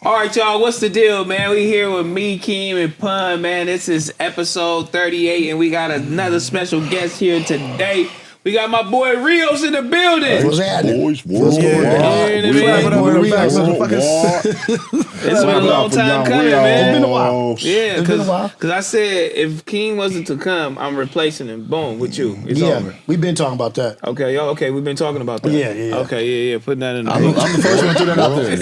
All right, y'all, what's the deal, man? We here with me, Keem, and Pun, man. This is episode 38, and we got another special guest here today. We got my boy Rios in the building. What's happening? What's going on? It's been a long time coming, man. It's been a while. Yeah, It's been a while. because I said if King wasn't to come, I'm replacing him. Boom, with you. It's over. We've been talking about that. Okay, we've been talking about that. Yeah. Okay, putting that in the I'm the first one to throw that out there.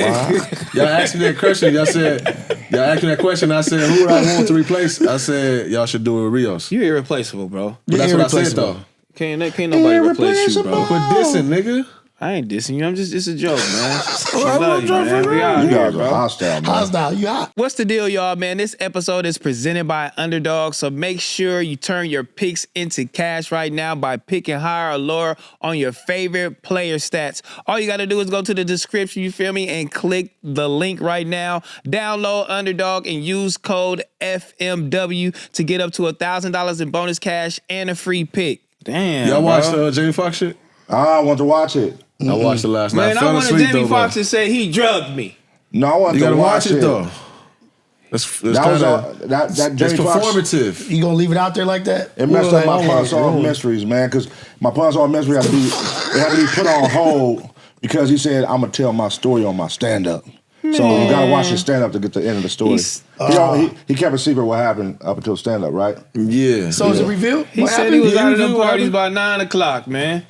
Y'all asked me that question. Y'all asked me that question. I said, who would I want to replace? I said, y'all should do it Rios. You irreplaceable, bro. But that's what I said, though. Can't nobody replace you, bro. Quit dissing, nigga. I ain't dissing you. It's a joke, man. You guys are hostile, man. Hostile, you hot. What's the deal, y'all, man? This episode is presented by Underdog, so make sure you turn your picks into cash right now by picking higher or lower on your favorite player stats. All you got to do is go to the description, you feel me, and click the link right now. Download Underdog and use code FMW to get up to $1,000 in bonus cash and a free pick. Damn, y'all watched Jamie Foxx shit? I want to watch it. I watched it last night. Man, I wanted Jamie Foxx to say he drugged me. No, I want you to gotta watch it though. That's Jamie performative. You gonna leave it out there like that? It messed up my Unsolved Mysteries, man, because my Unsolved Mystery had to be put on hold because he said, I'm going to tell my story on my stand-up. So you got to watch his stand-up to get the end of the story. He kept a secret what happened up until stand-up, right? Yeah. So is it revealed? He said he was out of the parties by 9 o'clock, man.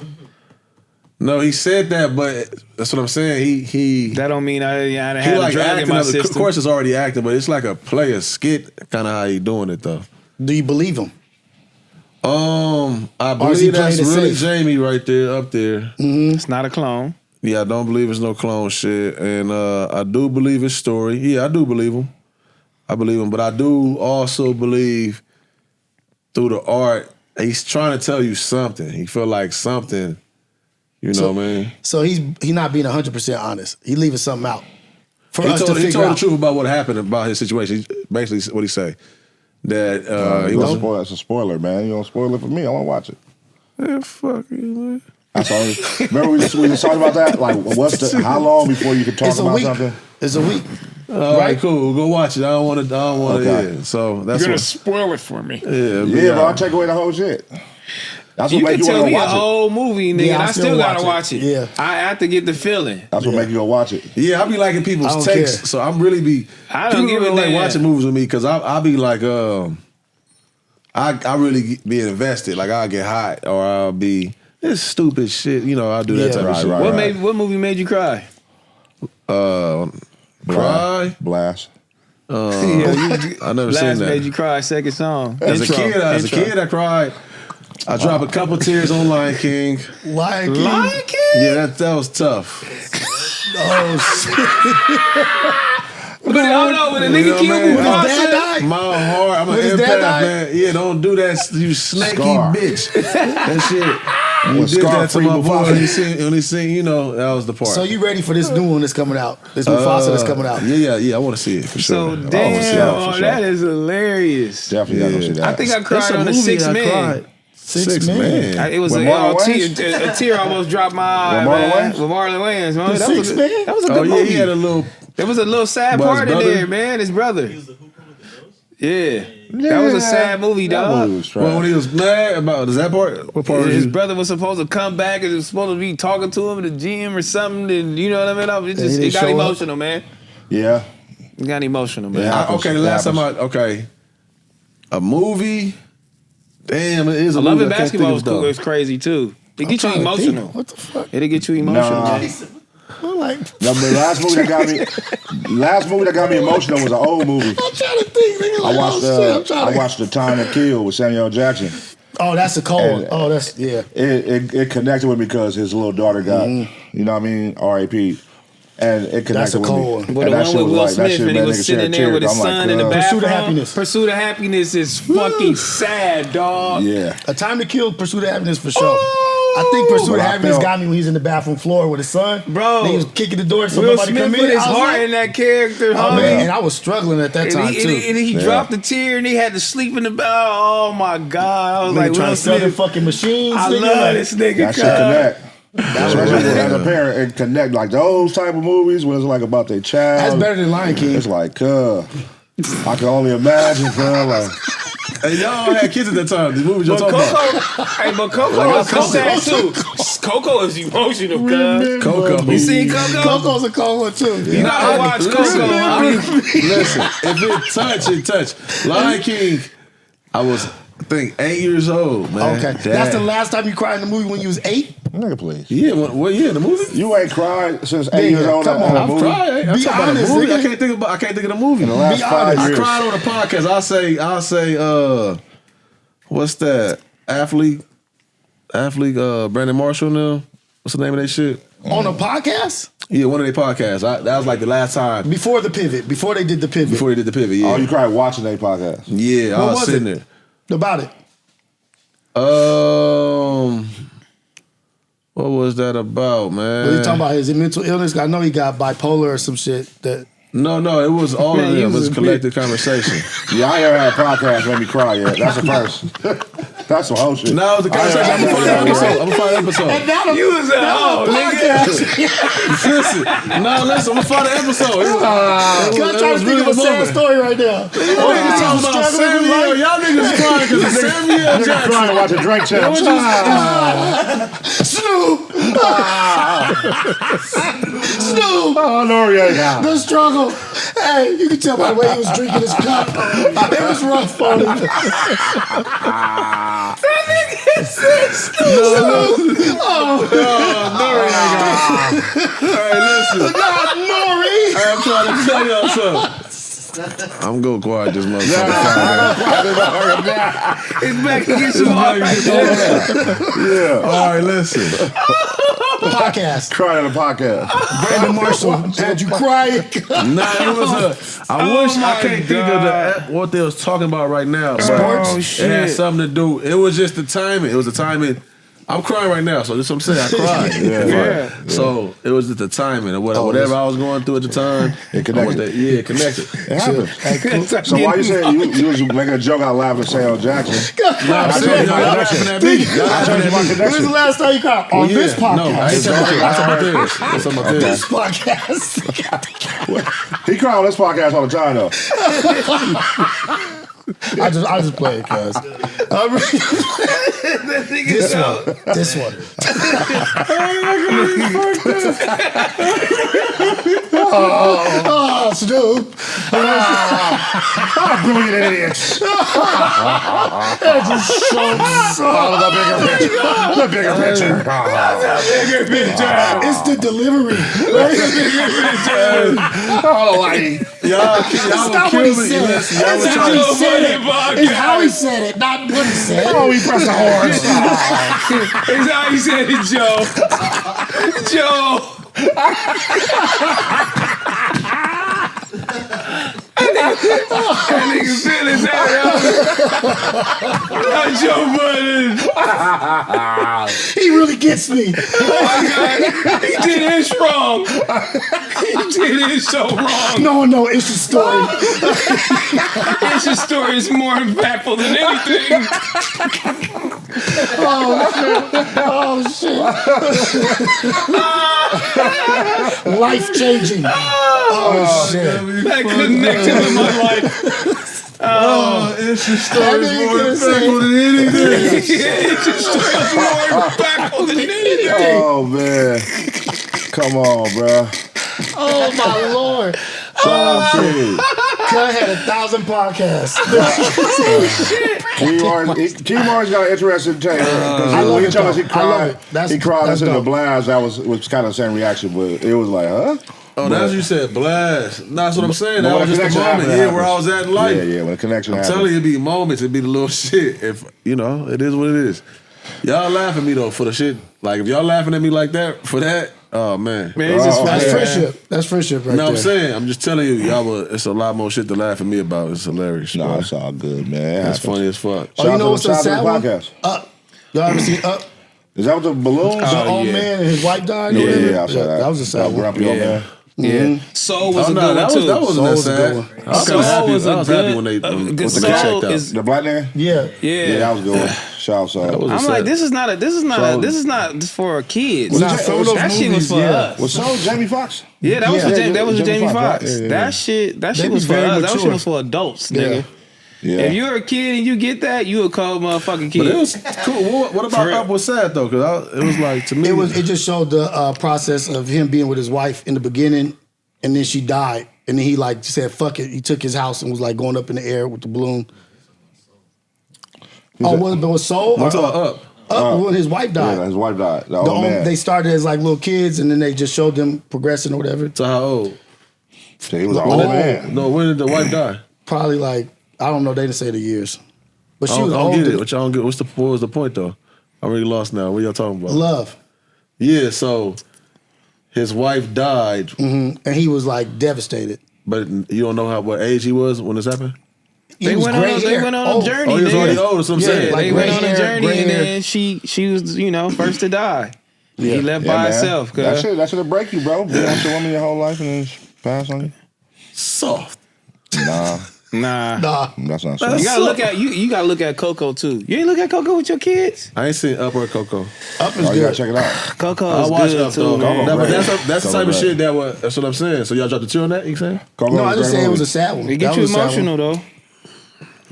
No, he said that, but that's what I'm saying. He that don't mean I had a drag in my system. Of course, it's already acting, but it's like a player skit, kind of how he doing it though. Do you believe him? I believe that's really Jamie right there, up there. Mm-hmm. It's not a clone. Yeah, I don't believe it's no clone shit, and I do believe his story. Yeah, I do believe him. I believe him, but I do also believe through the art, he's trying to tell you something. He feel like something. You know what I mean? So he's not being 100% honest. He leaving something out for us to figure out. He told the truth about what happened about his situation. Basically, what he say that that's a spoiler, man. You don't spoil it for me. I want to watch it. Yeah, fuck you, man. That's all. Remember we just talked about that. Like, how long before you could talk about something? It's a week. All right, cool. Go watch it. I don't want to. Okay. Yeah. So that's you're gonna spoil it for me. Yeah, but I'll take away the whole shit. That's you what can tell me a whole movie, nigga, and I still gotta watch it. Yeah, I have to get the feeling. That's what make you go watch it. Yeah, I be liking people's takes, so I'm really I don't give a like watching movies with me because I be like I really be invested. Like I'll get hot or I'll be this stupid shit. You know, I'll do that type of shit. What movie made you cry? Cry? Blast. I never seen that. Made you cry. Second song. As a kid, I cried. I dropped a couple tears on Lion King. Lion King? Lion King? Yeah, that was tough. Oh, shit. But I don't know, when a nigga killed Mufasa. My heart, I'm an empath, man. Yeah, don't do that, you snaky bitch. That shit. You did that to my boy when he sing, you know, that was the part. So you ready for this new one that's coming out? This Mufasa that's coming out? Yeah, I want to see it for sure. So damn, that is hilarious. Definitely gotta go see that. I think I cried on the 6 Men. Six Man. It was a tear almost dropped my eye, man. With Marlon Wayans, man. That was a good movie. He had a little. There was a little sad part in there, man. His brother. Yeah. That was a sad movie, dog. Well, when he was mad about that part, what part? His brother was supposed to come back and was supposed to be talking to him in the gym or something, and you know what I mean? It got emotional, man. Yeah. It got emotional, man. The last time a movie. Damn, it is a movie. Loving Basketball is crazy too. It gets you emotional. What the fuck? It'll get you emotional, man. The last movie that got me emotional was an old movie. I'm trying to think, nigga. I watched The Time to Kill with Samuel Jackson. Oh, that's a cold one. Oh, that's It connected with me because his little daughter got, you know what I mean, R.A.P. And it connected with me. But the one with Will Smith and he was sitting there with his son in the bathroom. Pursuit of Happiness. Pursuit of Happiness is fucking sad, dog. Yeah. A Time to Kill, Pursuit of Happiness for sure. I think Pursuit of Happiness got me when he's in the bathroom floor with his son. Bro. He was kicking the door so Will nobody Smith come in. put his heart in that character, oh, man, and I was struggling at that time, too. And he dropped a tear and he had to sleep in the bed. Oh, my God. I was like, trying Will to sell them Smith. fucking machines. I love this nigga. That shit connect. Especially as a parent and connect like those type of movies when it's like about their child. That's better than Lion King. It's like, I can only imagine, like. Hey, y'all had kids at that time. These movies y'all talking about. Hey, but Coco is sad too. Coco is emotional, cuz. Coco. You seen Coco? Coco's a cold one too. You gotta watch Coco. Listen, if it touch. Lion King, I was, I think, 8 years old, man. Okay. That's the last time you cried in the movie when you was 8? Nigga, please. Yeah, what year? The movie? You ain't cried since 8 years old. Come on, I've cried. I'm Be talking about honest, a movie. nigga. I can't think of the movie. In the last 5 honest. years. I cried on a podcast. I'll say, what's that? Athlete, Brandon Marshall now. What's the name of that shit? On a podcast? Yeah, one of their podcasts. That was like the last time Before the pivot. Before they did the pivot. before they did the pivot. Yeah, Oh, you cried watching their podcast. yeah. I What was was sitting it? there. About it. What was that about, man? What are you talking about? Is it mental illness? I know he got bipolar or some shit. That No, it was all Man, of you them. It was was a collective conversation. Yeah, I ever had a podcast made me cry yet. That's the first. That's some whole shit. No, it was a conversation. I'm gonna find an episode. You was at home, nigga. Listen, I'm gonna find an episode. It was I'm trying to think of a sad story right now. Niggas talking about Samuel. Y'all niggas crying because of Samuel Nigga Jackson. crying watching Drake channel. Snoop! Snoop! Oh, Noriega. The struggle. Hey, you can tell by the way he was drinking his cup. It was rough on him. Hey, listen. God, Nori! I'm trying to tell y'all something. I'm gonna quiet this motherfucker. It's back to get some more. Yeah. All right, listen. Podcast. Crying on the podcast. Brandon Marshall had you crying. Nah, it was I wish I can't think of what they was talking about right now. But Sports? it had something to do. It was just the timing. It was the timing. I'm crying right now, so that's what I'm saying. I cried. Yeah. So it was just the timing or whatever I was going through at the time. It connected. It connected. It happened. So why you saying you was making a joke out laughing at Samuel Jackson? I'm saying, y'all laughing at me. Y'all laughing at me. When was the last time you cried? On this podcast. No, I ain't talking about this. I'm talking about this. This podcast. He cried on this podcast all the time, though. I just play it, cuz. This one. Oh, Snoop. Brilliant idiots. The bigger picture. It's the delivery. Oh, lady. Y'all That's will not kill what he me. said. Listen, That's how he said it. It's how he said it, not what he said. Oh, he pressed the horns. It's how he said it, Joe. Joe. That nigga feelings out, not Joe Budden. He really gets me. Oh my God. He did his wrong. He did his so wrong. No, it's a story. His story is more impactful than anything. Oh shit. Life changing. Oh shit. That connected with my life. It's your story is more impactful than anything. It's just more impactful than anything. Oh, man. Come on, bro. Oh my lord. Oh, shit. I had 1,000 podcasts. Keymar's got an interesting take. I love When he it, told us he though. I love cried, it. That's- he cried that's us in the dope. blast. That was kind of the same reaction, but it was like, huh? Oh, that's what you said, blast. That's what I'm saying. But That when was the just a connection moment. happens, Where I was at in life. Yeah, when the connection I'm happens. telling you, it'd be moments. It'd be the little shit. If, it is what it is. Y'all laugh at me, though, for the shit. Like, if y'all laughing at me like that, for that, oh, man. Man, it's just That's yeah. friendship. That's friendship right No, there. I'm saying, I'm just telling you, it's a lot more shit to laugh at me about. It's hilarious. No, bro. it's all good, man. That's funny as fuck. Oh, you know what's a Shout out to sad the one? podcast. Up. Y'all ever seen Up? Is that what the balloons? The old man and his wife died? or yeah, whatever? I saw that. That was a sad one. Grumpy old Yeah. man. Yeah. Soul was a good one too. That wasn't that Soul was a sad. good one. I was happy when they good checked Soul out. is The black man? Yeah. Yeah, that was a good one. Shout out Soul. I'm like, this is not for kids. Nah, some of those that shit was for movies, us. Was Soul Jamie Foxx? Yeah, that was for Yeah, that was Jamie Jamie Foxx, Foxx. right? Yeah. That shit They was be for very us. That shit mature. was for adults, nigga. Yeah. If you're a kid and you get that, you a cold motherfucking kid. But it was cool. What about real. Up was sad though? Because it was like to me, It just showed the process of him being with his wife in the beginning, and then she died, and then he like said fuck it. He took his house and was like going up in the air with the balloon. Was Soul? What's up? When his wife died. Yeah, his wife died. The old man. They started as like little kids, and then they just showed them progressing or whatever. So how old? So he was an old man. No, when did the wife die? Probably like I don't know. They didn't say the years, but I she was don't older. get it. What y'all don't get? What was the point though? I'm already lost now. What y'all talking about? Love, Yeah, so his wife died, and he was like devastated. but you don't know what age he was when this happened? They went on a journey. Oh, he was nigga. already old. That's what I'm saying. like They went on gray a hair, journey, gray and hair. then she was first to die. He left by man. himself. That Cause shit'll break you, bro. Be with your woman your whole life and then she pass on you. Soft. Nah, Nah, that's not so. you gotta look at you gotta look at Coco too. You ain't look at Coco with your kids. I ain't seen Up or Coco. Up is Oh, you gotta good. check it out. Coco I is watched good Up too, though. man. Coco But great. that's the type of shit that's what I'm saying. So y'all dropped the 2 on that? You saying? Coco No, was I a just great said it was movie. a sad one. It get That you was a sad emotional though.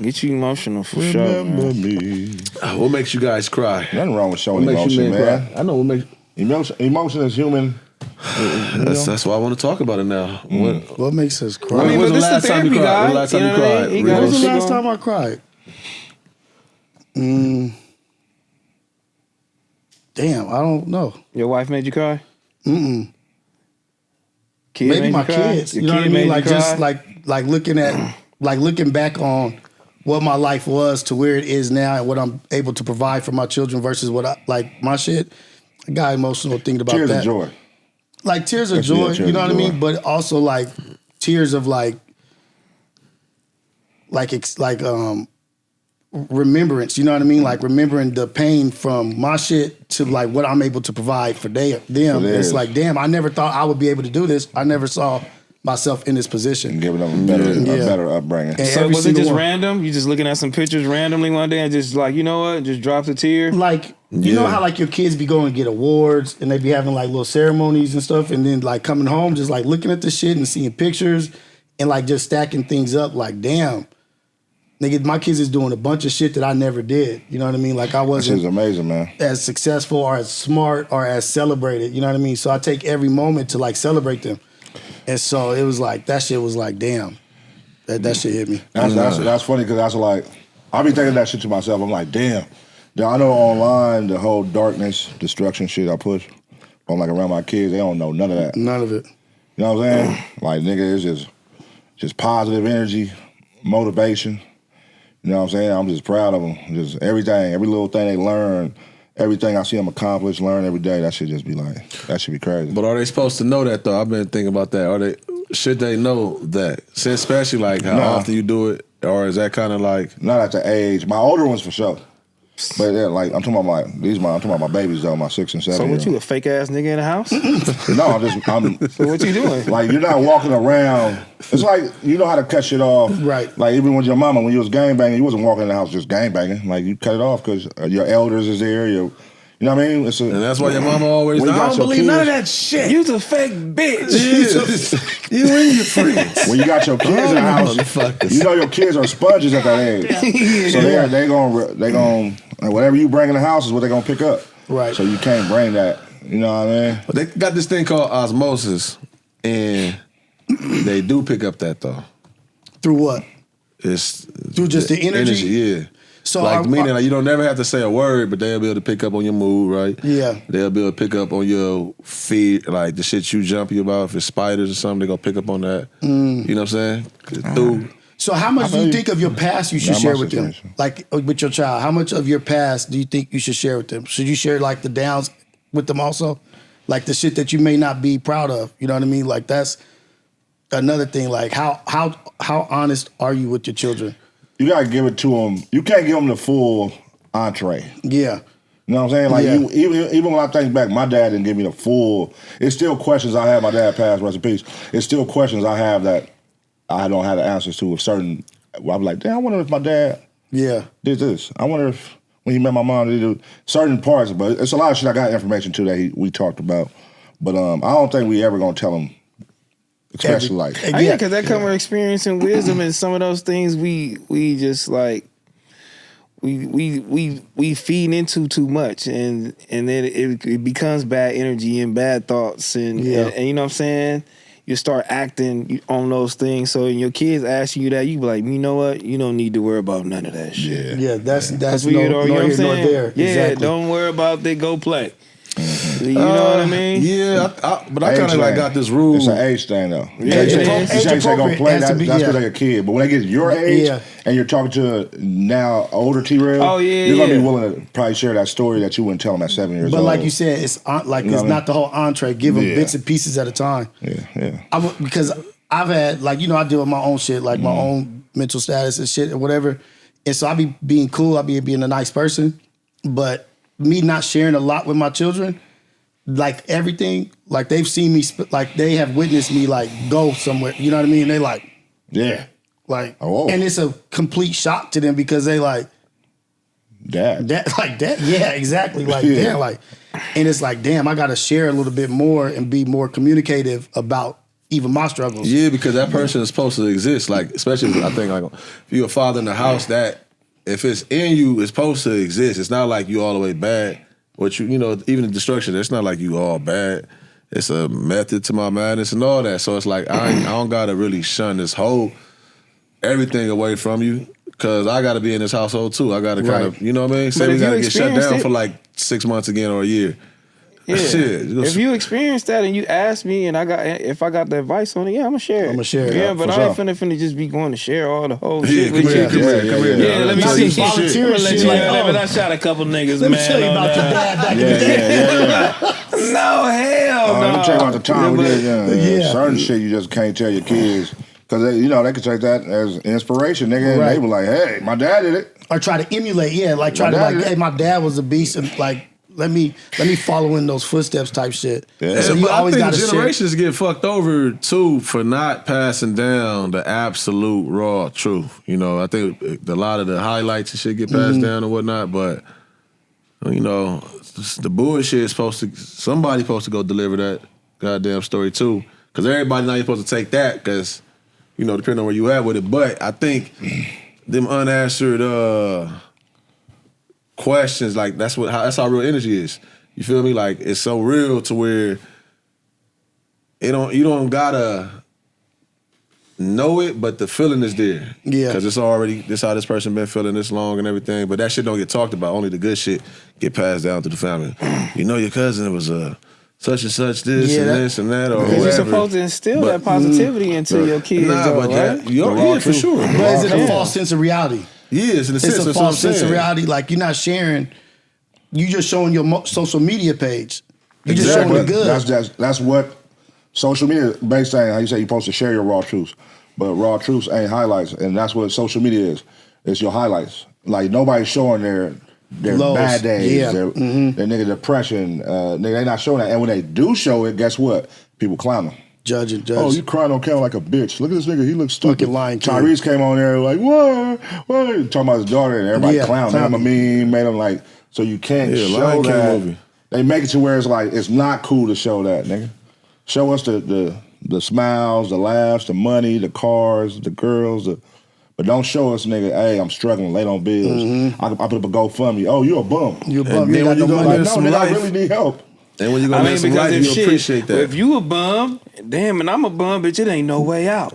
Get you emotional for sure. Remember me. What makes you guys cry? Nothing wrong with What showing makes you emotion, men man. cry? I know what makes. Emotion is human. That's why I want to talk about it now. What makes us cry? I mean, When's but the this the last time you therapy cried? guy. When's the last time you You know what I cried? mean? He When got was his the shit last going. time I cried? Damn, I don't know. Your wife made you cry? Mm-mm. Kid Maybe made my you cry? kids. Your You know what I kid mean? made Like you just cry? like looking back on what my life was to where it is now and what I'm able to provide for my children versus what I like my shit. I got emotional thinking about Tears that. of joy. Like tears of That's joy, tears you know of what I joy. mean? But also like tears of remembrance, you know what I mean? Like remembering the pain from my shit to like what I'm able to provide for them. theirs. It's like, damn, I never thought I would be able to do this. I never saw myself in this position. And giving them a better upbringing. And So every was it single just one. random? You just looking at some pictures randomly one day and just like, you know what? Just dropped a tear? Like, you know how like your kids be going to get awards and they be having like little ceremonies and stuff, and then like coming home just like looking at the shit and seeing pictures and like just stacking things up like, damn, nigga, my kids is doing a bunch of shit that I never did. You know what I mean? Like I This is wasn't amazing, man. as successful or as smart or as celebrated. You know what I mean? So I take every moment to like celebrate them. And so it was like, that shit was like, damn, that shit hit me. That's funny because that's like, I be thinking that shit to myself. I'm like, damn. I know online the whole darkness, destruction shit I push. I'm like around my kids, they don't know none of that. None of it. You know what I'm saying? Like, nigga, it's just positive energy, motivation. You know what I'm saying? I'm just proud of them. Just everything, every little thing they learn, everything I see them accomplish, learn every day, that should just be like, that should be crazy. But are they supposed to know that though? I've been thinking about that. Should they know that? Especially like how often you do it, or is that kind of like Not at the age. My older ones for sure. But yeah, like I'm talking about I'm talking about my babies though, my 6 and 7. So what, you a fake ass nigga in the house? No, I'm So what you doing? like you're not walking around. It's like you know how to cut shit off. Right. Like even with your mama, when you was gangbanging, you wasn't walking in the house just gangbanging. Like you cut it off because your elders is there. You know what I mean? and that's why your mama always When you I got don't your believe none of kids- that shit. You's a fake bitch. You and your friends. When you got your kids in the house, Motherfuckers. you know your kids are sponges at that age. So they gonna whatever you bring in the house is what they gonna pick up. Right. So you can't bring that. You know what I mean? But they got this thing called osmosis, and they do pick up that though. Through what? It's Through just the energy? yeah. So like meaning like you don't never have to say a word, but they'll be able to pick up on your mood, right? Yeah. They'll be able to pick up on your feet, like the shit you jumpy about. If it's spiders or something, they gonna pick up on that. You know what I'm saying? Through So how much do you think of your past you should Not share my with them? situation. Like with your child, how much of your past do you think you should share with them? Should you share like the downs with them also? Like the shit that you may not be proud of, you know what I mean? Like that's another thing. Like how honest are you with your children? You gotta give it to them. You can't give them the full entree. Yeah. You know what I'm saying? Like even when I think back, my dad didn't give me the full. It's still questions I have. My dad passed, rest in peace. It's still questions I have that I don't have the answers to. With certain, I'm like, damn, I wonder if my dad did this. I wonder if when he met my mom, did do certain parts. But it's a lot of shit I got information to that we talked about. But I don't think we ever gonna tell him. Especially like, yeah, because that comes with experience and wisdom, and some of those things we just like we feed into too much, and then it becomes bad energy and bad thoughts, and you know what I'm saying. You start acting on those things, so when your kids asking you that, you be like, you know what, you don't need to worry about none of that shit. Yeah, that's you know what I'm saying? nor there. Yeah, exactly. Don't worry about that. Go play. You know what I mean? Yeah, but I kind of like got this rule. It's an age thing though. Yeah, you say go play, that's because they're a kid. But when they get your age and you're talking to now older t-rell, you're gonna be willing to probably share that story that you wouldn't tell them at 7 years old. But like you said, it's like it's not the whole entree. Give them bits and pieces at a time. Yeah. Because I've had like I deal with my own shit, like my own mental status and shit and whatever. And so I be being cool. I be being a nice person, but me not sharing a lot with my children. Like everything, like they've seen me, like they have witnessed me, like go somewhere. You know what I mean? They like, like, and it's a complete shock to them because they like, dad, yeah, exactly, like, damn, like, and it's like, damn, I got to share a little bit more and be more communicative about even my struggles. Yeah, because that person is supposed to exist. Like, especially I think like if you're a father in the house, that if it's in you, it's supposed to exist. It's not like you all the way bad. What you know, even the destruction, it's not like you all bad. It's a method to my madness and all that. So it's like I don't gotta really shun this whole everything away from you, because I gotta be in this household too. I gotta kind of, you know what I mean? Say we gotta get shut down for like 6 months again or a year. Yeah. Shit. If you experience that and you ask me and if I got the advice on it, I'm gonna share it. Yeah, but I ain't finna just be going to share all the whole shit with you. Come here. Yeah, let me see. Volunteer shit. I shot a couple niggas, man. Let me tell you about your dad back in the day. No, hell no. Let me tell you about the time we did certain shit you just can't tell your kids. Because they could take that as inspiration, nigga. And they were like, hey, my dad did it. Or try to emulate, hey, my dad was a beast, and like, let me follow in those footsteps type shit. Yeah. So you always got to generations get fucked over too for not passing down the absolute raw truth. You know, I think a lot of the highlights and shit get passed down and whatnot, but you know, the bullshit is somebody's supposed to go deliver that goddamn story too. Because everybody now you're supposed to take that, because, you know, depending on where you at with it. But I think them unanswered questions, like that's how real energy is. You feel me? Like it's so real to where you don't gotta know it, but the feeling is there. Yeah. Because it's already this how this person been feeling this long and everything. But that shit don't get talked about. Only the good shit get passed down to the family. You know, your cousin was such and such this and this and that, or whatever. You're supposed to instill that positivity into your kids. Right? For sure. But is it a false sense of reality? Yeah, it's a false sense of reality. Like, you're not sharing. You just showing your social media page. You just showing the good. That's what social media based on. How you say you're supposed to share your raw truths, but raw truths ain't highlights, and that's what social media is. It's your highlights. Like, nobody's showing their lows, bad days, their nigga depression. Nigga, they not showing that. And when they do show it, guess what? People clown them. Judge. Oh, you crying on camera like a bitch. Look at this nigga. He looks stupid. Fucking lying. Tyrese came on there like, what? Talking about his daughter, and everybody clowned him. I mean, made him like, so you can't show that. Movie. They make it to where it's like, it's not cool to show that, nigga. Show us the smiles, the laughs, the money, the cars, the girls, but don't show us, nigga, hey, I'm struggling late on bills. I put up a GoFundMe. Oh, you a bum. You a bum. You ain't got no money. No, nigga, I life. really need help. And when you gonna make some life, you appreciate that. If you a bum, damn, and I'm a bum, bitch, it ain't no way out.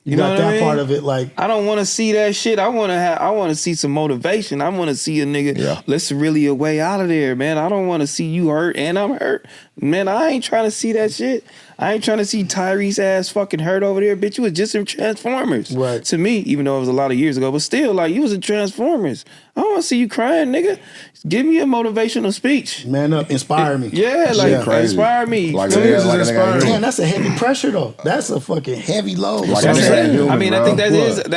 You got that part of it, like, I don't want to see that shit. I want to see some motivation. I want to see a nigga. Let's really a way out of there, man. I don't want to see you hurt and I'm hurt, man. I ain't trying to see that shit. I ain't trying to see Tyrese ass fucking hurt over there. Bitch, you was just in Transformers. Right. To me, even though it was a lot of years ago, but still, like, you was in Transformers. I don't want to see you crying, nigga. Give me a motivational speech. Man up, inspire me. Yeah, like, inspire me. Like, Inspire me. Damn, that's a heavy pressure though. That's a fucking heavy load. Like That's I what I'm said, saying. human, I mean, I bro. think that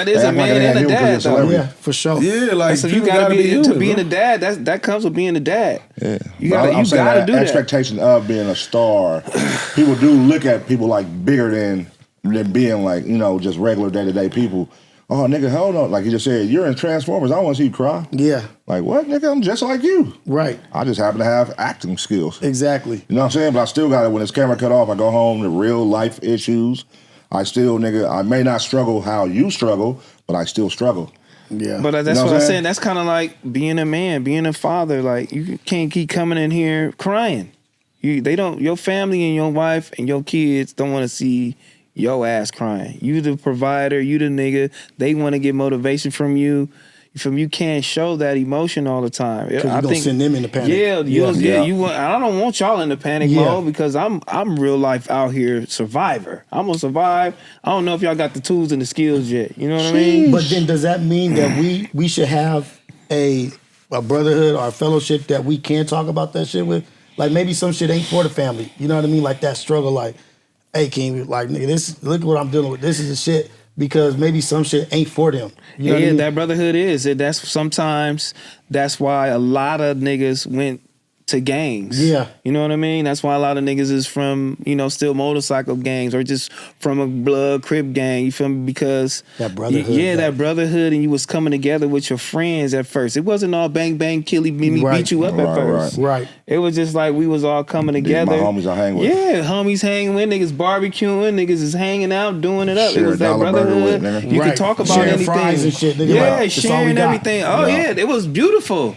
is a man and a dad, though. Yeah, for sure. Yeah, like So you people gotta be human, to being bro. a dad. That comes with being a dad. Yeah. You gotta I'm saying do that. expectation of being a star. People do look at people like bigger than being like, you know, just regular day-to-day people. Oh, nigga, hold on. Like you just said, you're in Transformers. I don't want to see you cry. Yeah. Like, what, nigga? I'm just like you. Right. I just happen to have acting skills. Exactly. You know what I'm saying? But I still got it. When this camera cut off, I go home to real life issues. I still, nigga, I may not struggle how you struggle, but I still struggle. Yeah. But that's You know what what I'm I'm saying. That's kind of like being a man, being a father. Like, you can't keep coming in here crying. Your family and your wife and your kids don't want to see your ass crying. You the provider, you the nigga. They want to get motivation from you. You can't show that emotion all the time. Because you're going to send them into panic. Yeah. You want. I don't want y'all in the panic mode because I'm real life out here survivor. I'm gonna survive. I don't know if y'all got the tools and the skills yet. You know what I mean? But then does that mean that we should have a brotherhood or a fellowship that we can talk about that shit with? Like maybe some shit ain't for the family. You know what I mean? Like that struggle, like, hey, King, like, nigga, look what I'm dealing with. This is the shit. Because maybe some shit ain't for them. You know what I mean? That brotherhood is. That's why a lot of niggas went to gangs. Yeah. You know what I mean? That's why a lot of niggas is from, still motorcycle gangs or just from a blood crip gang. You feel me? Because that brotherhood. That brotherhood, and you was coming together with your friends at first. It wasn't all bang bang killy me beat you up at first. Right. It was just like we was all coming together. My homies I hang with. Yeah, homies hanging with, niggas barbecuing, niggas is hanging out, doing it up. It was that brotherhood. You could talk about sharing anything. Fries and shit, nigga. Yeah, Like, sharing everything. Oh yeah, it was beautiful.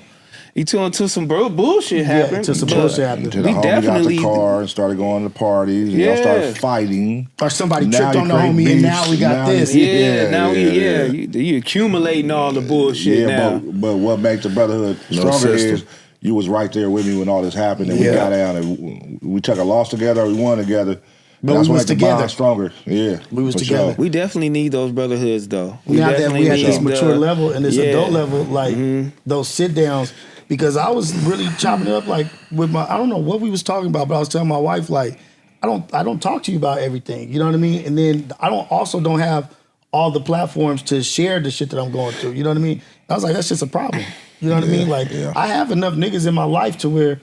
Until some bullshit happened. Until some bullshit happened. Until the homie got the car and started going to parties. And y'all started fighting. Or somebody tripped on the homie and now we got this. You accumulating all the bullshit now. But what makes the brotherhood stronger is you was right there with me when all this happened, and we got down and we took a loss together, we won together. But that's we what was made the bond together. Stronger. Yeah, we was together. Sure. We definitely need those brotherhoods, though. Now that we at this mature level and this adult level, like those sit downs. Because I was really chopping it up like with my, I don't know what we was talking about, but I was telling my wife like, I don't talk to you about everything. You know what I mean? And then I don't have all the platforms to share the shit that I'm going through. You know what I mean? I was like, that's just a problem. You know what I mean? Like I have enough niggas in my life to where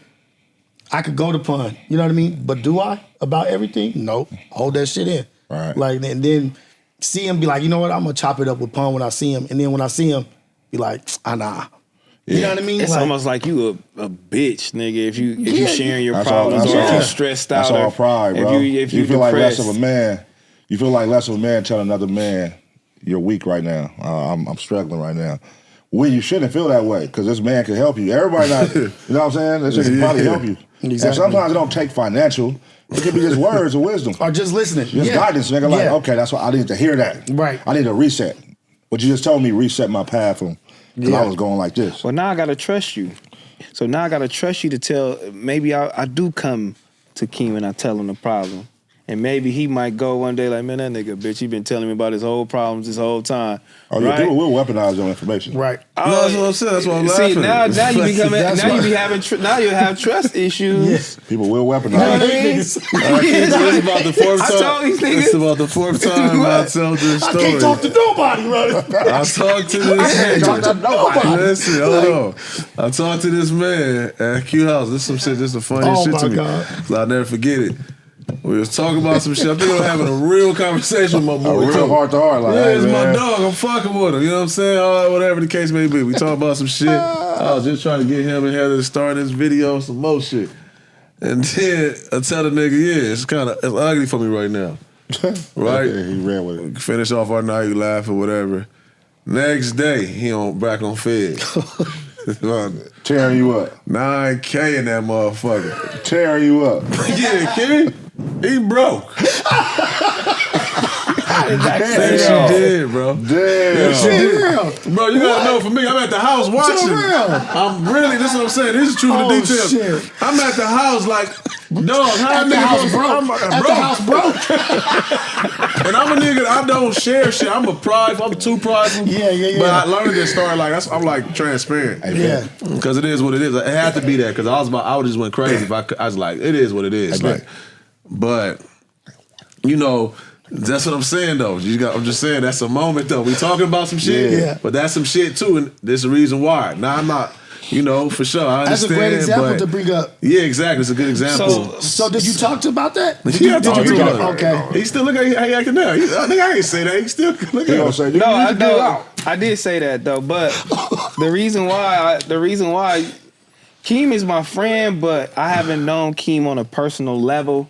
I could go to pun. You know what I mean? But do I about everything? Nope. Hold that shit in. Right. Like and then see him be like, you know what? I'm gonna chop it up with pun when I see him. And then when I see him, be like, nah. You know what I mean? It's like, almost like you a bitch, nigga. If you sharing your problems, all, or if you stressed out, that's all pride, bro. If you feel like less depressed. of a man. You feel like less of a man telling another man, "You're weak right now. I'm struggling right now." When you shouldn't feel that way, because this man can help you. Everybody, not, you know what I'm saying? This can probably help you. Exactly. And sometimes it don't take financial. It could be just words of wisdom. Or just listening. Just guidance, nigga. Like, okay, that's what I need to hear that. Right. I need to reset. But you just told me reset my path from. Because I was going like this. Well, now I gotta trust you. So now I gotta trust you to tell. Maybe I do come to Keem and I tell him the problem, and maybe he might go one day like, man, that nigga bitch, he been telling me about his whole problems this whole time. Oh yeah, people will weaponize your information. Right. No, that's what I'm saying. That's what I'm See, laughing. now you becoming. Now you be having. Now you have trust issues. Yes. People will weaponize. This It's about the fourth time. I told these niggas. It's about the fourth time I tell this story. I can't talk to nobody, right? I talked to this Talk to nobody. Listen, hold on. I talked to this man at Q House. This is some shit. This is the funniest shit to me. God. I'll never forget it. We was talking about some shit. I think we were having a real conversation with my boy. Real heart to heart. Like, Yeah, hey, it's man. my dog. I'm fucking with him. You know what I'm saying? Whatever the case may be. We talking about some shit. I was just trying to get him and Heather to start this video, some more shit. And then I tell the nigga, it's ugly for me right now. Right? Yeah, he ran with it. Finish off our night, laughing, whatever. Next day, he back on Fed. Tearing you up. 9K in that motherfucker. Tearing you up. Yeah, kid. He broke. Yes, she did, bro. Damn. Yes, she did. Bro, you gotta know, for me, I'm at the house watching. I'm really, this is what I'm saying. This is true for the details. Shit. I'm at the house like, dog, how At the house broke. At the house broke. And I'm a nigga, I don't share shit. I'm too prideful. Yeah. But I learned this story I'm like transparent. Yeah. Because it is what it is. It had to be that because I would just went crazy if I was like, it is what it is. Like, but you know, that's what I'm saying though. I'm just saying that's a moment though. We talking about some shit, but that's some shit too, and there's a reason why. Now I'm not, you know, for sure. I understand. That's a great example to bring up. Yeah, exactly. It's a good example. So did you talk about that? Yeah, I talked to him. Okay. He still look at how he acting now. I ain't say that. He still look at him. No, I did say that though, but the reason why Keem is my friend, but I haven't known Keem on a personal level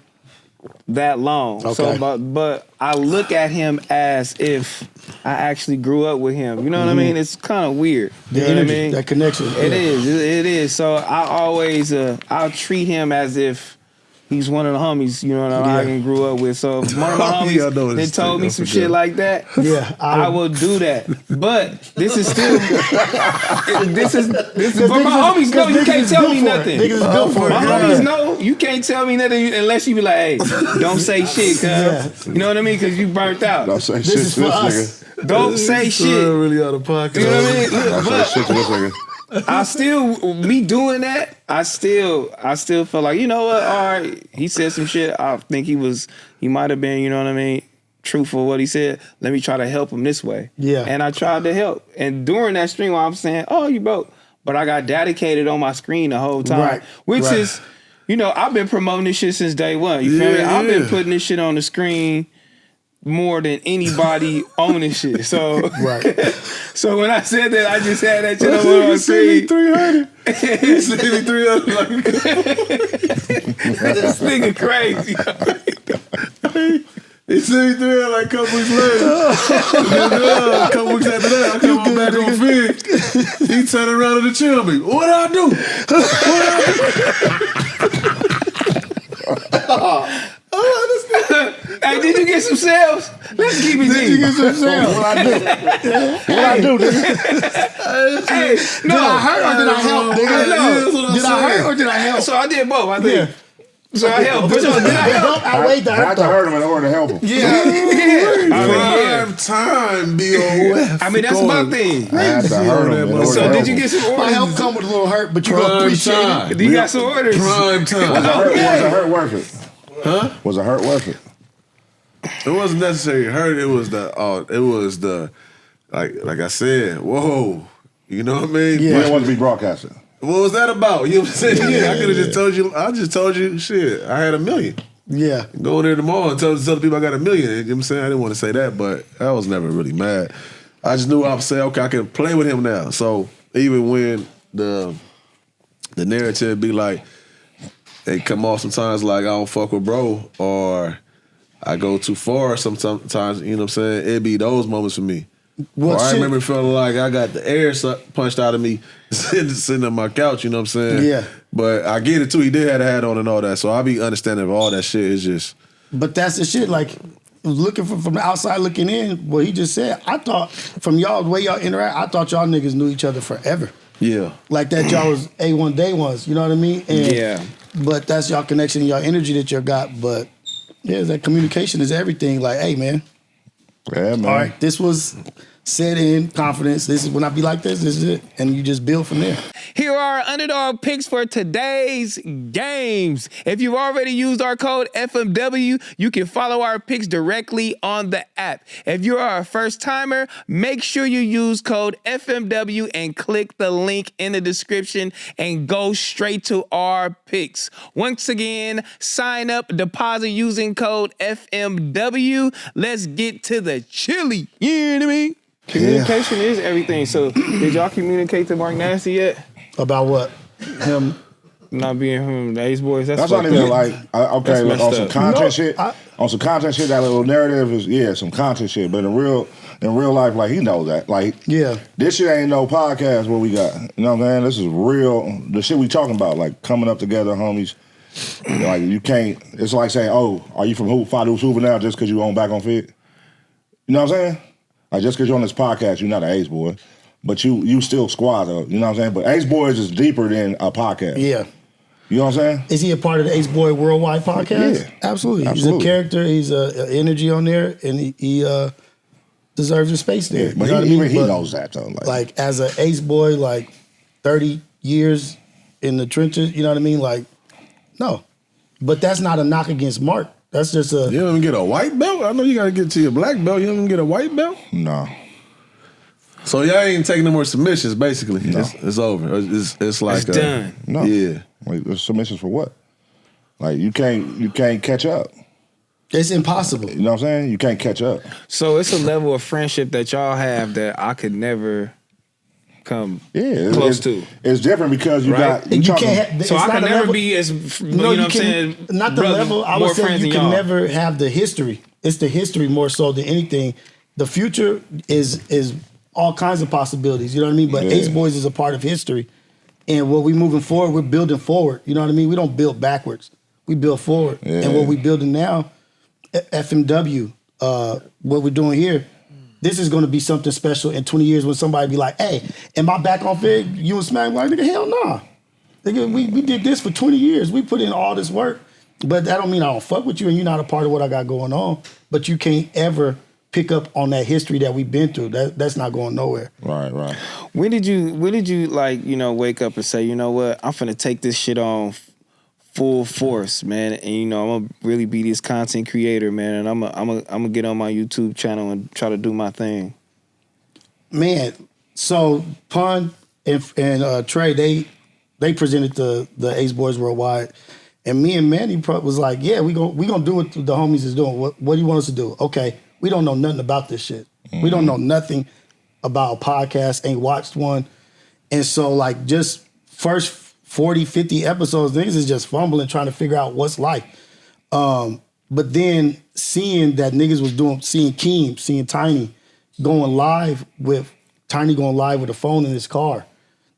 that long. Okay. So, but I look at him as if I actually grew up with him. You know what I mean? It's kind of weird. You know what I mean? That connection. It is. So I always I'll treat him as if he's one of the homies, you know, that I grew up with. So if one of my homies they told me some shit like that, I will do that. But this is still this is but my homies know you can't tell me nothing. Niggas is built for it. My homies know you can't tell me nothing unless you be like, hey, don't say shit, cuz. You know what I mean? Because you burnt out. Don't say This shit is to for this us. nigga. Don't say shit. Really out of pocket. You know what I mean? Look, Don't say shit to this nigga. I still, me doing that, I still feel like, you know what, all right, he said some shit. I think he might have been, you know what I mean, truthful what he said. Let me try to help him this way. Yeah. And I tried to help. And during that stream, I'm saying, oh, you broke. But I got dedicated on my screen the whole time. Right. Which is, you know, I've been promoting this shit since day one. You feel me? I've been putting this shit on the screen more than anybody on this shit. So, so when I said that, I just had that shit on my screen. 300. He sent me 300. Like, this nigga crazy. he sent me 300 like a couple weeks later. A couple weeks after that, I come on back on Fig. He turned around and chill me. What I do? Hey, did you get some sales? Let's keep it deep. Did you get some sales? What I do? What I do, nigga? Hey, no. Did I hurt or did I help, nigga? Did I hurt or did I help? So I did both, I think. So I helped. But did I help? I weighed the I had hurt to though. hurt him in order to help him. Prime time, BOF. I mean, that's my thing. I had to hurt him in order to So help did you him. get some My orders? help come with a little hurt, but you Prime appreciate time. it. You got some orders? Prime Was time. a hurt worth it? Huh? Was a hurt worth it? It wasn't necessarily hurt. It was the like I said, whoa. You know what I mean? You didn't want to be broadcasted. What was that about? You know what I'm saying? Yeah, I could have just told you. I just told you, shit, I had $1 million. Yeah. Go in there tomorrow and tell the people I got $1 million. You know what I'm saying? I didn't want to say that, but I was never really mad. I just knew I would say, okay, I can play with him now. So even when the narrative be like, they come off sometimes like I don't fuck with bro, or I go too far sometimes, you know what I'm saying? It'd be those moments for me. I remember feeling like I got the air punched out of me sitting on my couch, you know what I'm saying? Yeah. But I get it too. He did have a hat on and all that. So I be understanding of all that shit. It's just. But that's the shit. Like, looking from the outside looking in, what he just said, I thought from y'all, the way y'all interact, I thought y'all niggas knew each other forever. Yeah. Like that y'all was A1 day ones, you know what I mean? And, Yeah. But that's y'all connection, y'all energy that y'all got. But yeah, that communication is everything. Like, hey, man. Yeah, man. All right, this was said in confidence. This is when I be like this is it. And you just build from there. Here are our underdog picks for today's games. If you've already used our code FMW, you can follow our picks directly on the app. If you are a first timer, make sure you use code FMW and click the link in the description and go straight to our picks. Once again, sign up, deposit using code FMW. Let's get to the chili. You know what I mean? Communication is everything. So did y'all communicate to Mark Nasty yet? About what? Him. Not being him, the AceBoyz. That's not even like okay, look, on some up. content shit. On some content shit, that little narrative is some content shit. But in real life, like he knows that. Like this shit ain't no podcast. What we got? You know what I'm saying? This is real. The shit we talking about, like coming up together, homies. Like you can't. It's like saying, "Oh, are you from Five Deuce Hoover now?" Just because you own back on Fig. You know what I'm saying? Like just because you're on this podcast, you're not an Ace Boy, but you still squad though. You know what I'm saying? But AceBoyz is deeper than a podcast. Yeah. You know what I'm saying? Is he a part of the Ace Boy Worldwide podcast? Yeah. Absolutely. He's Absolutely. a character. He's a energy on there, and he deserves his space there. Yeah, but you know he what I mean? knows that though. Like as an Ace Boy, like 30 years in the trenches, you know what I mean? Like, no. But that's not a knock against Mark. That's just a... You don't even get a white belt? I know you got to get to your black belt. You don't even get a white belt? No. So y'all ain't taking no more submissions, basically. No. It's over. It's like... It's done. No. Yeah. Like, submissions for what? Like, you can't catch up. It's impossible. You know what I'm saying? You can't catch up. So it's a level of friendship that y'all have that I could never come close to. It's different because you Right? got... And you talking- can't... So it's I not can a never level- be as, you No, know you what I'm saying? can... Not the level. I more would say friends you than can y'all. never have the history. It's the history more so than anything. The future is all kinds of possibilities. You know what I mean? But Yeah. AceBoyz is a part of history. And what we moving forward, we're building forward. You know what I mean? We don't build backwards. We build forward. Yeah. And what we building now, FMW, what we're doing here, this is going to be something special in 20 years when somebody be like, hey, am I back on Fig? You and Smack like, nigga, hell nah. Nigga, we did this for 20 years. We put in all this work. But that don't mean I don't fuck with you and you're not a part of what I got going on. But you can't ever pick up on that history that we've been through. That's not going nowhere. Right. When did you like, you know, wake up and say, you know what, I'm finna take this shit on full force, man, and you know, I'm gonna really be this content creator, man, and I'm gonna get on my YouTube channel and try to do my thing. Man, so Pun and Trey, they presented the AceBoyz Worldwide, and me and Manny was like, yeah, we gonna do what the homies is doing. What do you want us to do? Okay, we don't know nothing about this shit. We don't know nothing about a podcast, ain't watched one, and so like just first 40, 50 episodes, niggas is just fumbling trying to figure out what's life. But then seeing that niggas was seeing Keem, seeing Tiny going live with a phone in his car.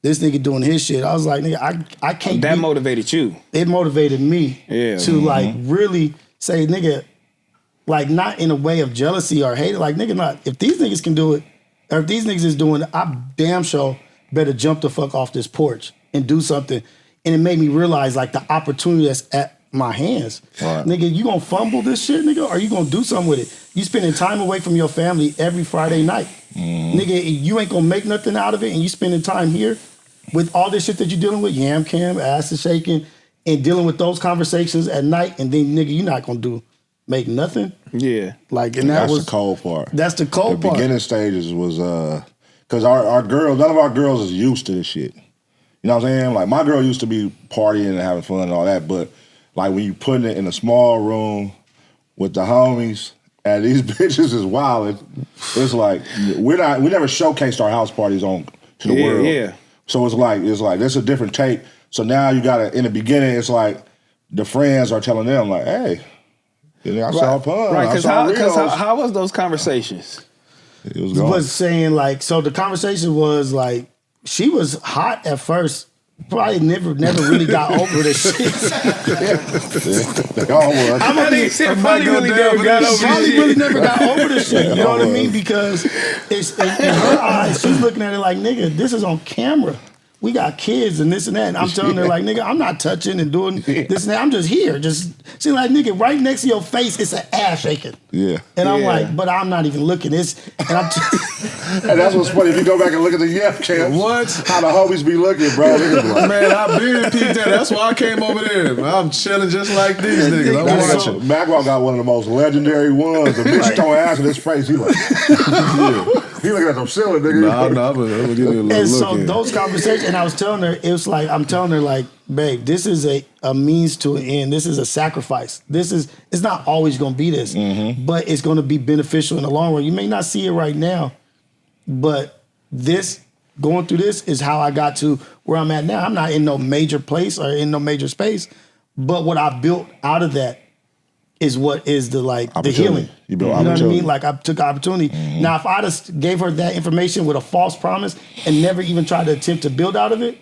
This nigga doing his shit. I was like, nigga, I can't. That motivated you. It motivated me to like really say, nigga, like not in a way of jealousy or hate. Like, nigga, not if these niggas can do it, or if these niggas is doing it, I damn sure better jump the fuck off this porch and do something. And it made me realize like the opportunity that's at my hands. Right. Nigga, you gonna fumble this shit, nigga, or you gonna do something with it? You spending time away from your family every Friday night. Nigga, you ain't gonna make nothing out of it, and you spending time here with all this shit that you're dealing with, yam cam, ass is shaking, and dealing with those conversations at night, and then nigga, you're not gonna make nothing. Yeah. Like, and That's was the cold part. That's the cold part. The beginning stages was because our girls, none of our girls is used to this shit. You know what I'm saying? Like my girl used to be partying and having fun and all that, but like when you putting it in a small room with the homies and these bitches is wild, it's like we never showcased our house parties to the world. Yeah. So it's like that's a different take. So now you gotta in the beginning, it's like the friends are telling them like, hey, I saw Pun. Right, because Rios. how was those conversations? It was gone. Was saying like, so the conversation was like, she was hot at first. Probably never really got over the shit. They all were. Probably really never got over Probably really never got over the shit. You know what I mean? Because it's in her eyes, she's looking at it like, nigga, this is on camera. We got kids and this and that. And I'm telling her like, nigga, I'm not touching and doing this and that. I'm just here. She's like, nigga, right next to your face, it's an ass shaking. Yeah. And I'm like, but I'm not even looking. And I'm And that's what's funny. If you go back and look at the Yep camps, how the homies be looking, bro. Man, I've been peeped that. That's why I came over there. I'm chilling just like these niggas. I'm watching. Macwell got one of the most legendary ones. The bitch throwing ass in his face. He like, he looking at them ceiling, nigga. I'm gonna give you a little And look so in. those conversations, and I was telling her, I'm telling her like, babe, this is a means to an end. This is a sacrifice. It's not always gonna be this, but it's gonna be beneficial in the long run. You may not see it right now, but going through this is how I got to where I'm at now. I'm not in no major place or in no major space, but what I built out of that is what is the healing. You built know what I opportunity. mean? Like I took opportunity. Now, if I'd have gave her that information with a false promise and never even tried to attempt to build out of it,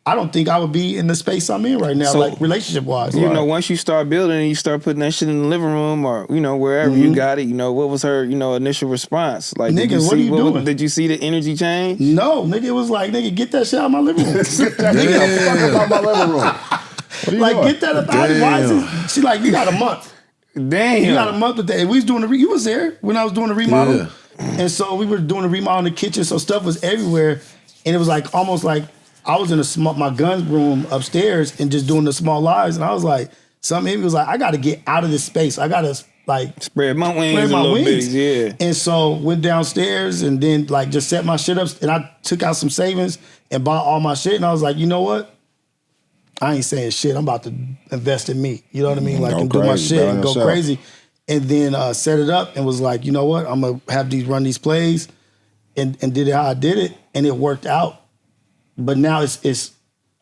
I don't think I would be in the space I'm in right now, So, like relationship wise. You know, once you start building and you start putting that shit in the living room or, you know, wherever you got it, you know, what was her, you know, initial response? Like, Nigga, what are you doing? Did you see the energy change? No, nigga, it was like, nigga, get that shit out of my living room. Get the fuck out my living room. What are you Like, doing? get that up out of why is it? She like, you got a month. Damn. You got a month with that. And we was doing you was there when I was doing the remodel. And so we were doing the remodel in the kitchen, so stuff was everywhere. And it was like almost like I was in my guns room upstairs and just doing the small lives. And I was like, something in me was like, I got to get out of this space. I got to like spread my wings a little bit, yeah. And so went downstairs and then like just set my shit up. And I took out some savings and bought all my shit. And I was like, you know what? I ain't saying shit. I'm about to invest in me. You know what I mean? Like, and do my shit and go crazy. And then set it up and was like, you know what? I'm going to have run these plays and did it how I did it. And it worked out. But now it's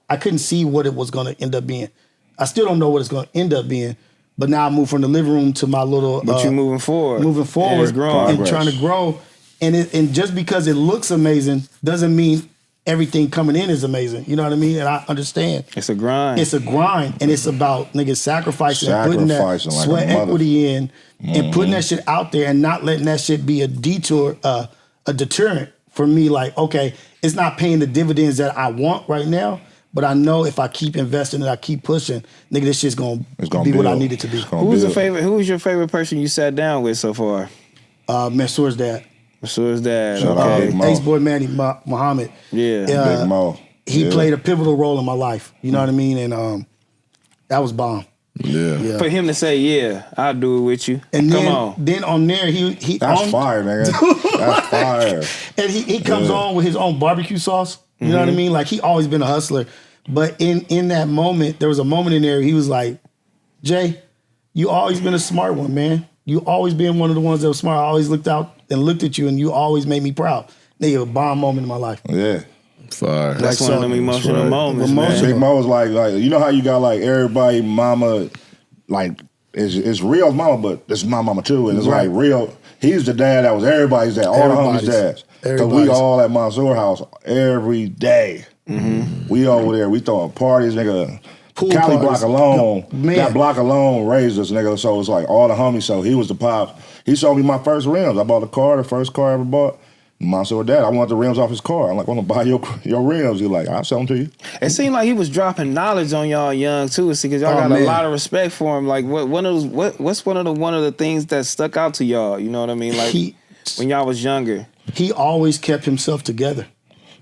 I couldn't see what it was going to end up being. I still don't know what it's going to end up being. But now I moved from the living room to my little. But you moving forward. Moving forward. It's growing. And trying to grow. And just because it looks amazing doesn't mean everything coming in is amazing. You know what I mean? And I understand. It's a grind. It's a grind. And it's about niggas sacrificing and putting that like sweat equity in and putting that shit out there and not letting that shit be a detour, a deterrent for me. Like, okay, it's not paying the dividends that I want right now, but I know if I keep investing and I keep pushing, nigga, this shit's gonna be what I need it to be. Who was your favorite person you sat down with so far? Mansour's dad. Mansour's dad. Shout out Big Mo. AceBoyMannie Muhammad. Yeah. Big Mo. He played a pivotal role in my life. You know what I mean? And that was bomb. Yeah. For him to say, yeah, I'll do it with you. And Come on. Then on there, he That's fire, nigga. That's fire. And he comes on with his own barbecue sauce. You know what I mean? Like, he always been a hustler. But in that moment, there was a moment in there, he was like, Jay, you always been a smart one, man. You always been one of the ones that was smart. I always looked out and looked at you, and you always made me proud. Nigga, a bomb moment in my life. Yeah. Fire. That's one of them emotional moments, man. Big Mo was like, you know how you got like everybody mama, like it's Rio's mama, but it's my mama too. And it's like Rio, he's the dad that was everybody's dad, all the homies' dads. Because we all at Mansour house every day. We over there, we throwing parties, nigga. Pool Cali parties. block alone, Man. that block alone raised us, nigga. So it's like all the homies. So he was the pops. He sold me my first rims. I bought a car, the first car I ever bought. Mansour dad, I want the rims off his car. I'm like, I'm gonna buy your rims. He's like, I'll sell them to you. It seemed like he was dropping knowledge on y'all young too, because y'all got a lot of respect for him. Like, what's one of the things that stuck out to y'all? You know what I mean? Like when y'all was younger, he always kept himself together.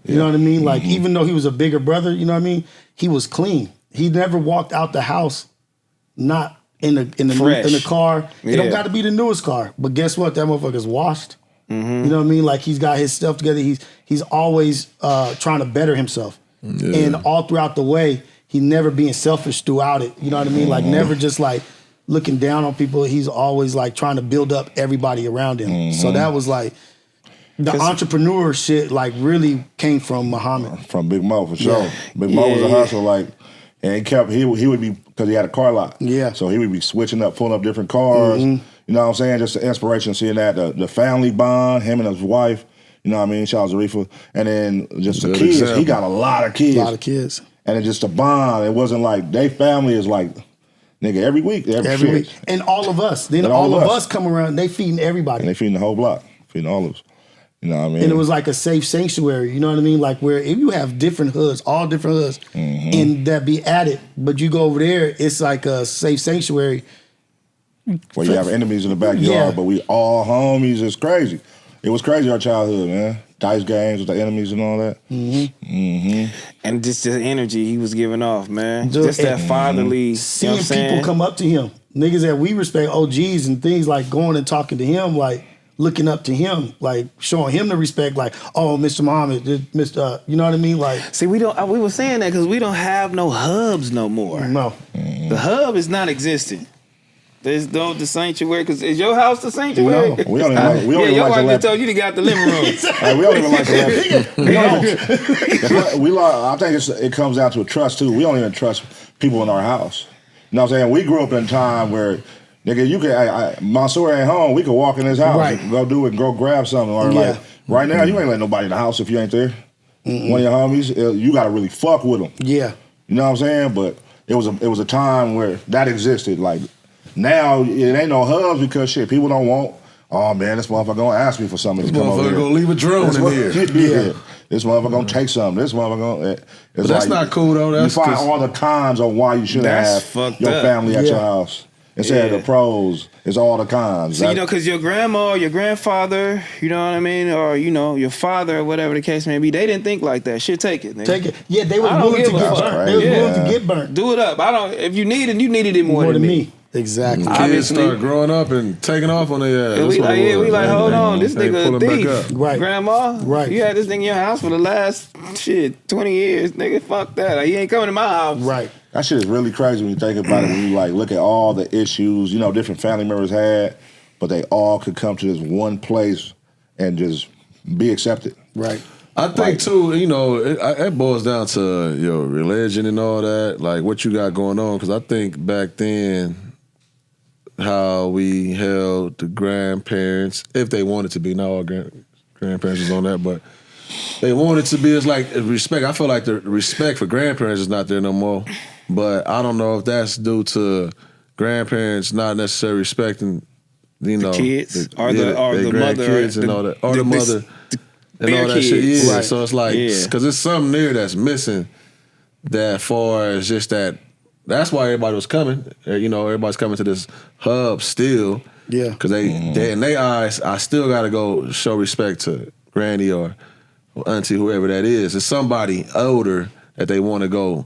You know what I mean? Like, even though he was a bigger brother, you know what I mean? He was clean. He never walked out the house not in the car. It don't got to be the newest car, but guess what? That motherfucker's washed. You know what I mean? Like, he's got his stuff together. He's always trying to better himself, and all throughout the way, he never being selfish throughout it. You know what I mean? Like, never just like looking down on people. He's always like trying to build up everybody around him. So that was like the entrepreneur shit. Like, really came from Muhammad, from Big Mo for sure. Big Mo was a hustler, like. And he would be, because he had a car lot. Yeah. So he would be switching up, pulling up different cars. You know what I'm saying? Just the inspiration, seeing that, the family bond, him and his wife, you know what I mean? Shout out to Reefa. And then just the kids. Example. He got a lot of kids. A lot of kids. And it's just a bond. It wasn't like, they family is like, nigga, every week. Every week. And all of us. Then all of us come around, they feeding everybody. And they feeding the whole block. Feeding all of us. You know what I mean? And it was like a safe sanctuary, you know what I mean? Like, where if you have different hoods, all different hoods, and that be added, but you go over there, it's like a safe sanctuary. Where you have enemies in the backyard, but we all homies. It's crazy. It was crazy, our childhood, man. Dice games with the enemies and all that. And just the energy he was giving off, man. Just that fatherly, seeing people come up to him. Niggas that we respect, OGs and things, like going and talking to him, like, looking up to him, like showing him the respect, like, oh, Mr. Muhammad, Mr. You know what I mean? Like, see, we were saying that because we don't have no hubs no more. No, the hub is not existent. There's the sanctuary, because is your house the sanctuary? No, we don't even like. We don't even your like wife just told you to get out the living room. We don't even like to let. I think it comes down to a trust too. We don't even trust people in our house. You know what I'm saying? We grew up in a time where, nigga, you can, Mansour ain't home. We could walk in his house and go do it and go grab something. Or like, right now, you ain't letting nobody in the house if you ain't there. one of your homies, you got to really fuck with them. Yeah. You know what I'm saying? But it was a time where that existed. Like now, it ain't no hubs because shit, people don't want. Oh man, this motherfucker gonna ask me for something. This motherfucker gonna leave a drone in here. Yeah. This motherfucker gonna take something. This motherfucker gonna. But that's not cool though. You find all the cons of why you shouldn't have your family at your house. Instead of the pros, it's all the cons. So, because your grandma or your grandfather, you know what I mean? Or, your father or whatever the case may be, they didn't think like that. Shit, take it, nigga. Take it. Yeah, they were willing to get burnt. They were willing to get burnt. Do it up. If you needed it more than me. Exactly. Kids start growing up and taking off on their ass. We like, hold on, this nigga a thief. Right. Grandma, right. You had this thing in your house for the last 20 years, nigga. Fuck that. He ain't coming to my house. Right. That shit is really crazy when you think about it. When you look at all the issues, different family members had, but they all could come to this one place and just be accepted. Right. I think too, it boils down to your religion and all that, like what you got going on. Because I think back then, how we held the grandparents, if they wanted to be, not all grandparents is on that, but they wanted to be. It's like respect. I feel like the respect for grandparents is not there no more. But I don't know if that's due to grandparents not necessarily respecting, the kids or the grandkids and all that, or the mother and all that shit. Yeah, right. So it's like because it's something there that's missing. That far as just that. That's why everybody was coming. Everybody's coming to this hub still. Yeah. Because they in their eyes, I still got to go show respect to granny or auntie, whoever that is. It's somebody older that they want to go.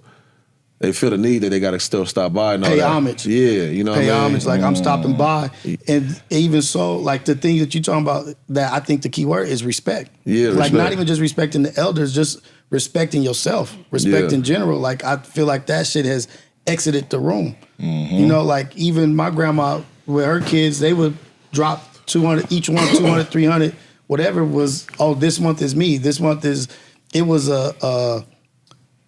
They feel the need that they got to still stop by and all pay that. Homage. Yeah, you know what I mean? Pay homage, like I'm stopping by. And even so, like the thing that you're talking about, that I think the key word is respect. Yeah, like not even just respecting the elders, just respecting yourself, respect in general. Like I feel like that shit has exited the room. Like even my grandma with her kids, they would drop 200, each one 200, 300, whatever was, this month is me. This month it was a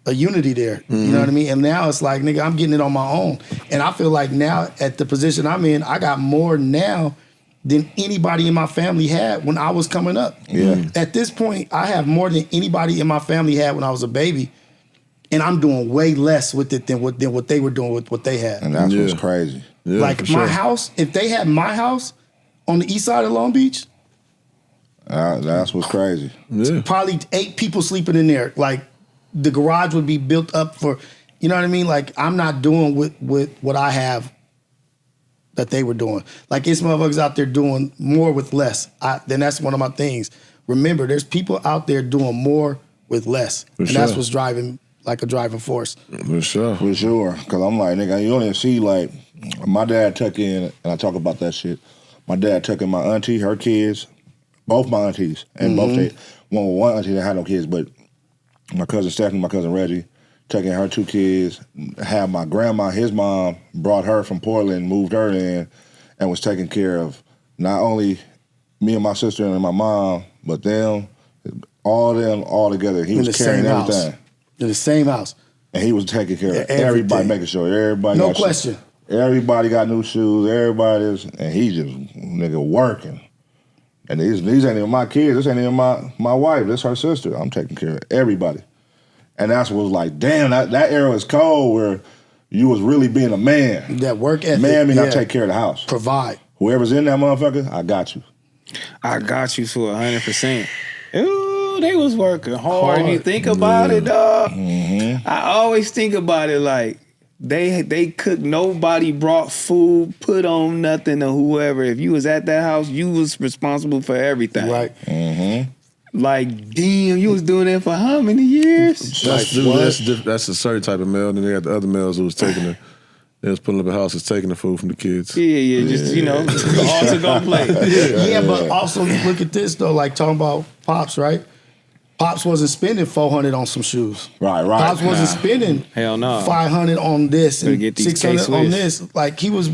unity there. You know what I mean? And now it's like, nigga, I'm getting it on my own. And I feel like now at the position I'm in, I got more now than anybody in my family had when I was coming up. Yeah. At this point, I have more than anybody in my family had when I was a baby. And I'm doing way less with it than what they were doing with what they had. And that's what's crazy. Yeah, like my house, if they had my house on the east side of Long Beach, that's what's crazy. Yeah. Probably 8 people sleeping in there. Like the garage would be built up for, you know what I mean? Like I'm not doing with what I have that they were doing. Like it's motherfuckers out there doing more with less. Then that's one of my things. Remember, there's people out there doing more with less. That's what's driving like a driving force. For sure. For sure. Because I'm like, nigga, you only see like, my dad took in, and I talk about that shit, my dad took in my auntie, her kids, both my aunties, and both one auntie that had no kids, but my cousin Stephanie, my cousin Reggie, took in her 2 kids, had my grandma, his mom, brought her from Portland, moved her in, and was taking care of not only me and my sister and my mom, but them all together. He was carrying everything. In the same house. And he was taking care of everybody, making sure everybody got question. Everybody got new shoes, and he just, nigga, working. And these ain't even my kids, this ain't even my wife, this her sister. I'm taking care of everybody. And that's what was like, damn, that era was cold where you was really being a man. That work ethic. Man mean I take care of the house. Provide. Whoever's in that motherfucker, I got you. I got you for 100%. Ooh, they was working hard. You think about it, dog. I always think about it like they cooked. Nobody brought food, put on nothing, or whoever. If you was at that house, you was responsible for everything. Right. Like, damn, you was doing that for how many years? That's a certain type of male. Then they got the other males who was taking they was putting up a house, taking the food from the kids. Yeah, just, all to go play. Yeah, but also look at this though, like talking about Pops, right? Pops wasn't spending $400 on some shoes. Right. Pops wasn't spending $500 on this and $600 on this. Like he was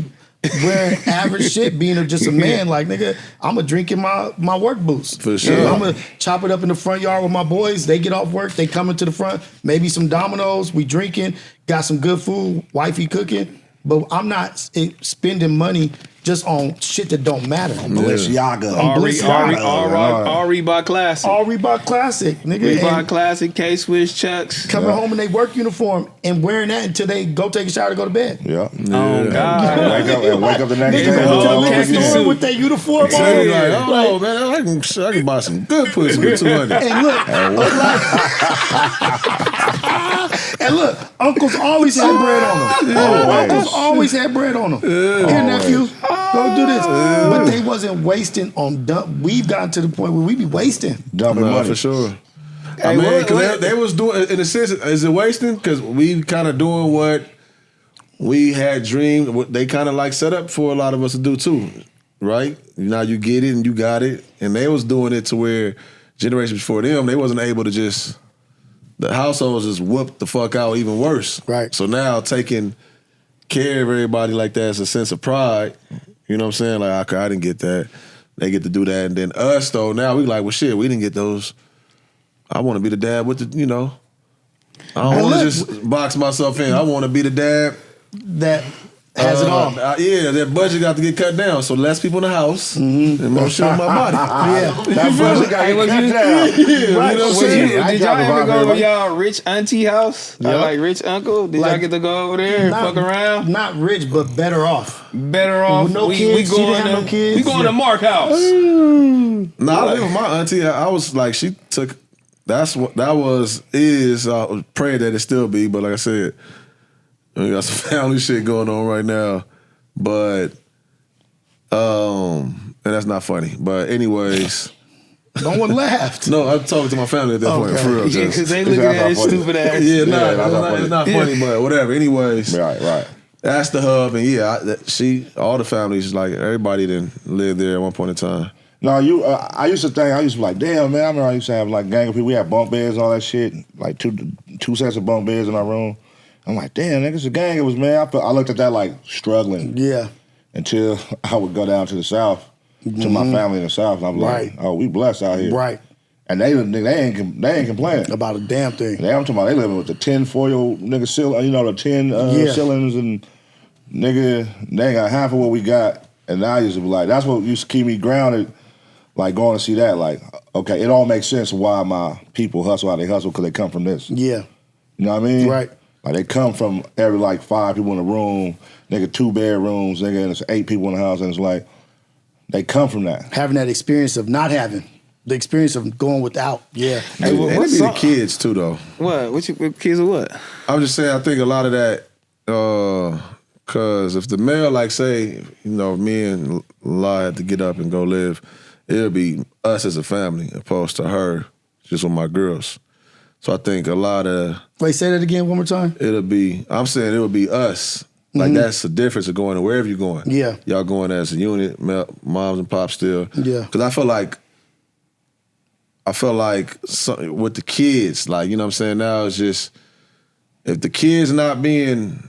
wearing average shit, being just a man. Like, nigga, I'm going to drink in my work boots. For sure. I'm going to chop it up in the front yard with my boys. They get off work, they come into the front, maybe some Domino's, we drinking, got some good food, wifey cooking. But I'm not spending money just on shit that don't matter. Balenciaga. All Balenciaga. Reebok Classic. All Reebok Classic, nigga. Reebok And Classic, K-Swiss, Chucks. coming home in their work uniform and wearing that until they go take a shower to go to bed. Yeah. Oh, God. Wake up the next Niggas day. go to whole the khaki store suit. with their uniform on. Like, oh man, I can buy some good pussy for $200. And look, uncles always had bread on them. Uncles always had bread on them. Here, nephew, go do this. But they wasn't wasting on dumb. We've gotten to the point where we be wasting. Dumping money. For sure. Hey, I mean, what- because they was doing, in a sense, is it wasting? Because we kind of doing what we had dreamed, what they kind of like set up for a lot of us to do too, right? Now you get it and you got it. And they was doing it to where generations before them, they wasn't able to just, the households just whooped the fuck out even worse. Right. So now taking care of everybody like that is a sense of pride. You know what I'm saying? Like, okay, I didn't get that. They get to do that. And then us, though, now we like, well, shit, we didn't get those. I want to be the dad with the, you know. I don't want to just box myself in. I want to be the dad. That has it all. Yeah, that budget got to get cut down. So less people in the house and more shit on my body. That budget got to get cut down. You know what I'm saying? Did y'all ever go over y'all rich auntie house? Or like rich uncle? Did y'all get to go over there and fuck around? Not rich, but better off. Better off. With no kids, she didn't have no kids. We going to Mark house. No, I live with my auntie. I was like, she took. That's what that was. Is I was praying that it still be, but like I said, we got some family shit going on right now. But and that's not funny. But anyways, No one laughed. no, I'm talking to my family at that point for real. Yeah, Just, because they looking at his stupid ass. yeah, that's not it's not funny, but whatever. Anyways, Right. that's the hub, and yeah, all the families, like everybody, didn't live there at one point in time. No, I used to be like, damn, man, I remember I used to have like gang of people. We had bunk beds and all that shit, like two sets of bunk beds in our room. I'm like, damn, nigga, it's a gang. It was, man, I looked at that like struggling. Yeah. Until I would go down to the South, to my family in the South, and I'm like, oh, we blessed out here. Right. And they ain't complaining. About a damn thing. I'm talking about they living with the 10 foil nigga ceiling, you know, the 10 ceilings and nigga, they ain't got half of what we got. And I used to be like, that's what used to keep me grounded, like going to see that, like, okay, it all makes sense why my people hustle how they hustle because they come from this. Yeah. You know what I mean? Right. Like they come from every like 5 people in a room, nigga 2 bedrooms, nigga, and it's 8 people in the house, and it's like, they come from that. Having that experience of not having. The experience of going without. Yeah. Hey, and it be the kids too, though. What? What kids or what? I'm just saying, I think a lot of that, because if the male, like say, you know, me and La had to get up and go live, it'll be us as a family opposed to her just with my girls. So I think a lot of... Wait, say that again one more time. I'm saying it would be us. Like that's the difference of going to wherever you're going. Yeah. Y'all going as a unit, moms and pops still. Yeah. Because I felt like with the kids, like, you know what I'm saying, now it's just, if the kids not being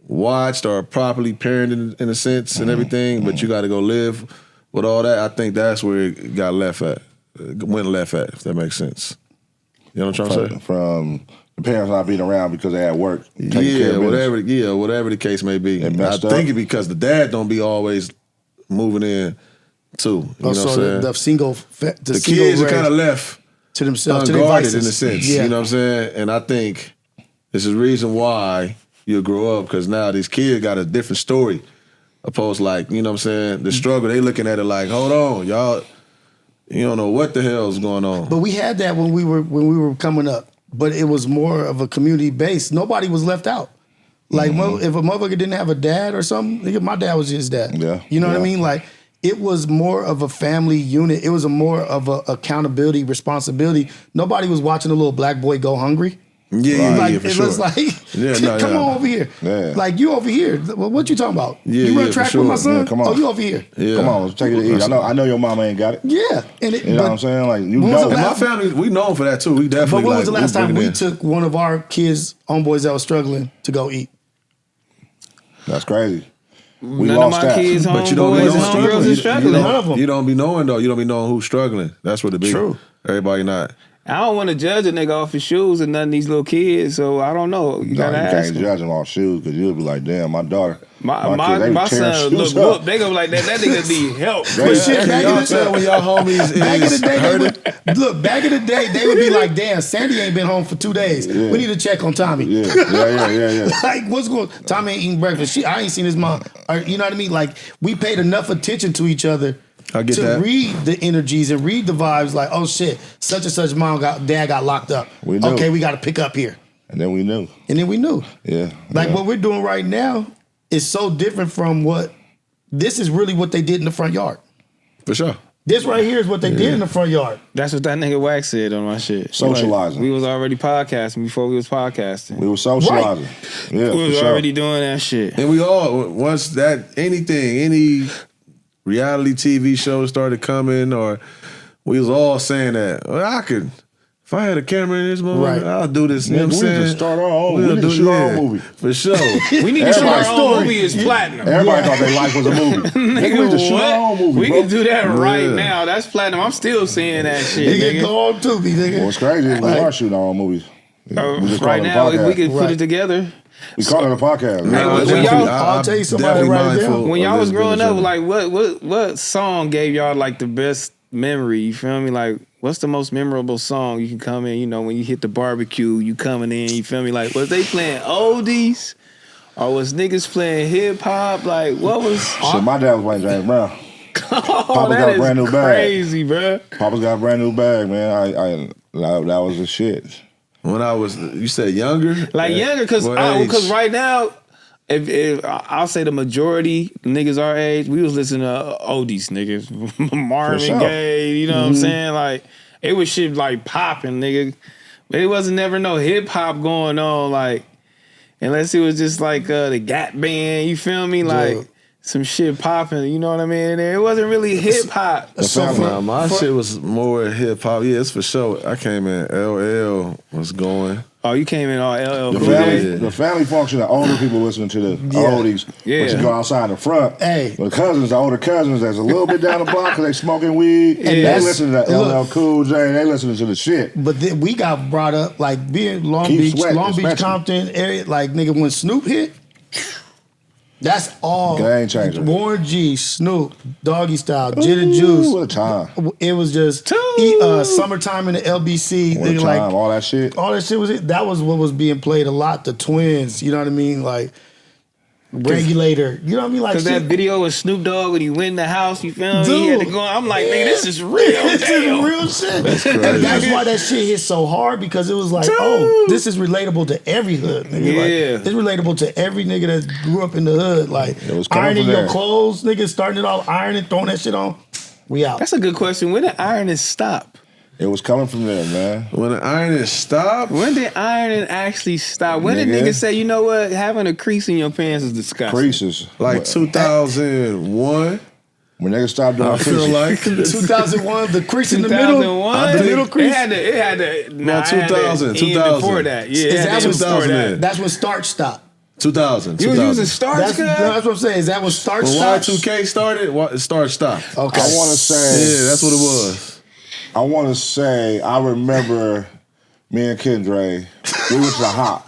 watched or properly parented in a sense and everything, but you got to go live with all that, I think that's where it got left at. It went left at, if that makes sense. You know what I'm trying to say? From the parents not being around because they at work. Taking care of business. whatever the case may be. I messed think up. it because the dad don't be always moving in too. You know what I'm saying? The single, the kids are kind of left to themselves, unguarded to their in a vices. sense. Yeah. You know what I'm saying? And I think this is the reason why you'll grow up, because now these kids got a different story. Opposed, like, you know what I'm saying? The struggle, they looking at it like, hold on, y'all, you don't know what the hell's going on. But we had that when we were coming up. But it was more of a community base. Nobody was left out. Like if a motherfucker didn't have a dad or something, nigga, my dad was his dad. Yeah. You know what I mean? Like it was more of a family unit. It was more of a accountability, responsibility. Nobody was watching a little black boy go hungry. Yeah, Like for it sure. was like, no, come on over here. Yeah. Like you over here. What you talking about? Yeah, you run yeah, track for with my sure. son? Yeah, come on. Oh, you over here. Yeah. Come on, let's take it to eat. I know your mama ain't got it. Yeah. And it, You know what I'm saying? Like, you When was know. the And my last- family, we known for that too. We definitely. But when was the like, last time bring it we in. took one of our kids, homeboys that was struggling, to go eat? That's crazy. We None of lost my that. kids, But you don't be homeboys, and knowing homegirls is struggling. None of them. You don't be knowing though. You don't be knowing who's struggling. That's what it be. True. Everybody not. I don't want to judge a nigga off his shoes and none of these little kids, so I don't know. You gotta ask can't him. judge him off shoes because you'll be like, damn, my daughter. My son look whoop. They go like that nigga need help. But shit, back in the day, when y'all homies back in is the day, hurting. back in the day, they would be like, damn, Sandy ain't been home for 2 days. Yeah. We need to check on Tommy. Yeah. Like, what's going on? Tommy ain't eating breakfast. I ain't seen his mom. Or, you know what I mean? Like, we paid enough attention to each other I get to that. read the energies and read the vibes. Like, oh shit, such and such dad got locked up. We knew. Okay, we got to pick up here. And then we knew. Yeah. Like what we're doing right now is so different from this is really what they did in the front yard. For sure. This right here is what they did in the front yard. That's what that nigga Wax said on my shit. Socializing. We was already podcasting before we was podcasting. We were socializing. Yeah, We was for sure. already doing that shit. And we all, once that, any reality TV show started coming, or we was all saying that, well, I could, if I had a camera in this moment, Right. I'll do this. You know what I'm We need saying? to start our own. We We'll need to do- shoot our yeah, own movie. For sure. We need to shoot our Everybody's own story. movie is platinum. Everybody thought their life was a movie. Nigga, we need to shoot our own movie, We bro. can do that right Yeah. now. That's platinum. I'm still seeing that shit, Nigga, nigga. go on to me, nigga. What's crazy is we Like- are shooting our own movies. We just call Right it a now, podcast. we can put Right. it together. We call it a podcast. Hey, man. when Definitely, y'all- I'll tell you somebody definitely right mindful now. When of y'all was this growing business. up, like what song gave y'all like the best memory? You feel me? Like, what's the most memorable song you can come in? You know, when you hit the barbecue, you coming in. You feel me? Like, was they playing oldies, or was niggas playing hip hop? Like, what was? Shit, my dad was playing James Brown. Oh, Papa that got a is brand new bag. crazy, bro. Papa's got a brand new bag, man. That was the shit. When I was, you said younger? Like younger, because What age? right now, if I'll say the majority niggas our age, we was listening to oldies niggas, Marvin sure. Gaye. You know what I'm saying? Like it was shit like popping, nigga. But it wasn't never no hip hop going on, like unless it was just like the Gap Band. You feel me? Like. Yeah. Some shit popping, you know what I mean? And it wasn't really hip hop. So Nah, my shit was more hip hop. Yeah, it's for sure. I came in, LL was going. Oh, you came in all LL The Cool family, J? the family function, the older people listening to the oldies, Yeah. but you go outside the front. Hey. The cousins, the older cousins, that's a little bit down the block because they smoking weed. Yeah. They That's- listen to look. LL Cool J. They listening to the shit. But then we got brought up like being Long Keith Beach, Sweat, Long Beach, especially. Compton area. Like nigga, when Snoop hit, that's all. Game changer. Warren G, Snoop, Doggy Style, Gin and Ooh, Juice. what a time. It was just summertime in the LBC. What a Nigga, time. like All that shit. all that shit was it. That was what was being played a lot. The Twins, you know what I mean? Like Regulator, you know what I mean? Like Cause that shit. video with Snoop Dogg when he went in the house, you feel me? Dude. He had to go. I'm like, nigga, this is real. This Damn. is real shit. And that's why that shit hit so hard because it was like, oh, this is relatable to every hood. Nigga. Yeah. Like, it's relatable to every nigga that grew up in the hood. Like It was coming ironing from your there. clothes, nigga, starting it off, ironing, throwing that shit on. We out. That's a good question. When did ironing stop? It was coming from there, man. When the ironing stopped, When did ironing actually stop? When did Nigga. niggas say, you know what, having a crease in your pants is disgusting? Creases. like 2001, When niggas stopped doing I feel creases. like 2001, the crease in the middle. 2001. The middle crease. It had to. Nah, it had to 2000, end 2000. Before that, yeah. Is it had that to when end before 2000 that. in? That's when Starch stopped. 2000. You was 2000. using starch, That's guy? what I'm saying. Is that when Starch When stopped? Y2K started, Start stopped. Okay. I want to say. Yeah, that's what it was. I want to say, I remember me and Kendra, we went to the Hop.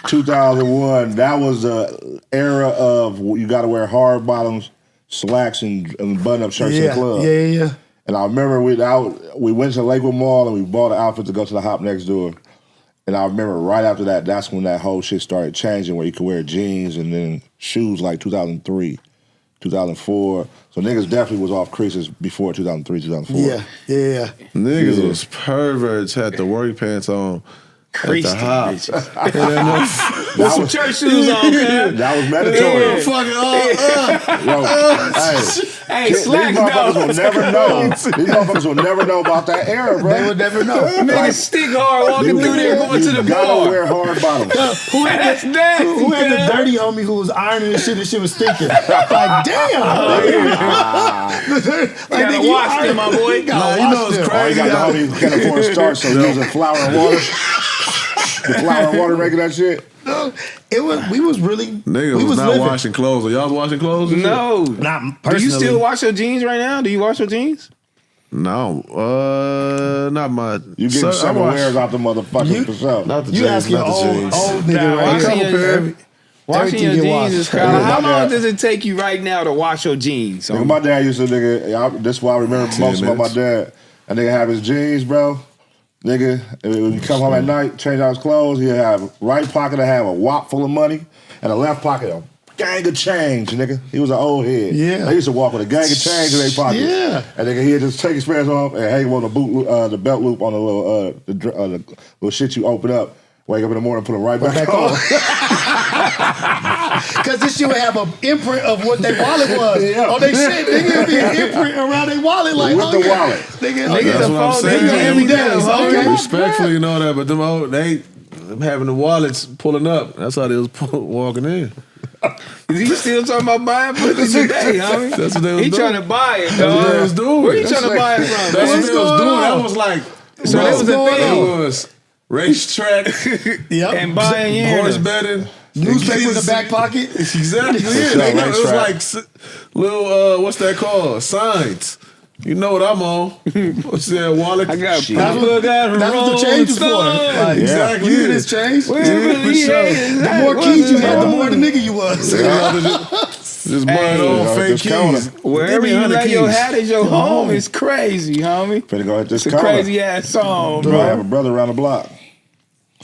2001, that was the era of you got to wear hard bottoms, slacks, and button-up shirts in the club. Yeah. And I remember we went to Lakewood Mall and we bought an outfit to go to the Hop next door. And I remember right after that, that's when that whole shit started changing where you could wear jeans and then shoes like 2003, 2004. So niggas definitely was off creases before 2003, 2004. Yeah. Niggas was perverts, had the work pants on. Creased at the Hop. With That some was, church shoes on, man. that was mandatory. Yeah. Fucking Yo, Hey, these slack motherfuckers though. will never know. These motherfuckers will never know about that era, bro. They would never know. Niggas stick hard walking through there going to the You gotta bar. wear hard bottoms. That's nasty. Who had the man. dirty homie who was ironing and shit was stinking? Like, damn. Like, Gotta nigga, wash iron- them, my boy. You gotta Nah, you wash know it's them. Oh, crazy. you got the homie who can't afford starch, so using flour and water. The flour and water making that shit. We was really, Niggas we was not living. washing clothes. Are y'all washing clothes? and shit? No. Not Do personally. you still wash your jeans right now? Do you wash your jeans? No, not my. You getting several wears out the motherfucker for sure. Not the You jeans, asking not the old jeans. nigga right here. Washing your Everything get jeans is washed. kind of. Yeah, How my long dad- does it take you right now to wash your jeans? Nigga, my dad used to, this is why I remember 10 most about my minutes. dad. And nigga have his jeans, bro. Nigga, when he come home at night, change out his clothes, he'll have right pocket to have a wop full of money, and the left pocket a gang of change, nigga. He was an old head. Yeah. They used to walk with a gang of change in their pocket. Yeah. And nigga, he'd just take his pants off and hang him on the the belt loop on the little, the little shit you open up. Wake up in the morning, put them right back on. Because this shit would have an imprint of what their wallet was. Yeah. On their shit, nigga, it'd be an imprint around their wallet. Like, With the wallet. Nigga, Niggas That's a what I'm phone saying. nigga every day. Okay. Respectfully and all that, but them having the wallets pulling up. That's how they was walking in. Is he still talking about buying pussy today, homie? That's what they was He doing. trying to buy it, That's dog. what they was doing. Where you That's trying to buy it from, That's man? what they was going doing. on? That was like, So that was a going thing. on? it was racetrack, Yep. And buying in. horse betting, Newspaper in the back pocket. Exactly. Yeah, sure, it was racetrack. like little what's that called? Signs. You know what I'm on? What's that wallet? I got That's what the change was for. Like, Exactly. You knew this change. Where Yeah, for sure. The more keys you had, the more the nigga you was. Just buying all Hey, fake just counter. keys. Wherever Give me you 100 lay your keys. hat as your home is crazy, homie. Finna go hit this It's a counter. crazy ass song, Bro, I have bro. a brother around the block.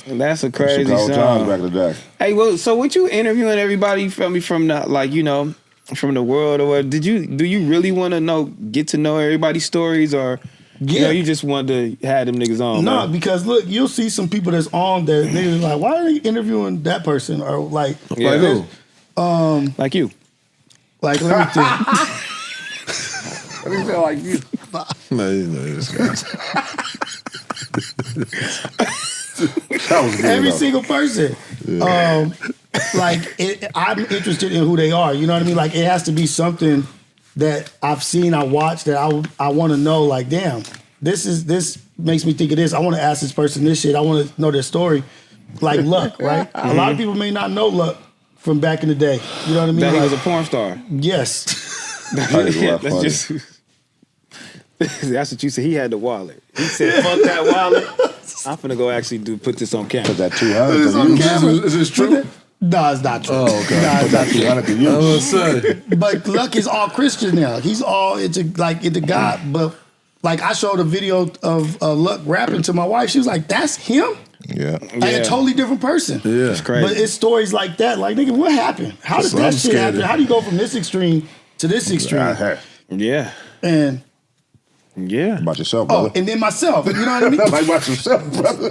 That's a Some crazy cold times song. back in the day. Hey, well, so what you interviewing everybody from the like, you know, from the world or what? Do you really want to get to know everybody's stories, or you know, you just want to have them niggas on? No, man? because look, you'll see some people that's on that niggas like, why are they interviewing that person? Or like, Yeah. Like who? Like you. like let me think. Let me feel like you. No, you know this guy. That was good. Every though. single person. I'm interested in who they are. You know what I mean? Like, it has to be something that I've seen, I watched, that I want to know. Like, damn, this makes me think of this. I want to ask this person this shit. I want to know their story. Like Luck, right? A lot of people may not know Luck from back in the day. You know what I mean? That he Like, was a porn star. yes. That is a lot funny. That's what you said. He had the wallet. He said, "Fuck that wallet. I'm finna go actually put this on camera." Put that 200 It's to on you. camera. Is this true? No, it's not true. Oh, okay. Nah, it's not true. 200 to I you. was saying. But Luck is all Christian now. He's all into God. But like, I showed a video of Luck rapping to my wife. She was like, "That's him." Yeah. Like a totally different person. Yeah. It's crazy. But it's stories like that. Like, nigga, what happened? How did So that I'm shit scared happen? of- How do you go from this extreme to this extreme? yeah. And Yeah. About yourself, brother. and then myself. You know what I mean? Like about yourself, brother.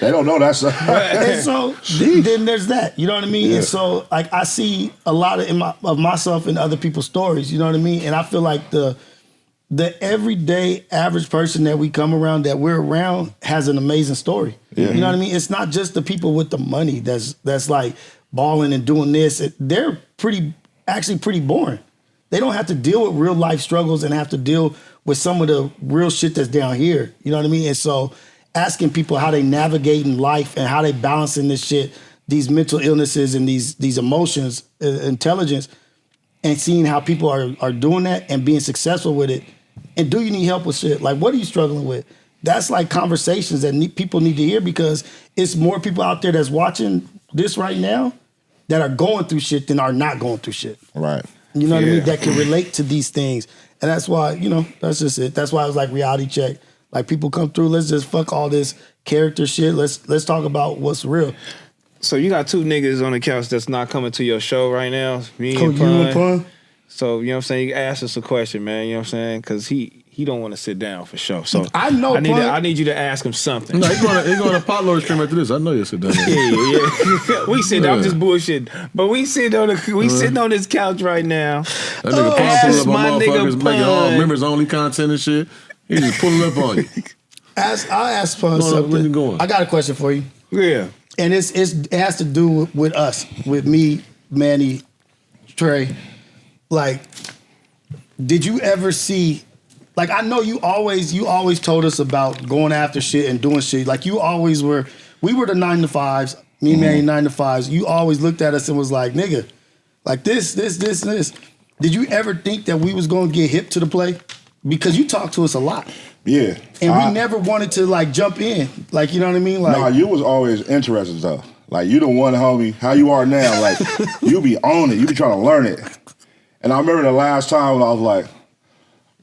They don't know that stuff. And so then there's that. You know what I mean? Yeah. And so like, I see a lot of myself in other people's stories. You know what I mean? And I feel like the everyday average person that we come around, that we're around, has an amazing story. Yeah. You know what I mean? It's not just the people with the money that's like balling and doing this. They're actually pretty boring. They don't have to deal with real life struggles and have to deal with some of the real shit that's down here. You know what I mean? And so asking people how they navigate in life and how they balancing this shit, these mental illnesses and these emotions, intelligence, and seeing how people are doing that and being successful with it. And do you need help with shit? Like, what are you struggling with? That's like conversations that people need to hear, because it's more people out there that's watching this right now that are going through shit than are not going through shit. Right. You know what I Yeah. mean? That can relate to these things. And that's why, that's just it. That's why I was like, reality check. Like, people come through, let's just fuck all this character shit. Let's talk about what's real. So you got two niggas on the couch that's not coming to your show right now. Me and You and Pun. Pun? So, you know what I'm saying? You ask us a question, man. You know what I'm saying? Because he don't want to sit down for sure. So I know, Pun. I need you to ask him something. No, he's going to Potlo's stream after this. I know you'll sit down there. Yeah. We sit. I'm Yeah. just bullshitting. But we sitting on this couch right now. That nigga Ask pull up my on nigga motherfuckers, making all Pun. members only content and shit. He just pulling up on you. I'll ask Pun Where you something. going? I got a question for you. Yeah. And it has to do with us, with me, Manny, Trey. Like, did you ever see? Like, I know you always told us about going after shit and doing shit. Like, you always were. We were the 9-to-5s. Me and Manny 9-to-5s. You always looked at us and was like, nigga, like this. Did you ever think that we was gonna get hip to the play? because you talk to us a lot. Yeah. And we never wanted to like jump in. Like, you know what I mean? Like, nah, you was always interested though. Like, you the one, homie, how you are now, like, you be on it. You be trying to learn it. And I remember the last time when I was like,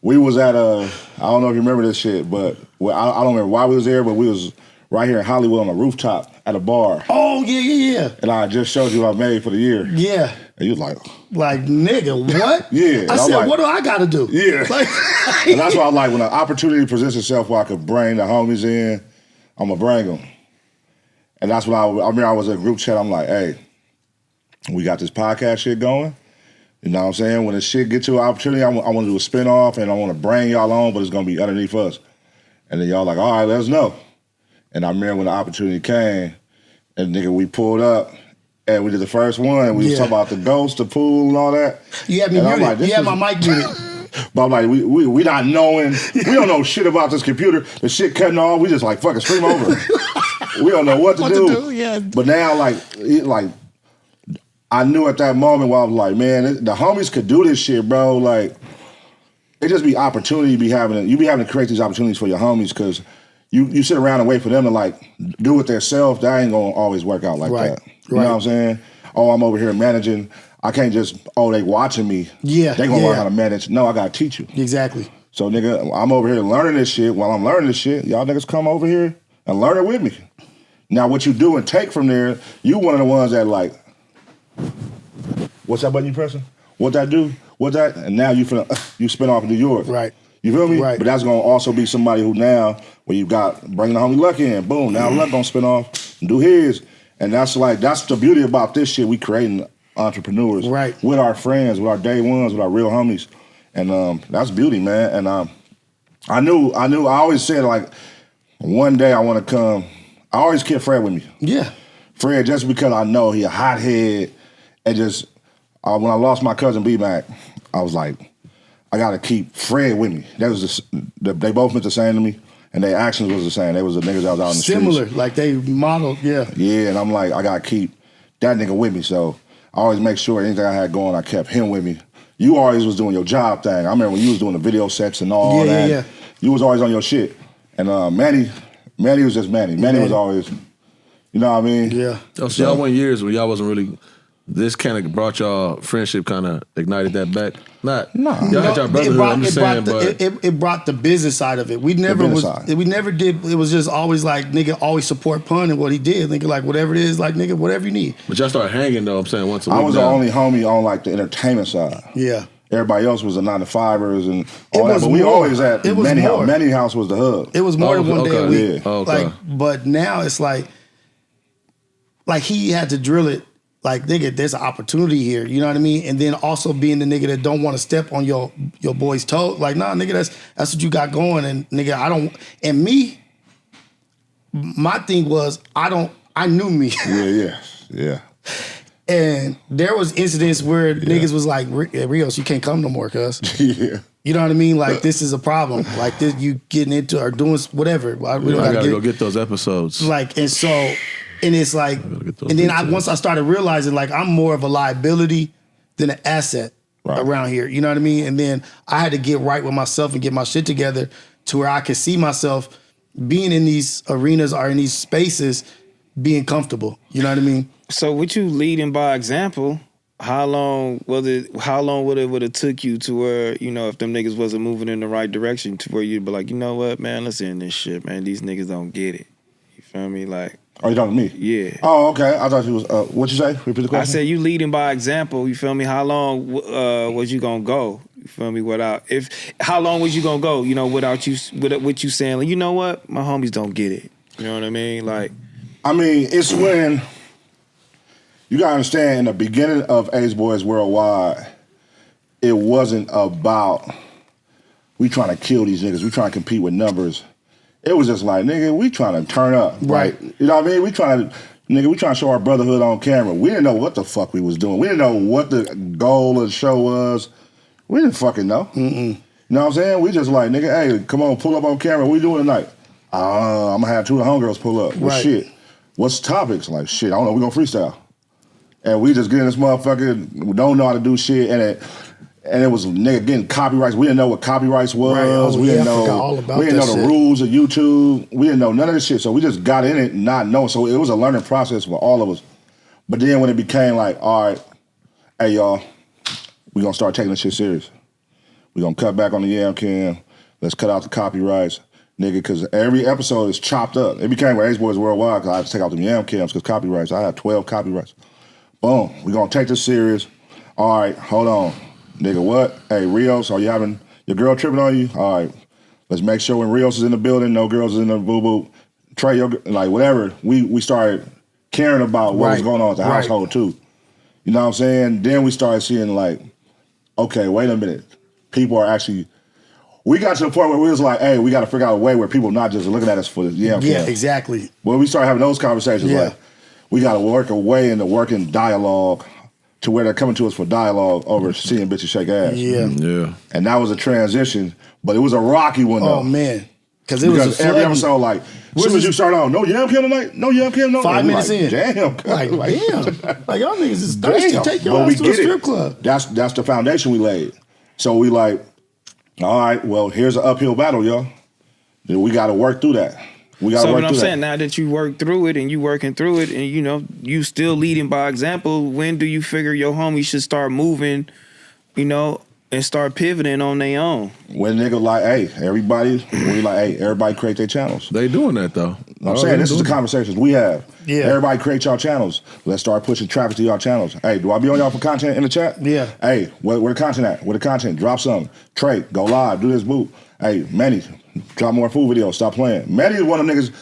we was at I don't know if you remember this shit, but I don't remember why we was there, but we was right here in Hollywood on a rooftop at a bar. oh, yeah. And I just showed you what I made for the year. Yeah. And you was like, nigga, what? Yeah. I said, like, what do I got to do? Yeah. Like, and that's why I like when an opportunity presents itself where I could bring the homies in, I'm going to bring them. And that's when I remember I was in a group chat, I'm like, hey, we got this podcast shit going. You know what I'm saying? When the shit gets to an opportunity, I want to do a spinoff and I want to bring y'all on, but it's going to be underneath us. And then y'all like, all right, let us know. And I remember when the opportunity came, and nigga, we pulled up, and we did the first one, and we was talking about the ghost, the pool, and all that. You had me muted. Like, you had my mic muted. But I'm like, we not knowing, we don't know shit about this computer. The shit cutting off, we just like, fucking stream over. We don't know what to do. Yeah. But now, like, I knew at that moment where I was like, man, the homies could do this shit, bro. Like, it just be opportunity you be having to create these opportunities for your homies, because you sit around and wait for them to like do it themselves. That ain't gonna always work out like that. You know what I'm saying? Oh, I'm over here managing. I can't just, they watching me. Yeah. They gonna learn how to manage. No, I gotta teach you. Exactly. So nigga, I'm over here learning this shit. While I'm learning this shit, y'all niggas come over here and learn it with me. Now what you do and take from there, you one of the ones that like, what's that button you pressing? What that do? What that? And now you spin off and do yours. Right. You feel me? Right. But that's gonna also be somebody who now, when you got bring the homie Luck in, boom, now Luck gonna spin off and do his. And that's the beauty about this shit. We creating entrepreneurs with our friends, with our day ones, with our real homies. And that's beauty, man. And I always said like, one day I wanna come, I always kept Fred with me. Yeah. Fred, just because I know he a hothead, and just, when I lost my cousin B-Mac, I was like, I gotta keep Fred with me. That was they both meant the same to me, and their actions was the same. They was the niggas that was out in the streets. Similar, like they modeled, yeah. Yeah, and I'm like, I gotta keep that nigga with me. So I always make sure anything I had going, I kept him with me. You always was doing your job thing. I remember when you was doing the video sets and all that. Yeah. You was always on your shit. And Mannie was just Mannie. Mannie was always, you know what I mean? Yeah. Oh, so y'all went years when y'all wasn't really. This kind of brought y'all friendship, kind of ignited that back. Y'all had y'all brotherhood. I'm just saying, but it brought the business side of it. We never did. It was just always like nigga always support Pun and what he did. Nigga like whatever it is, like nigga whatever you need. But y'all started hanging though. I'm saying once a week. I was the only homie on like the entertainment side. Yeah. Everybody else was the 9-to-5ers and all that. But we always had Mannie House. Mannie House was the hub. It was more than one day a week. Yeah. Okay. Like, but now it's like he had to drill it. Like, nigga, there's an opportunity here. You know what I mean? And then also being the nigga that don't want to step on your boy's toe. Like, nah, nigga, that's what you got going. And nigga, I don't. And me, my thing was I knew me. Yeah. And there was incidents where niggas was like, Rios, you can't come no more, cuz. Yeah. You know what I mean? Like, this is a problem. Like, this, you getting into or doing whatever. I gotta go get those episodes. Like, and so, and it's like, and then once I started realizing, like, I'm more of a liability than an asset around here. You know what I mean? And then I had to get right with myself and get my shit together to where I could see myself being in these arenas or in these spaces being comfortable. You know what I mean? So with you leading by example, how long would it have took you to where, you know, if them niggas wasn't moving in the right direction, to where you'd be like, you know what, man, let's end this shit, man. These niggas don't get it. You feel me? Like, oh, you talking to me? Yeah. Oh, okay. I thought you was. What you say? Repeat the question. I said you leading by example. You feel me? How long was you gonna go? You feel me? How long was you gonna go? You know, without you saying, like, you know what, my homies don't get it. You know what I mean? Like, I mean, it's when you gotta understand. In the beginning of AceBoyz Worldwide, it wasn't about we trying to kill these niggas. We trying to compete with numbers. It was just like, nigga, we trying to turn up. Right. You know what I mean? We trying to show our brotherhood on camera. We didn't know what the fuck we was doing. We didn't know what the goal of the show was. We didn't fucking know. You know what I'm saying? We just like, nigga, hey, come on, pull up on camera. What we doing tonight? I'm going to have 2 of the homegirls pull up. Well, shit. What's the topics? Like, shit, I don't know. We going to freestyle. And we just get in this motherfucker. We don't know how to do shit. And And it was nigga getting copyrights. We didn't know what copyrights was. Right. Oh, we didn't know all about we didn't know that the shit. rules of YouTube. We didn't know none of this shit. So we just got in it not knowing. So it was a learning process for all of us. But then when it became like, all right, hey y'all, we gonna start taking this shit serious. We gonna cut back on the yam cam. Let's cut out the copyrights. Nigga, because every episode is chopped up. It became with AceBoyz Worldwide because I had to take out the yam cams because copyrights. I had 12 copyrights. Boom. We gonna take this serious. All right, hold on. Nigga, what? Hey, Rios, are you having your girl tripping on you? All right, let's make sure when Rios is in the building, no girls is in the boo-boo. Trey, like whatever. We started caring about what was going on with the household too. You know what I'm saying? Then we started seeing like, okay, wait a minute. People are actually, we got to the point where we was like, hey, we got to figure out a way where people not just looking at us for the Yeah, exactly. When we started having those conversations, like, we got to work a way into working dialogue to where they're coming to us for dialogue over seeing bitches shake ass. Yeah. And that was a transition, but it was a rocky one though. Oh man, because it was every episode like, as soon as you start on, no yam cam tonight, no yam cam, no. 5 minutes like, in, damn, like y'all niggas is thirsty. Take your ass to a strip club. That's the foundation we laid. So we like, all right, well here's an uphill battle, y'all. We got to work through that. So what I'm saying, now that you work through it and you working through it and you know, you still leading by example, when do you figure your homies should start moving, you know, and start pivoting on their own? When nigga like, hey, everybody create their channels. They doing that though. I'm saying this is the conversations we have. Yeah. Everybody create y'all channels. Let's start pushing traffic to y'all channels. Hey, do I be on y'all for content in the chat? Yeah. Hey, where the content at? Where the content? Drop something. Trey, go live, do this boot. Hey, Manny, drop more food videos. Stop playing. Manny is one of them niggas.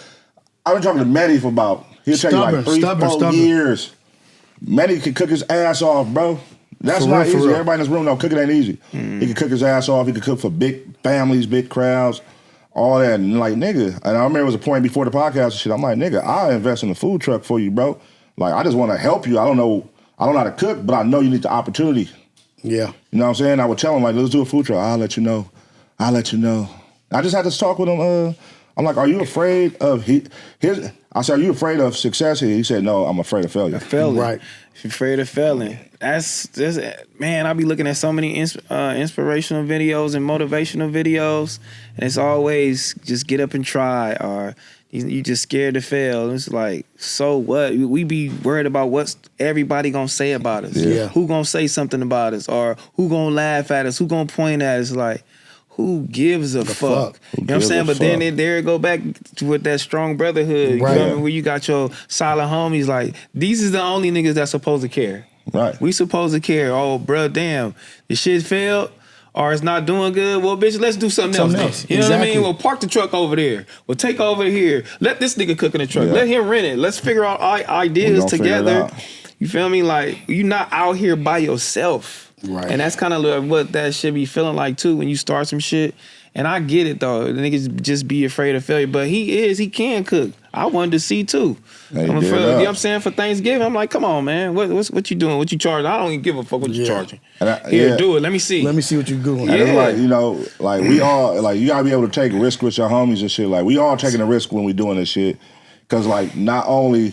I've been talking to Manny for about, he'll tell you like 3-4 years. Manny can cook his ass off, bro. That's not easy. Everybody in this room know cooking ain't easy. He can cook his ass off. He can cook for big families, big crowds, all that. And like, nigga, and I remember it was a point before the podcast and shit. I'm like, nigga, I'll invest in a food truck for you, bro. Like, I just want to help you. I don't know how to cook, but I know you need the opportunity. Yeah. You know what I'm saying? I would tell him, like, let's do a food truck. I'll let you know. I just had to talk with him. I'm like, are you afraid of I said, are you afraid of success here? He said, no, I'm afraid of failure. Right. If you're afraid of failing. That's man, I be looking at so many inspirational videos and motivational videos, and it's always just get up and try, or you just scared to fail. It's like, so what? We be worried about what everybody gonna say about us. Yeah. Who gonna say something about us, or who gonna laugh at us, who gonna point at us. Like, who gives a fuck? You know what I'm saying? But then there it go back with that strong brotherhood. You know, where you got your solid homies. Like, these is the only niggas that's supposed to care. Right. We supposed to care. Oh, bro, damn, the shit failed or it's not doing good. Well, bitch, let's do something else. You know what I mean? Well, park the truck over there. Well, take over here. Let this nigga cook in the truck. Let him rent it. Let's figure out ideas together. You feel me? Like, you're not out here by yourself. Right. And that's kind of what that should be feeling like too when you start some shit. And I get it though. The niggas just be afraid of failure. But he can cook. I wanted to see too. Hey, you know what I'm saying? For Thanksgiving, I'm like, come on, man. What you doing? What you charging? I don't even give a fuck what you charging. Here, do it. Let me see. Let me see what you doing. And it's like, you know, like we all, like, you gotta be able to take risk with your homies and shit. Like, we all taking a risk when we doing this shit. Cause like, not only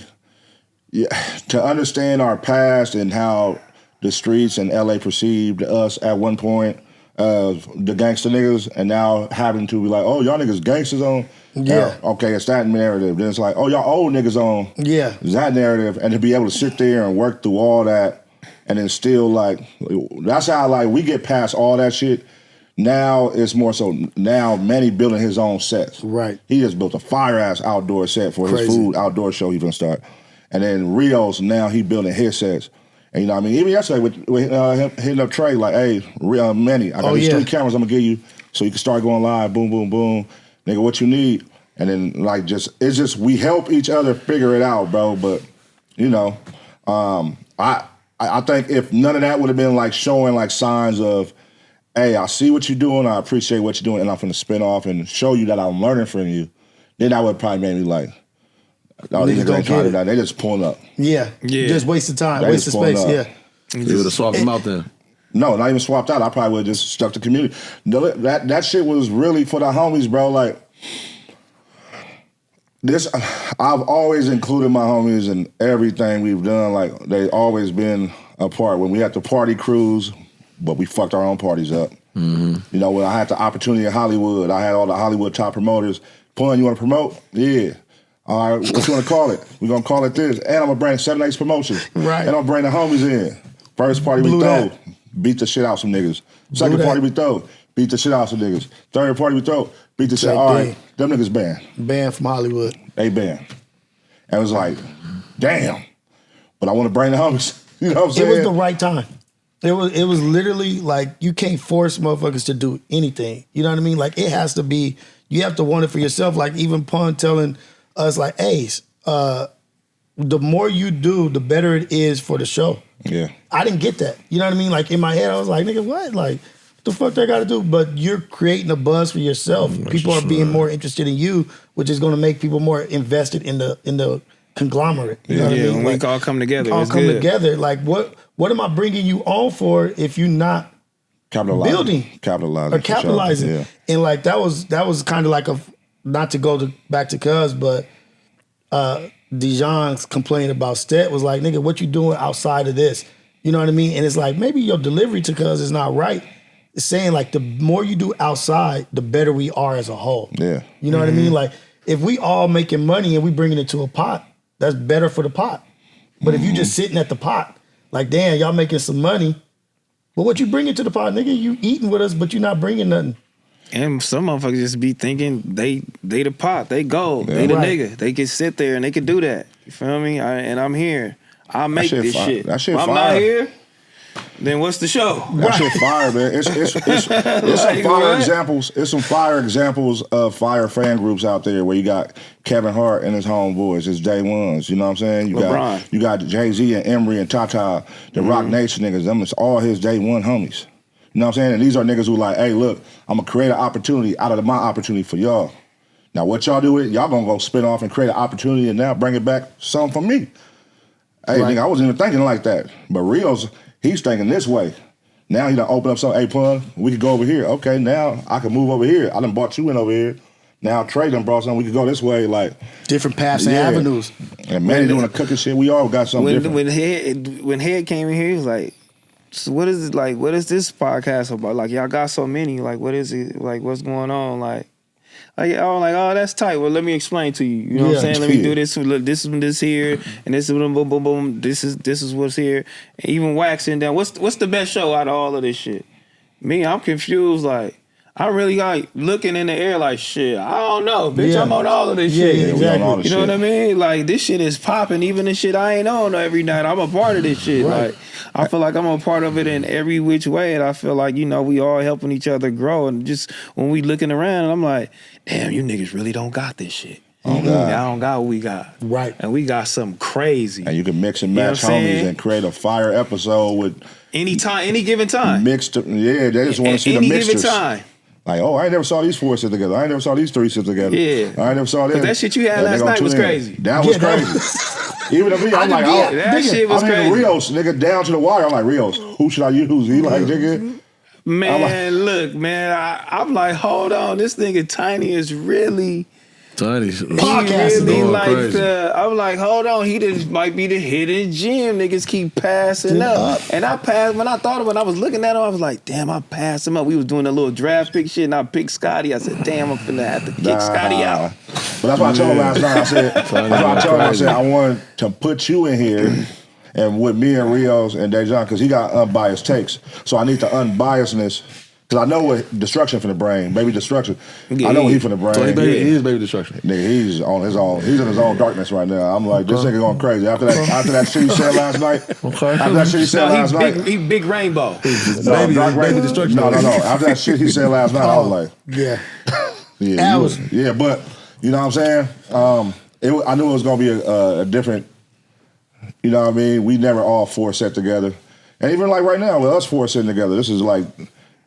to understand our past and how the streets in LA perceived us at one point, the gangster niggas, and now having to be like, oh, y'all niggas gangsters on. Okay, it's that narrative. Then it's like, oh, y'all old niggas on. It's that narrative. And to be able to sit there and work through all that and then still like, that's how like we get past all that shit. Now it's more so, now Manny building his own sets. Right. He just built a fire-ass outdoor set for his food outdoor show he's gonna start. And then Rios, now he building his sets. And you know what I mean? Even yesterday with him hitting up Trey, like, hey, Manny, I got these 3 cameras I'm gonna give you so you can start going live, boom, boom, boom. Nigga, what you need? And then like it's just we help each other figure it out, bro. But you know, I think if none of that would have been like showing like signs of, hey, I see what you're doing, I appreciate what you're doing, and I'm finna spin off and show you that I'm learning from you, then that would probably made me like, oh, these niggas ain't trying to do that. They just pulling up. Yeah. Just wasting time, wasting space. Up. You would have swapped them out then. No, not even swapped out. I probably would have just stuck to community. No, that shit was really for the homies, bro. Like, this, I've always included my homies in everything we've done. Like, they always been a part. When we had the party cruise, but we fucked our own parties up. You know, when I had the opportunity in Hollywood, I had all the Hollywood top promoters. Pun, you want to promote? Yeah. All right, what you want to call it? We're going to call it this. And I'm going to bring 7 Ace Promotions. Right. And I'm going to bring the homies in. First party we throw, beat the shit out some niggas. Second party we throw, beat the shit out some niggas. Third party we throw, beat the shit. All right, them niggas banned. Banned from Hollywood. They banned. And it was like, damn. But I want to bring the homies. You know what I'm saying? It was the right time. It was literally like you can't force motherfuckers to do anything. You know what I mean? Like it has to be, you have to want it for yourself. Like even Pun telling us like, Ace, the more you do, the better it is for the show. Yeah. I didn't get that. You know what I mean? Like in my head, I was like, nigga, what? Like, what the fuck they got to do? But you're creating a buzz for yourself. People are being more interested in you, which is going to make people more invested in the conglomerate. You know what I mean? When like, we all come together, all it's come good. together. Like what am I bringing you on for if you're not building, capitalizing? Yeah. And like that was kind of like not to go back to Cuz, but Dijon's complaint about Stet was like, nigga, what you doing outside of this? You know what I mean? And it's like maybe your delivery to Cuz is not right. It's saying like the more you do outside, the better we are as a whole. Yeah. You know what I mean? Like if we all making money and we bringing it to a pot, that's better for the pot. But if you just sitting at the pot, like, damn, y'all making some money, but what you bringing to the pot, nigga, you eating with us, but you not bringing nothing. And some motherfuckers just be thinking they the pot, they gold, they the nigga. They can sit there and they can do that. You feel me? And I'm here. I'll make this shit. That shit if I'm fire. not here, then what's the show? That shit fire, man. It's some fire examples. It's some fire examples of fire fan groups out there where you got Kevin Hart and his homeboys, his day ones. You know what I'm saying? You got Jay-Z and Emery and Tata, the Rock Nation niggas. Them is all his day one homies. You know what I'm saying? And these are niggas who like, hey, look, I'm gonna create an opportunity out of my opportunity for y'all. Now what y'all do with it, y'all gonna go spin off and create an opportunity and now bring it back some for me. Hey, nigga, I wasn't even thinking like that. But Rios, he's thinking this way. Now he done open up something, hey, Pun, we could go over here. Okay, now I can move over here. I done brought you in over here. Now Trey done brought something, we could go this way. Like different paths and avenues. And Manny doing the cooking shit, we all got something different. When Head came in here, he was like, so what is it like? What is this podcast about? Like y'all got so many. Like what is it? Like what's going on? Like oh, that's tight. Well, let me explain to you. You know what I'm saying? Let me do this. Look, this is this here, and this is boom, boom, boom, boom. This is what's here. And even waxing down. What's the best show out of all of this shit? Me, I'm confused. Like I'm really like looking in the air like shit. I don't know, bitch. I'm on all of this shit. Yeah, exactly. You know what I mean? Like this shit is popping. Even the shit I ain't on every night. I'm a part of this shit. Right. Like I feel like I'm a part of it in every which way, and I feel like we all helping each other grow. And just when we looking around, I'm like, damn, you niggas really don't got this shit. I don't got what we got. Right. And we got something crazy. And you can mix and match homies and create a fire episode with any given time. Mixed. Yeah, they just want to see the mixtures. Any given time. Like, oh, I ain't never saw these 4 sit together. I ain't never saw these 3 sit together. Yeah. I ain't never saw this. That shit you had last night was crazy. That was crazy. Even if I'm like, that shit was crazy. Rios, nigga, down to the wire. I'm like, Rios, who should I use? He like, nigga. Man, look, man, I'm like, hold on. This nigga Tiny is really... Tiny podcast really going like crazy. I'm like, hold on, he just might be the hidden gem. Niggas keep passing up. And I passed, when I was looking at him, I was like, damn, I passed him up. We was doing a little draft pick shit, and I picked Scotty. I said, damn, I'm finna have to kick Scotty out. But that's what I told him last night. I said, I wanted to put you in here and with me and Rios and Dejan, because he got unbiased takes. So I need the unbiasedness. Because I know what destruction for the brain, baby destruction. I know what he for the brain. So he is baby destruction. Nigga, he's on his own. He's in his own darkness right now. I'm like, this nigga going crazy. After that shit he said last night. After that shit he said last night. He big rainbow. Baby destruction. No. After that shit he said last night, I was like, yeah. But you know what I'm saying? I knew it was gonna be a different. You know what I mean? We never all 4 sat together, and even like right now with us 4 sitting together, this is like.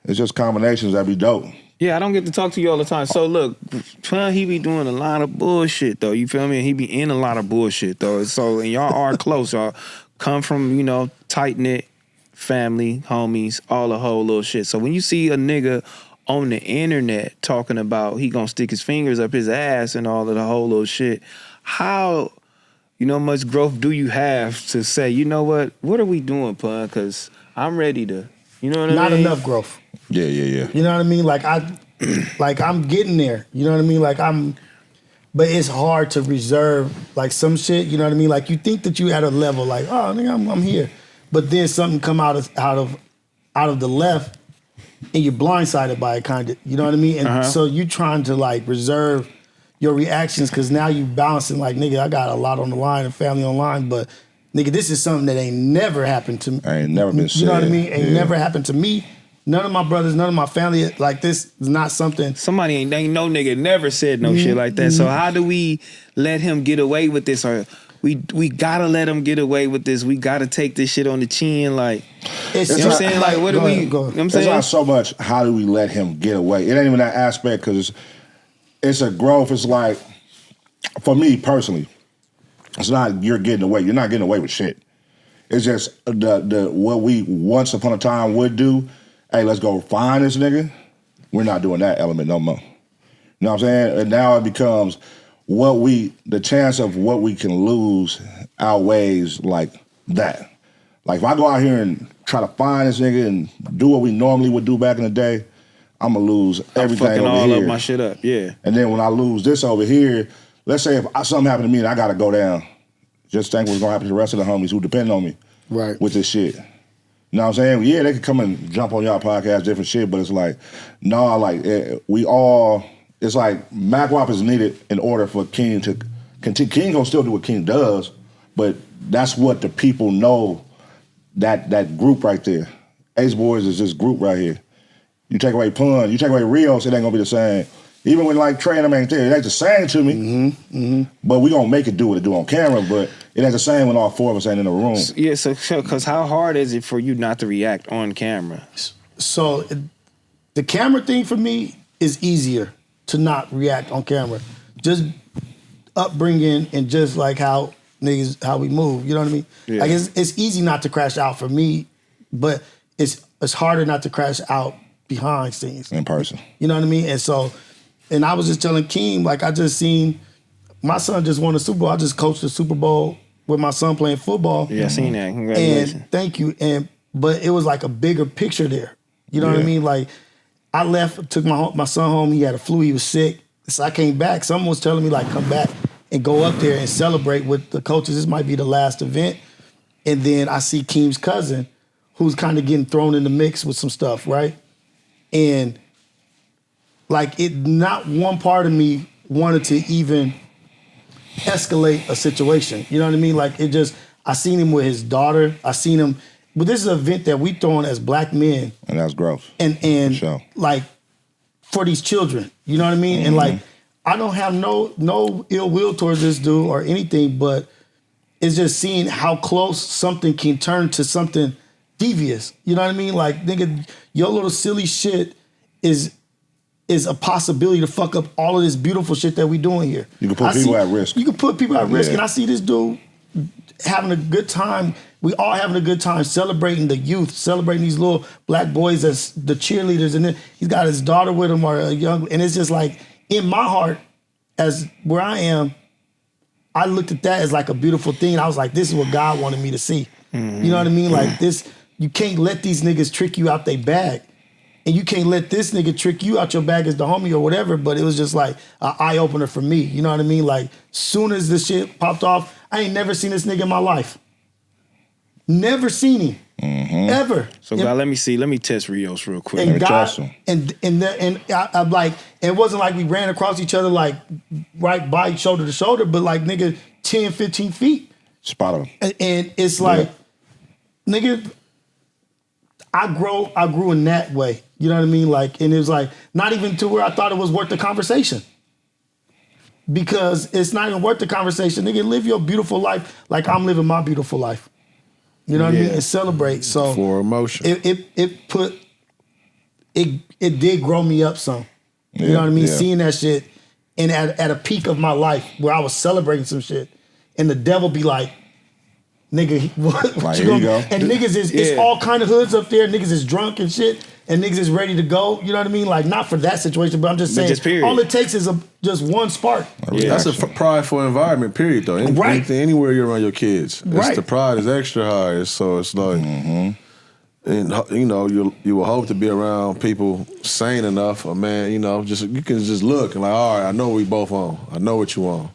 It's just combinations that be dope. Yeah, I don't get to talk to you all the time. So look, he be doing a lot of bullshit though. You feel me? He be in a lot of bullshit though. So and y'all are close. Y'all come from tight knit family, homies, all the whole little shit. So when you see a nigga on the internet talking about he gonna stick his fingers up his ass and all of the whole little shit, how much growth do you have to say, you know what are we doing, Pun? Because I'm ready to You know what I Not mean? enough growth. Yeah. You know what I mean? Like I'm getting there. You know what I mean? Like but it's hard to reserve like some shit. You know what I mean? Like you think that you at a level like, oh, nigga, I'm here, but then something come out of the left, and you're blindsided by it, kind of. You know what I mean? And so you trying to like reserve your reactions because now you balancing like, nigga, I got a lot on the line and family on the line, but nigga, this is something that ain't never happened to me. I ain't never been said. You know what I mean? Ain't never happened to me. None of my brothers, none of my family. Like this is not something. Somebody ain't no nigga never said no shit like that. So how do we let him get away with this? Or we gotta let him get away with this. We gotta take this shit on the chin. Like, you know what I'm saying? Like, what do we? You know what I'm It's saying? not so much how do we let him get away. It ain't even that aspect because it's a growth. It's like, for me personally, it's not you're getting away. You're not getting away with shit. It's just the what we once upon a time would do. Hey, let's go find this nigga. We're not doing that element no more. You know what I'm saying? And now it becomes the chance of what we can lose outweighs like that. Like if I go out here and try to find this nigga and do what we normally would do back in the day, I'm gonna lose everything fucking over all here. up my shit up, yeah. And then when I lose this over here, let's say if something happened to me and I gotta go down, just think what's gonna happen to the rest of the homies who depend on me with this shit. You know what I'm saying? Yeah, they could come and jump on y'all podcast, different shit, but it's like, no, like it's like MacWap is needed in order for King to continue. King gonna still do what King does, but that's what the people know, that group right there. AceBoyz is this group right here. You take away Pun, you take away Rios, it ain't gonna be the same. Even when like Trey and them ain't there, it ain't the same to me. But we gonna make it do what it do on camera, but it ain't the same when all four of us ain't in the room. Yeah, so because how hard is it for you not to react on camera? So the camera thing for me is easier to not react on camera. Just upbringing and just like how we move. You know what I mean? Yeah. Like it's easy not to crash out for me, but it's harder not to crash out behind scenes. In person. You know what I mean? And I was just telling Keem, like I just seen my son just won a Super Bowl. I just coached the Super Bowl with my son playing football. Yeah, I seen that. Congratulations. And thank you. But it was like a bigger picture there. You know what I mean? Like I left, took my son home. He had a flu. He was sick. So I came back. Someone was telling me like, come back and go up there and celebrate with the coaches. This might be the last event. And then I see Keem's cousin, who's kind of getting thrown in the mix with some stuff, right? And like not one part of me wanted to even escalate a situation. You know what I mean? Like I seen him with his daughter. I seen him, but this is an event that we throwing as black men. And that's growth. And sure. Like for these children, you know what I mean? And like, I don't have no ill will towards this dude or anything, but it's just seeing how close something can turn to something devious. You know what I mean? Like, nigga, your little silly shit is a possibility to fuck up all of this beautiful shit that we doing here. You can put people at risk. You can put people at risk. And I see this dude having a good time. We all having a good time celebrating the youth, celebrating these little black boys as the cheerleaders. And then he's got his daughter with him or a young, and it's just like, in my heart, as where I am, I looked at that as like a beautiful thing. I was like, this is what God wanted me to see. You know what I mean? Like this, you can't let these niggas trick you out their bag. And you can't let this nigga trick you out your bag as the homie or whatever, but it was just like an eye-opener for me. You know what I mean? Like, soon as this shit popped off, I ain't never seen this nigga in my life. Never seen him. Ever. So God, let me test Rios real quick. And God, and I'm like, it wasn't like we ran across each other like right by shoulder to shoulder, but like nigga 10, 15 feet. Spot on. And it's like, nigga, I grew in that way. You know what I mean? Like, and it was like, not even to where I thought it was worth the conversation. Because it's not even worth the conversation. Nigga, live your beautiful life like I'm living my beautiful life. You know what I mean? And celebrate. So for emotion. It did grow me up some. You know what I mean? Seeing that shit and at a peak of my life where I was celebrating some shit and the devil be like, nigga, what like, you here gonna, you go. And niggas is it's all kind of hoods up there. Niggas is drunk and shit, and niggas is ready to go. You know what I mean? Like, not for that situation, but I'm just saying, just period. all it takes is just one spark. That's a prideful environment, period, though. Anything, anywhere you're around your kids. The pride is extra high, so it's like, And you know, you will hope to be around people sane enough, or man, you know, just you can just look and like, all right, I know what we both on. I know what you on.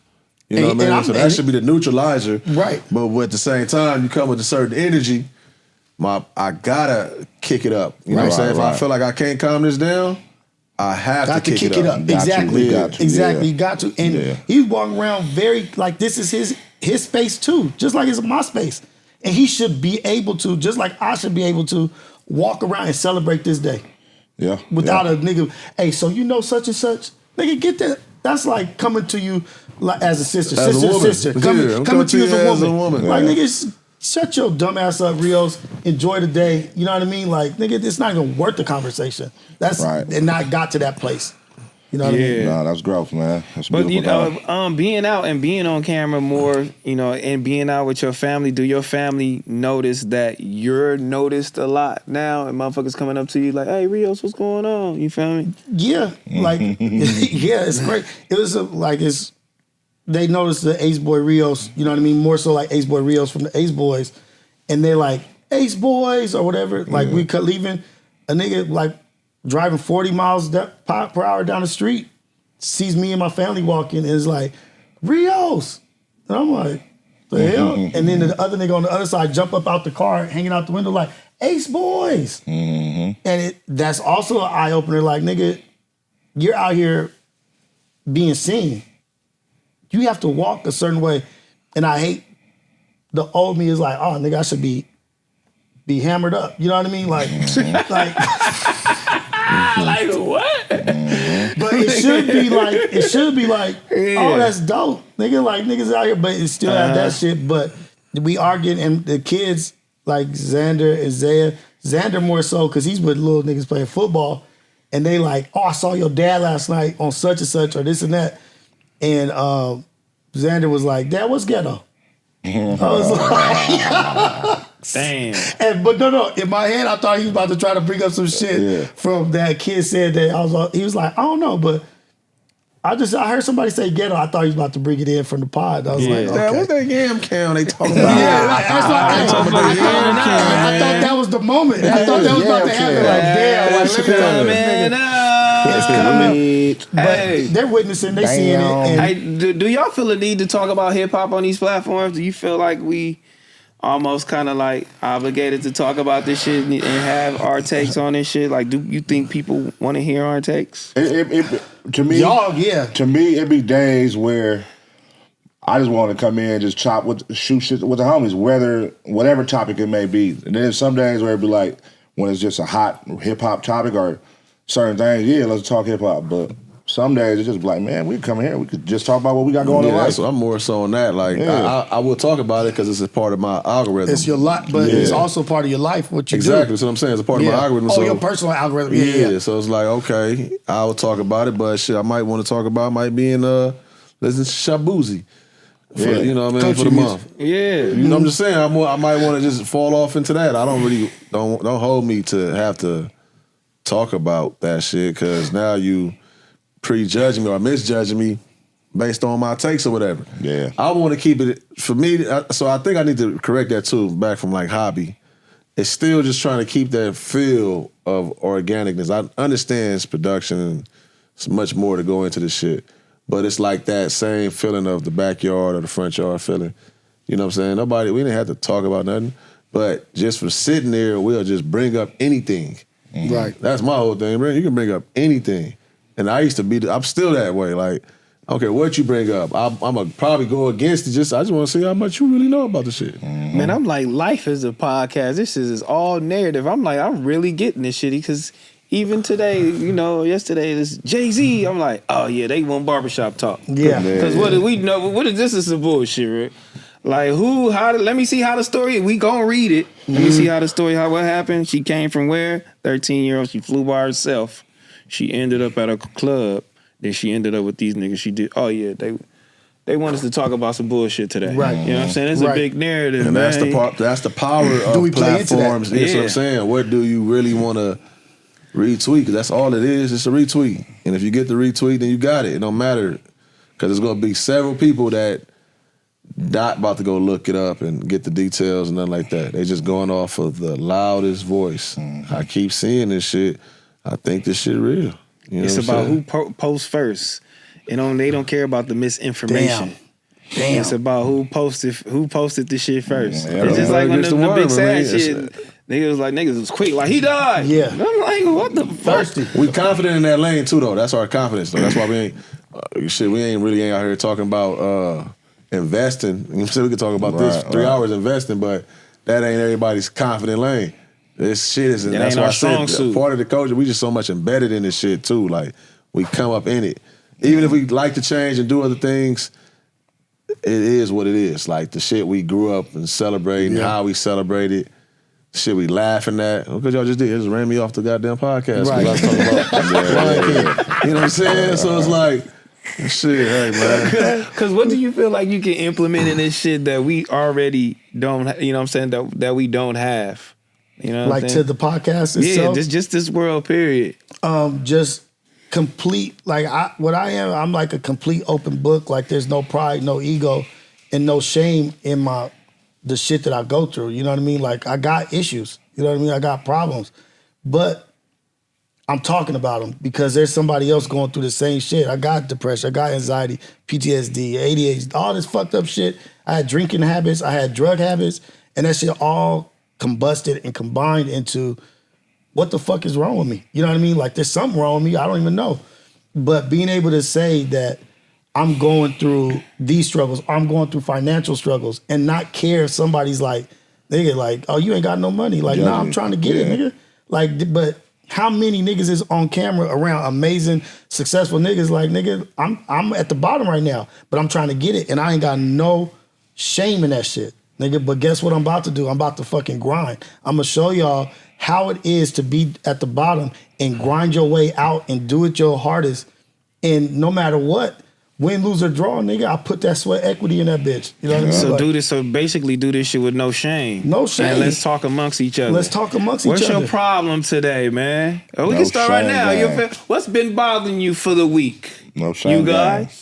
You know what I mean? So that should be the neutralizer. Right. But at the same time, you come with a certain energy, I gotta kick it up. You know what I'm saying? If I feel like I can't calm this down, I have to kick it up. Exactly. Exactly. Yeah. You got to. And he's walking around very, like, this is his space too, just like it's my space. And he should be able to, just like I should be able to, walk around and celebrate this day. Yeah. Without a nigga, hey, so you know such and such? Nigga, get that. That's like coming to you like as a sister. As sister a woman. to sister. Coming to you as a woman. Like, nigga, shut your dumb ass up, Rios. Enjoy the day. You know what I mean? Like, nigga, it's not even worth the conversation. That's and not got to that place. You know what I mean? Nah, that's growth, man. That's but you know, beautiful. being out and being on camera more, you know, and being out with your family, do your family notice that you're noticed a lot now? And motherfuckers coming up to you like, "Hey, Rios, what's going on?" You feel me? Yeah, like yeah, it's great. It was they noticed the AceBoyRios, you know what I mean? More so like AceBoyRios from the AceBoyz, and they're like AceBoyz or whatever. Like we cut leaving a nigga like driving 40 miles per hour down the street, sees me and my family walking, and is like, Rios. And I'm like, the hell? And then the other nigga on the other side jump up out the car, hanging out the window like, AceBoyz. And that's also an eye-opener, like, nigga, you're out here being seen. You have to walk a certain way. And I hate the old me is like, oh, nigga, I should be hammered up. You know what I mean? Like, like what? But it should be like, oh, that's dope. Nigga, like niggas out here, but it still have that shit. But we arguing, and the kids like Xander and Zaya, Xander more so because he's with little niggas playing football, and they like, oh, I saw your dad last night on such and such or this and that, and Xander was like, Dad, what's ghetto? I was like, damn. But no. In my head, I thought he was about to try to bring up some shit from that kid said that he was like, I don't know, but I heard somebody say ghetto. I thought he was about to bring it in from the pod. I was like, okay. What's that yam cam they talking about? I thought that was the moment. I thought that was about to happen. Like, damn, like, look at this nigga. It's coming. But they're witnessing, they seeing it. And do y'all feel the need to talk about hip hop on these platforms? Do you feel like we almost kind of like obligated to talk about this shit and have our takes on this shit? Like, do you think people want to hear our takes? To me, to me, it be days where I just want to come in and just shoot shit with the homies, whatever topic it may be. And then some days where it be like, when it's just a hot hip hop topic or certain things, let's talk hip hop. But some days it's just like, man, we come here, we could just talk about what we got going on. So I'm more so on that. Like, I will talk about it because it's a part of my algorithm. It's your life, but it's also part of your life, what you do. Exactly, that's what I'm saying. It's a part of my algorithm. Oh, your personal algorithm. Yeah, so it's like, okay, I will talk about it, but shit, I might want to talk about might be in listen to Shabuzi. You know what I mean? For the month. Yeah. You know, I'm just saying, I might want to just fall off into that. I don't really, don't hold me to have to talk about that shit because now you prejudging me or misjudging me based on my takes or whatever. Yeah. I want to keep it, for me, so I think I need to correct that too, back from like hobby. It's still just trying to keep that feel of organicness. I understand it's production and it's much more to go into this shit, but it's like that same feeling of the backyard or the front yard feeling. You know what I'm saying? We didn't have to talk about nothing, but just for sitting there, we'll just bring up anything. Right. That's my whole thing, bro. You can bring up anything. And I used to be, I'm still that way. Like, I don't care what you bring up. I'm going to probably go against it. I just want to see how much you really know about the shit. Man, I'm like, life is a podcast. This is all narrative. I'm like, I'm really getting this shitty because even today, you know, yesterday, this Jay-Z, I'm like, oh yeah, they want barbershop talk. Yeah. Because what do we know? What is this? Is some bullshit, right? Like let me see how the story, we gonna read it. Let me see how the story, what happened. She came from where? 13-year-old, she flew by herself. She ended up at a club. Then she ended up with these niggas. She did, they want us to talk about some bullshit today. Right. You know what I'm saying? It's a big narrative, and man. that's the power of platforms. That's what I'm saying. What do you really want to retweet? Because that's all it is. It's a retweet. And if you get the retweet, then you got it. It don't matter. Because there's going to be several people that not about to go look it up and get the details and nothing like that. They just going off of the loudest voice. I keep seeing this shit. I think this shit real. You know It's what about I'm who posts first. They don't care about the misinformation. Damn. It's about who posted this shit first. Yeah, It's just like when the big sad man. shit. Niggas like niggas was quick, like he died. Yeah. I'm like, what the fuck? We confident in that lane too, though. That's our confidence, though. That's why we ain't really out here talking about investing. You know what I'm saying? We could talk about this 3 hours investing, but that ain't everybody's confident lane. This shit is, and That that's ain't why our I said strong suit. part of the culture. We just so much embedded in this shit too. Like we come up in it, even if we like to change and do other things. It is what it is. Like the shit we grew up and celebrating, how we celebrate it. Shit we laughing at. Because y'all just did. It just ran me off the goddamn podcast. Right. I was talking about you know what I'm saying? So it's like, shit, hey, man. Because what do you feel like you can implement in this shit that we already don't, you know what I'm saying, that we don't have? You know what I'm Like saying? to the podcast Yeah, itself? just this world, period. Just complete, like I'm like a complete open book. Like there's no pride, no ego, and no shame in the shit that I go through. You know what I mean? Like I got issues. You know what I mean? I got problems. But I'm talking about them because there's somebody else going through the same shit. I got depression, I got anxiety, PTSD, ADHD, all this fucked up shit. I had drinking habits, I had drug habits, and that shit all combusted and combined into what the fuck is wrong with me? You know what I mean? Like there's something wrong with me, I don't even know. But being able to say that I'm going through these struggles, I'm going through financial struggles, and not care if somebody's like, nigga, like, oh, you ain't got no money. Like, nah, I'm trying to get it, nigga. Like, but how many niggas is on camera around amazing, successful niggas? Like, nigga, I'm at the bottom right now, but I'm trying to get it, and I ain't got no shame in that shit, nigga. But guess what I'm about to do? I'm about to fucking grind. I'm gonna show y'all how it is to be at the bottom and grind your way out and do it your hardest. And no matter what, win, lose, or draw, nigga, I put that sweat equity in that bitch. You know what I mean? So basically do this shit with no shame. No shame. And let's talk amongst each other. Let's talk amongst each What's other. your problem today, man? Oh, we No can start right shame, now. man. What's been bothering you for the week? No shame, You guys? guys.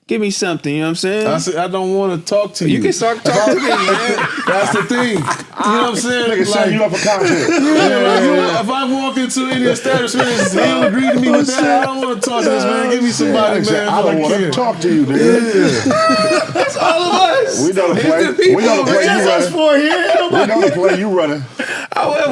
Give me something, you know what I'm saying? I said I don't want to talk to you. You can start talking to me, man. That's the thing. You know what I'm saying? Nigga setting you up for content. If I walk into any establishment and he don't agree to me with that, I don't want to talk to this man. Give me somebody, man. I don't want to talk to you, nigga. That's all of us. We know the It's play. the people, We know the play man. you That's us running. for here. We know the play you running.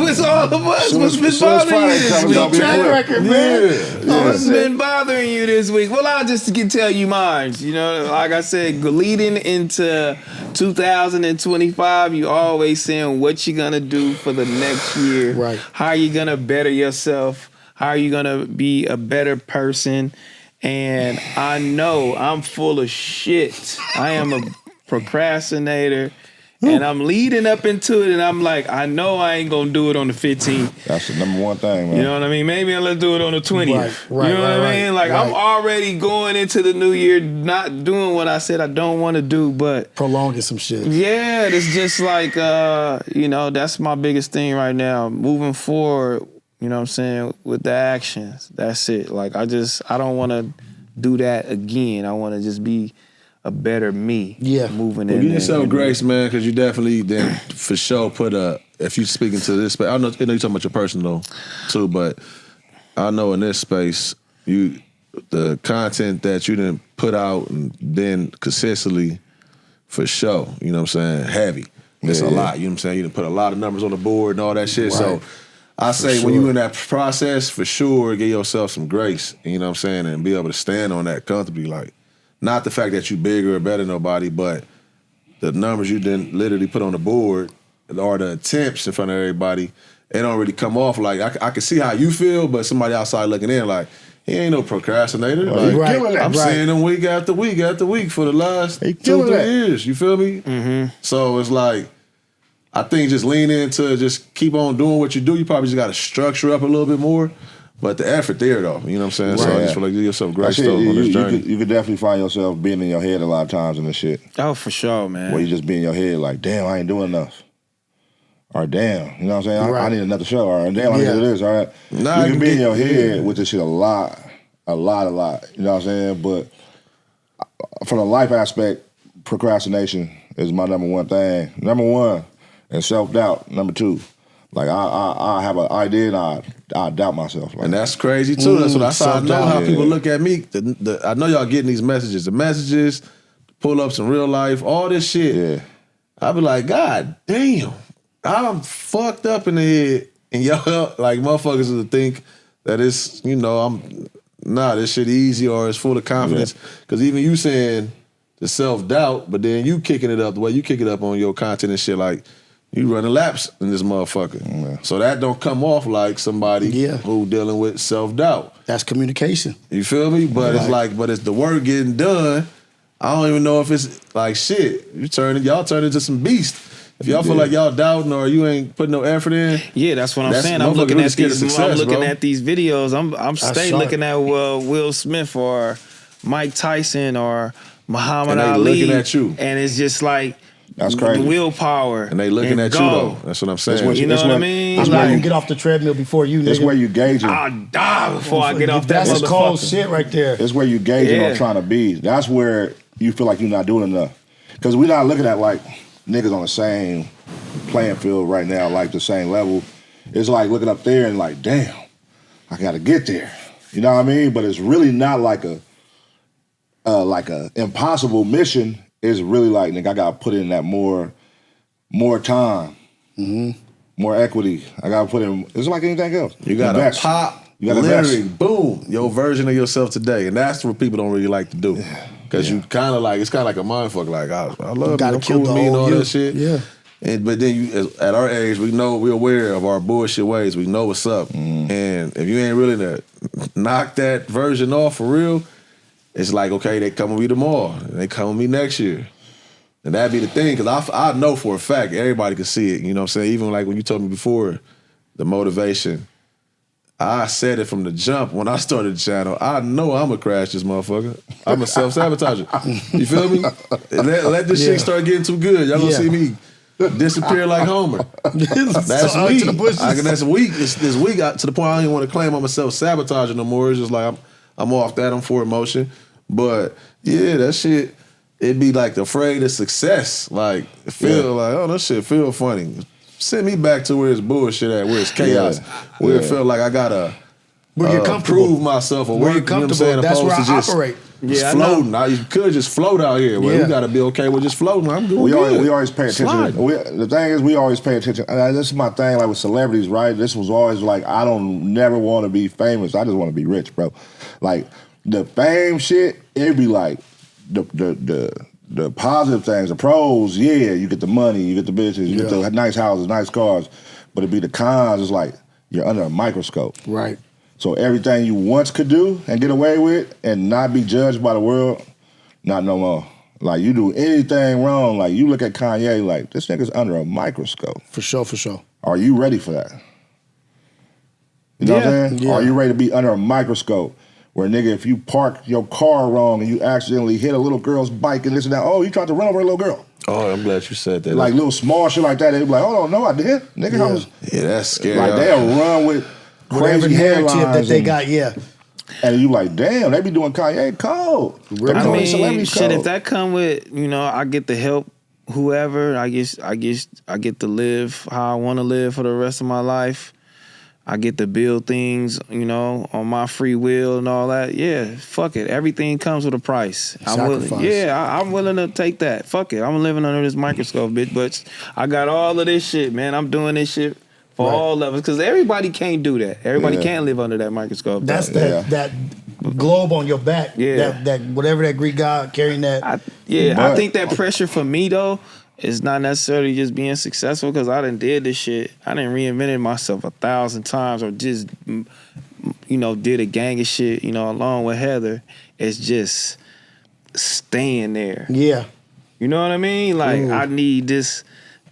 It's all of us. Soon What's as- been soon as bothering you Friday this comes, week? I'll be Track clear. record, man. What's been bothering you this week? Well, I'll just tell you mine. You know, like I said, leading into 2025, you always saying what you gonna do for the next year. Right. How are you gonna better yourself? How are you gonna be a better person? And I know I'm full of shit. I am a procrastinator. And I'm leading up into it, and I'm like, I know I ain't gonna do it on the 15th. That's the number one thing, man. You know what I mean? Maybe let's do it on the 20th. Right, you know what I mean? Like right. I'm already going into the new year not doing what I said I don't want to do, but Prolonging some shit. yeah, it's just like you know, that's my biggest thing right now. Moving forward, you know what I'm saying, with the actions. That's it. Like I don't want to do that again. I want to just be a better me. Yeah. Moving Well, in. give yourself grace, man, because you definitely then for sure put if you speaking to this space, I know you're talking about your personal too, but I know in this space, the content that you didn't put out and then consistently for sure, you know what I'm saying, heavy. It's a lot, you know what I'm saying? You didn't put a lot of numbers on the board and all that shit. So I say when you in that process, for sure, give yourself some grace, you know what I'm saying, and be able to stand on that comfortably, like, not the fact that you bigger or better than nobody, but the numbers you didn't literally put on the board or the attempts in front of everybody, it don't really come off like, I can see how you feel, but somebody outside looking in like, he ain't no procrastinator. Like, I'm seeing him week after week after week for the last 2-3 years. You feel me? Mm-hmm. So it's like, I think just lean into just keep on doing what you do. You probably just got to structure up a little bit more. But the effort there, though, you know what I'm saying? So I just feel like give yourself grace, though, on this journey. You could definitely find yourself being in your head a lot of times in this shit. Oh, for sure, man. Where you just be in your head like, damn, I ain't doing enough. Or damn, you know what I'm saying? I need another show. Or damn, I need to do this. All right. Nah, you can be in your head with this shit a lot. You know what I'm saying? But from a life aspect, procrastination is my number one thing. Number one, and self-doubt, number two. Like, I have an idea and I doubt myself. Like, and that's crazy, too. That's what I know how people look at me. I know y'all getting these messages. The messages, pull-ups in real life, all this shit. Yeah. I be like, God damn, I'm fucked up in the head. And y'all, like, motherfuckers will think that it's, you know, this shit easy or it's full of confidence. Because even you saying the self-doubt, but then you kicking it up the way you kick it up on your content and shit, like, you running laps in this motherfucker. Yeah. So that don't come off like somebody who dealing with self-doubt. That's communication. You feel me? But it's like, but it's the work getting done. I don't even know if it's like shit. Y'all turn into some beast. If y'all feel like y'all doubting or you ain't putting no effort in. Yeah, that's what I'm saying. I'm looking at these. I'm looking at these videos. I'm staying looking at Will Smith or Mike Tyson or Muhammad Ali. Looking at you, and it's just like. That's crazy. Willpower. And they looking at you, though. That's what I'm saying. You know what I mean? That's why you get off the treadmill before you, nigga. It's where you gauging. I'll die before I get off that motherfucker. That's cold shit right there. It's where you gauging on trying to be. That's where you feel like you're not doing enough. Because we're not looking at, like, niggas on the same playing field right now, like the same level. It's like looking up there and like, damn, I got to get there. You know what I mean? But it's really not like a impossible mission. It's really like, nigga, I got to put in that more time, more equity. I got to put in, it's like anything else. You got to pop, literally, boom, your version of yourself today. And that's what people don't really like to do. Because you kind of like, it's kind of like a mindfuck. Like, I love you, I'm cool with me and all that shit. Yeah. But then at our age, we're aware of our bullshit ways. We know what's up. And if you ain't really to knock that version off for real, it's like, okay, they come with me tomorrow. They come with me next year. And that'd be the thing, because I know for a fact, everybody can see it. You know what I'm saying? Even like when you told me before, the motivation, I said it from the jump when I started the channel. I know I'm going to crash this motherfucker. I'm a self-sabotager. You feel me? Let this shit start getting too good. Y'all going to see me disappear like Homer. That's weak. That's weak. It's weak to the point I don't even want to claim I'm a self-sabotager no more. It's just like I'm off that. I'm for emotion. But yeah, that shit, it'd be like afraid of success. Like, feel like, oh, that shit feel funny. Send me back to where it's bullshit at, where it's chaos, where it feel like I gotta prove myself or where work, you're you know what I'm saying? That's where I just operate. Just floating. Now, you could just float out here. Well, we gotta be okay with just floating. I'm doing good. We always pay attention. The thing is, we always pay attention. And this is my thing, like with celebrities, right? This was always like, I don't never want to be famous. I just want to be rich, bro. Like the fame shit, it'd be like the positive things, the pros, you get the money, you get the bitches, you get the nice houses, nice cars. But it'd be the cons, it's like you're under a microscope. Right. So everything you once could do and get away with and not be judged by the world, not no more. Like, you do anything wrong, like you look at Kanye, like, this nigga's under a microscope. For sure. Are you ready for that? You know what I'm saying? Yeah. Are you ready to be under a microscope? Where, nigga, if you park your car wrong and you accidentally hit a little girl's bike and this and that, oh, you tried to run over a little girl. Oh, I'm glad you said that. Like little small shit like that, they'd be like, oh, no, I did. Nigga, I was. Yeah, that's scary. Like, they'll run with crazy headlines that they got, And you like, damn, they be doing Kanye cold. I mean, shit, if that come with, I get to help whoever, I get to live how I want to live for the rest of my life. I get to build things, on my free will and all that. Yeah, fuck it. Everything comes with a price. Sacrifice. I'm willing to take that. Fuck it. I'm living under this microscope, bitch. But I got all of this shit, man. I'm doing this shit for all levels because everybody can't do that. Everybody can't live under that microscope. That's that globe on your back. Yeah. That whatever that Greek god carrying that. I think that pressure for me though. It's not necessarily just being successful because I done did this shit. I done reinvented myself 1,000 times or just, did a gang of shit, along with Heather. It's just staying there. Yeah. You know what I mean? Like, I need this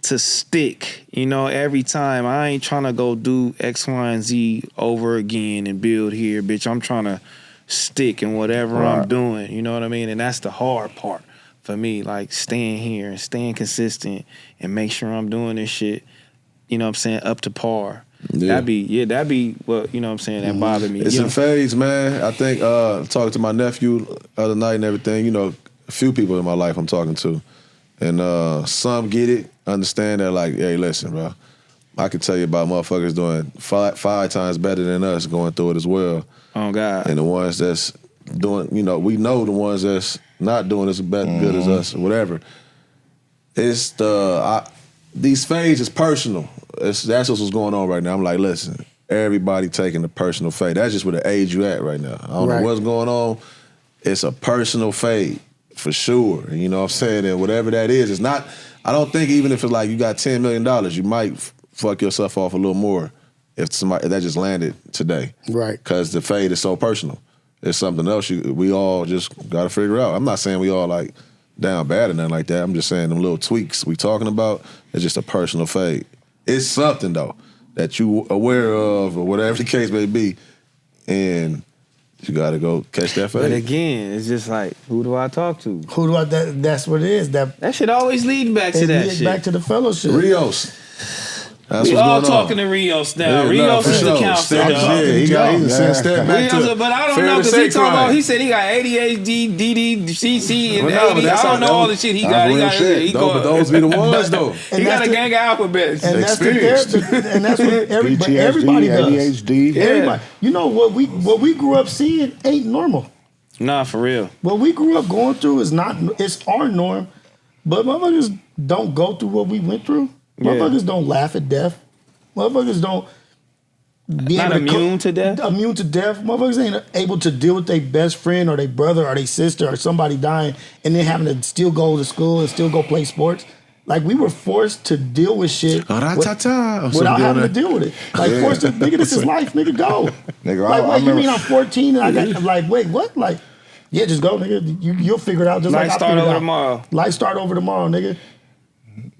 to stick, every time. I ain't trying to go do X, Y, and Z over again and build here, bitch. I'm trying to stick in whatever I'm doing. You know what I mean? And that's the hard part. For me, like staying here and staying consistent and make sure I'm doing this shit, up to par. Yeah. That'd be what, that bothered me. It's in phase, man. I think talking to my nephew the other night and everything, a few people in my life I'm talking to. And some get it, understand that, like, hey, listen, bro, I can tell you about motherfuckers doing five times better than us going through it as well. Oh, God. And the ones that's doing, you know, we know the ones that's not doing as good as us or whatever. It's these fades is personal. That's what's going on right now. I'm like, listen, everybody taking the personal fade. That's just where the age you at right now. I don't know what's going on. It's a personal fade for sure. And you know what I'm saying? And whatever that is, it's not, I don't think even if it's like you got $10 million, you might fuck yourself off a little more if that just landed today. Right. Because the fade is so personal. It's something else we all just got to figure out. I'm not saying we all like down bad or nothing like that. I'm just saying them little tweaks we talking about is just a personal fade. It's something though that you aware of or whatever the case may be, and you got to go catch that fade. But again, it's just like, who do I talk to? Who do I? That's what it is. That shit always leads back to that shit. Back to the fellowship. Rios. That's we what's all going on. talking to Rios now. Yeah, Rios for is the sure. counselor. He got step back to Rios, but I don't know because he talking about. He said he got ADHD, DD, CC, and AD. I don't know all the shit he got. But those be the ones though. He got a gang of alphabets. And that's what everybody does. ADHD. Everybody. You know what we grew up seeing ain't normal. Nah, for real. What we grew up going through is not. It's our norm, but motherfuckers don't go through what we went through. Motherfuckers don't laugh at death. Motherfuckers don't be not immune to death. Immune to death. Motherfuckers ain't able to deal with their best friend or their brother or their sister or somebody dying and then having to still go to school and still go play sports. Like we were forced to deal with shit without having to deal with it. Like forced to, nigga, this is life, nigga, go. Nigga, like, wait, you mean I'm 14 and I'm like, wait, what? Like, yeah, just go, nigga. You'll figure it out just like I figured it out. Tomorrow. Life start over tomorrow, nigga.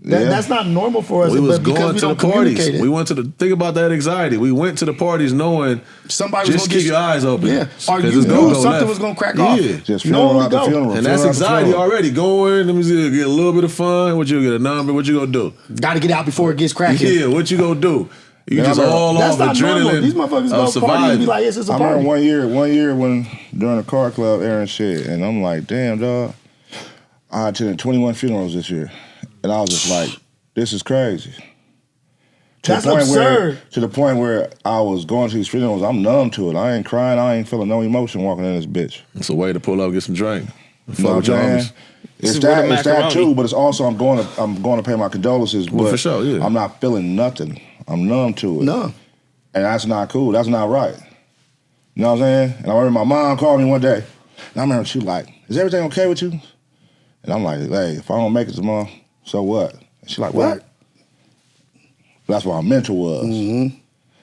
That's not normal for us. We was because going we to the don't parties. We went to think about that anxiety. We went to the parties knowing somebody just keep your eyes open. Yeah, or you knew something was gonna crack off. Yeah, just funeral out the funeral. And that's anxiety already. Going, let me see, get a little bit of fun. What you get a number? What you gonna do? Got to get out before it gets cracking. Yeah, what you gonna do? You just all off adrenaline. These motherfuckers go party and be like, it's just a party. I remember one year when during the car club, Aaron shit, and I'm like, damn, dog. I attended 21 funerals this year, and I was just like, this is crazy. That's absurd. To the point where I was going to these funerals, I'm numb to it. I ain't crying. I ain't feeling no emotion walking in this bitch. It's a way to pull up, get some drink. You know what I'm saying? It's that too, but it's also I'm going to pay my condolences. But for sure, yeah. I'm not feeling nothing. I'm numb to it. Numb. And that's not cool. That's not right. You know what I'm saying? And I remember my mom called me one day, and I remember she was like, "Is everything okay with you?" And I'm like, "Hey, if I don't make it tomorrow, so what?" And she's like, "What?" That's where my mental was. Mm-hmm.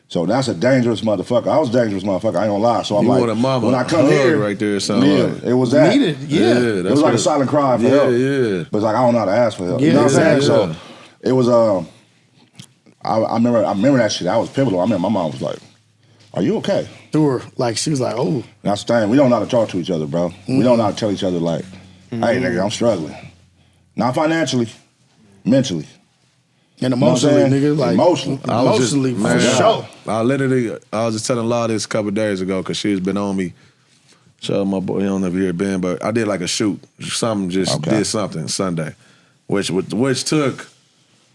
So that's a dangerous motherfucker. I was a dangerous motherfucker. I ain't gonna lie. So I'm like, when I come here, right there, like. It was that. Needed, it was like a silent cry for help. Yeah. But it's like I don't know how to ask for help. You know what I'm saying? So it was. I remember that shit. That was pivotal. I remember my mom was like, "Are you okay?" Through her, like she was like, "Oh." That's the thing. We don't know how to talk to each other, bro. We don't know how to tell each other like, "Hey, nigga, I'm struggling." Not financially, mentally. And emotionally, nigga, like emotionally, for sure. I was just telling Law this a couple days ago because she's been on me. Show my boy, he don't ever hear Ben, but I did like a shoot. Did something Sunday, which took.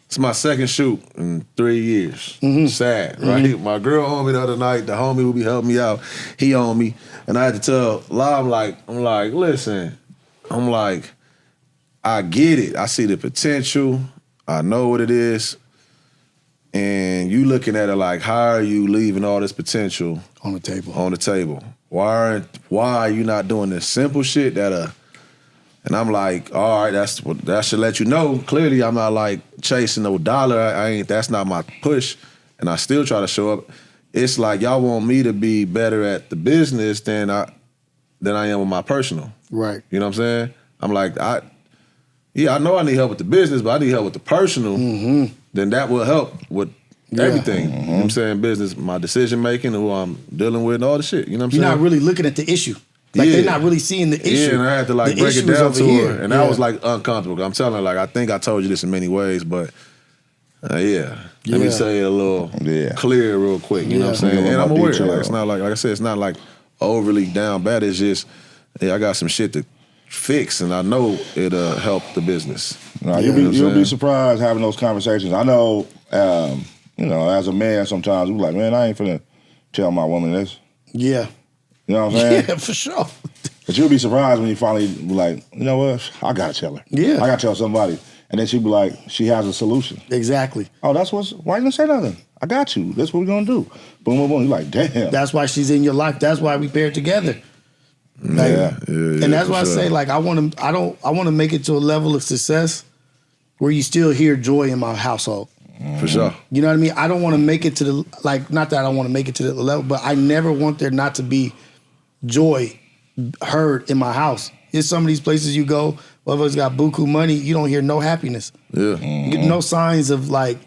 It's my second shoot in 3 years. Mm-hmm. Sad, right? Mm-hmm. My girl on me the other night. The homie who be helping me out, he on me, and I had to tell Law, I'm like, listen, I get it. I see the potential. I know what it is. And you looking at it like, how are you leaving all this potential on the table? Why are you not doing this simple shit and I'm like, all right, that should let you know. Clearly I'm not like chasing no dollar. That's not my push. And I still try to show up. It's like y'all want me to be better at the business than I am with my personal. Right. You know what I'm saying? I'm like, I know I need help with the business, but I need help with the personal. Mm-hmm. Then that will help with everything. Mm-hmm. You know what I'm saying? Business, my decision making, who I'm dealing with, and all the shit. You know what I'm saying? You're not really looking at the issue. Like they're not really seeing the issue. Yeah, and I had to like break it down to her. And that was like uncomfortable. I'm telling her, like, I think I told you this in many ways, but let me say it a little clear real quick. You know what I'm saying? And I'm aware. Like, it's not like I said, it's not like overly down bad. It's just, I got some shit to fix, and I know it'll help the business. No, you'll be surprised having those conversations. I know, as a man, sometimes we like, man, I ain't finna tell my woman this. Yeah. You know what I'm saying? Yeah, for sure. But you'll be surprised when you finally be like, you know what? I gotta tell her. Yeah. I gotta tell somebody. And then she'll be like, she has a solution. Exactly. Oh, why you gonna say nothing? I got you. That's what we're gonna do. Boom, boom, boom. You're like, damn. That's why she's in your life. That's why we pair together. Like, and that's why I say, like, I want to make it to a level of success where you still hear joy in my household. For sure. You know what I mean? I don't want to make it to the, like, not that I don't want to make it to the level, but I never want there not to be joy heard in my house. There's some of these places you go, whoever's got buku money, you don't hear no happiness. Yeah. You get no signs of, like,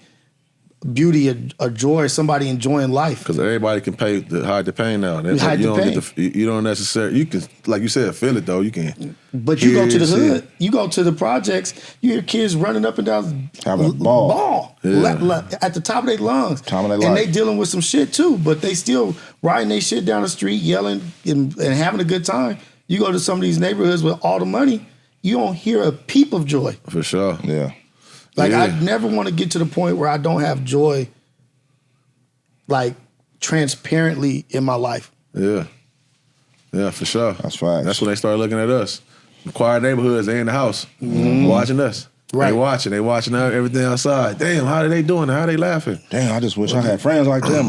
beauty or joy, somebody enjoying life. Because everybody can hide the pain now. That's Hide you the don't pain. you don't necessarily, you can, like you said, feel it though. You can. But you go to the hood, you go to the projects, you hear kids running up and down, having a ball. At the top of their lungs. And they dealing with some shit too, but they still riding their shit down the street, yelling and having a good time. You go to some of these neighborhoods with all the money, you don't hear a peep of joy. For sure. Yeah. Like, I never want to get to the point where I don't have joy, like, transparently in my life. Yeah. Yeah, for sure. That's fine. That's when they start looking at us. The quiet neighborhoods, they in the house, watching us. Right. They watching everything outside. Damn, how are they doing? How are they laughing? Damn, I just wish I had friends like them.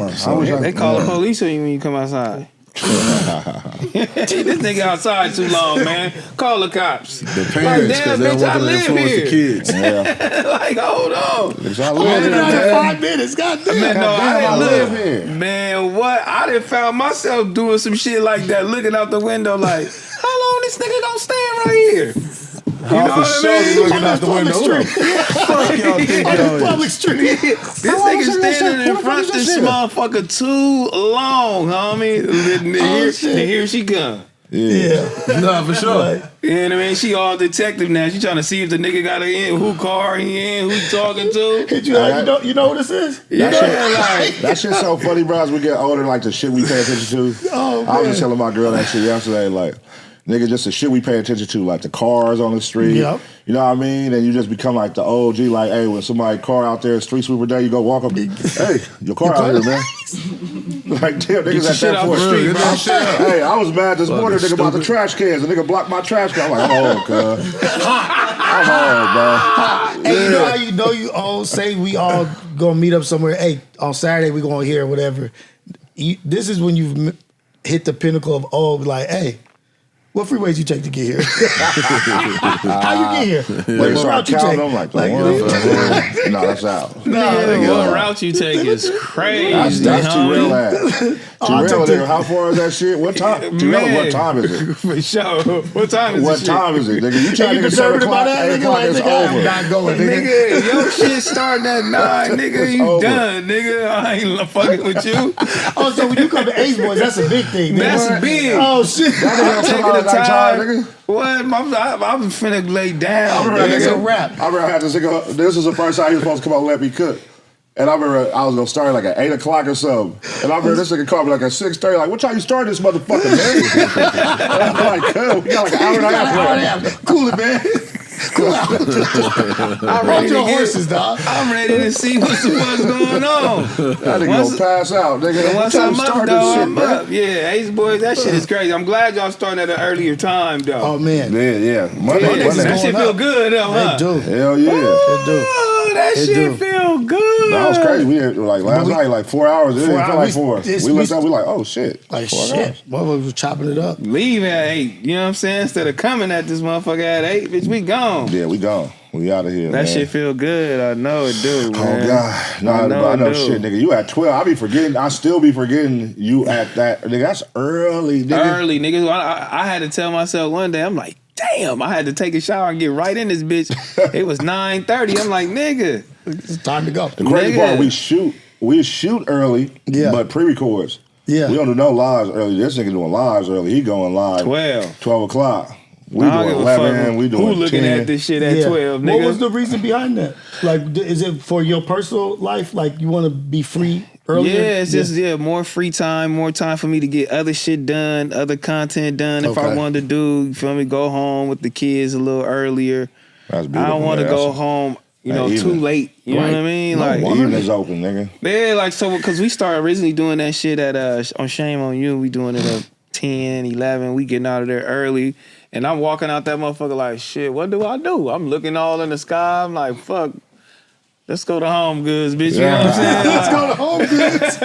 They call the police on you when you come outside. This nigga outside too long, man. Call the cops. The parents, because they don't want them to influence the kids. Yeah. Like, hold on. I live here, in 5 minutes. Goddamn. Man, no, I live didn't here. Man, what? I done found myself doing some shit like that, looking out the window like, how long this nigga gonna stand right here? You know what I mean? Looking out the window. Fuck y'all think y'all Public street. This nigga standing in front of this motherfucker too long, homie. Here she come. Yeah. No, for sure. You know what I mean? She all detective now. She trying to see if the nigga got her in, who car he in, who he talking to. You know what this is? That shit's so funny, bro, as we get older, like the shit we pay attention to. Oh, I was just telling my girl that shit yesterday, like, nigga, just the shit we pay attention to, like the cars on the street. Yep. You know what I mean? And you just become like the OG, like, hey, when somebody car out there, street sweeper day, you go walk up, hey, your car out here, man. Like, damn, niggas at that point. Hey, I was mad this morning, nigga, about the trash cans. The nigga blocked my trash can. I'm like, oh, cuz. I'm hard, bro. Hey, you know how you know you all say we all gonna meet up somewhere? Hey, on Saturday we gonna hear whatever. This is when you've hit the pinnacle of like, hey, what freeways you take to get here? How you get here? What route you take? I'm like no, that's out. What route you take is crazy. That's t-rell ass. T-rell, nigga, how far is that shit? What time? T-rell, what time is it? For sure. What time is it? What time is it, nigga? You try to get 7 o'clock, 8 o'clock, it's over. I'm not going, Nigga, your shit starting at 9, nigga. You done, nigga. I ain't fucking with you. Oh, so when you come to AceBoyz, that's a big thing. That's big. Oh shit. I'm taking the time. Nigga. What? I'm finna lay down. It's a wrap. I remember I had this nigga, this was the first time he was supposed to come out and let me cook. And I remember I was gonna start like at 8 o'clock or something. And I remember this nigga called me like at 6:30, like, what time you starting this motherfucker, man? And I'm like, cool, we got like an hour and a half. Cool it, man. I'm ready your to horses, dog. I'm ready to see what's going on. That nigga gonna pass out, nigga. Once I'm up, though, I'm up. Yeah, AceBoyz, that shit is crazy. I'm glad y'all starting at an earlier time, though. Oh man. Yeah. Monday. That shit feel good, though, huh? They do. Hell yeah. They do. Oh, that shit feel good. That was crazy. We had like last night, like 4 hours. It didn't feel like 4. We looked up, we like, oh shit. Like 4 shit. hours. Motherfuckers was chopping it up. Leave at 8. You know what I'm saying? Instead of coming at this motherfucker at 8, bitch, we gone. Yeah, we gone. We out of here. That man. shit feel good. I know it do, man. Oh God, no, I know shit, nigga. You at 12? I be forgetting. I still be forgetting you at that. Nigga, that's early, nigga. Early, niggas. I had to tell myself one day. I'm like, damn. I had to take a shower and get right in this bitch. It was 9:30. I'm like, nigga, it's time to go. The crazy part, we shoot early, but pre-records. Yeah, we don't do no lives early. This nigga doing lives early. He going live 12 o'clock. We doing 11, we doing 10. Who looking at this shit at 12, nigga? What was the reason behind that? Like, is it for your personal life? Like, you want to be free earlier? Yeah, it's just more free time, more time for me to get other shit done, other content done. If I wanted to do, you feel me, go home with the kids a little earlier. That's beautiful. I don't want to go home, too late. You know what I mean? Like evening's open, nigga. Yeah, like so because we started originally doing that shit at on Shame on You. We doing it at 10, 11. We getting out of there early. And I'm walking out that motherfucker like, shit, what do I do? I'm looking all in the sky. I'm like, fuck. Let's go to Home Goods, bitch. You know what I'm saying? Let's go to Home Goods.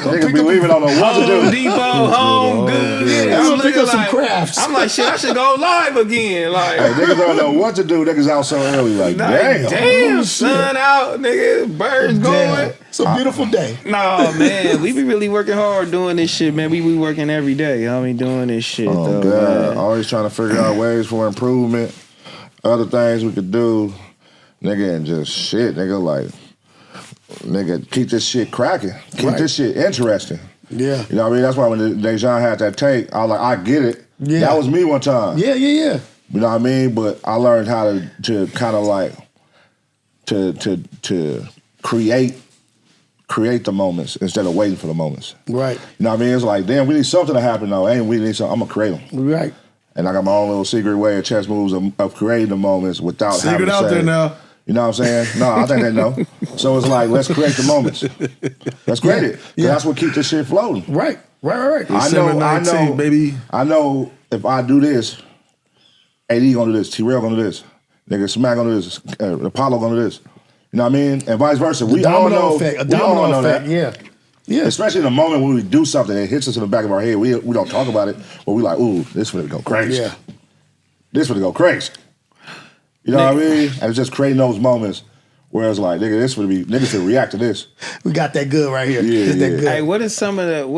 Niggas be leaving on the what to do. Home Depot, Home Goods. Yeah, I'm gonna pick up some crafts. I'm like, shit, I should go live again. Like, Hey, niggas don't know what to do. Niggas out so early. Like, damn. Sun out, nigga. Birds going. It's a beautiful day. No, man. We be really working hard doing this shit, man. We be working every day. I mean, doing this shit, Oh, though, God. man. Always trying to figure out ways for improvement. Other things we could do. Nigga, and just shit, nigga, like, nigga, keep this shit cracking. Keep this shit interesting. Yeah. You know what I mean? That's why when Dejan had that take, I was like, I get it. Yeah. That was me one time. Yeah. You know what I mean? But I learned how to kind of like, to create the moments instead of waiting for the moments. Right. You know what I mean? It's like, damn, we need something to happen though. Hey, we need something. I'm going to create them. Right. And I got my own little secret way of chess moves of creating the moments without having to out say, there now. You know what I'm saying? No, I think they know. So it's like, let's create the moments. Let's create it. Yeah. That's what keeps this shit floating. Right. I know, baby. I know if I do this, AD gonna do this, t-rell gonna do this, nigga Smack gonna do this, Apollo gonna do this. You know what I mean? And vice versa. We all know. A domino effect, yeah. Especially in the moment when we do something that hits us in the back of our head, we don't talk about it, but we like, ooh, this finna go crazy. Yeah. This finna go crazy. You know what I mean? And it's just creating those moments where it's like, nigga, niggas should react to this. We got that good right here. Yeah, That good. Hey, what is some of the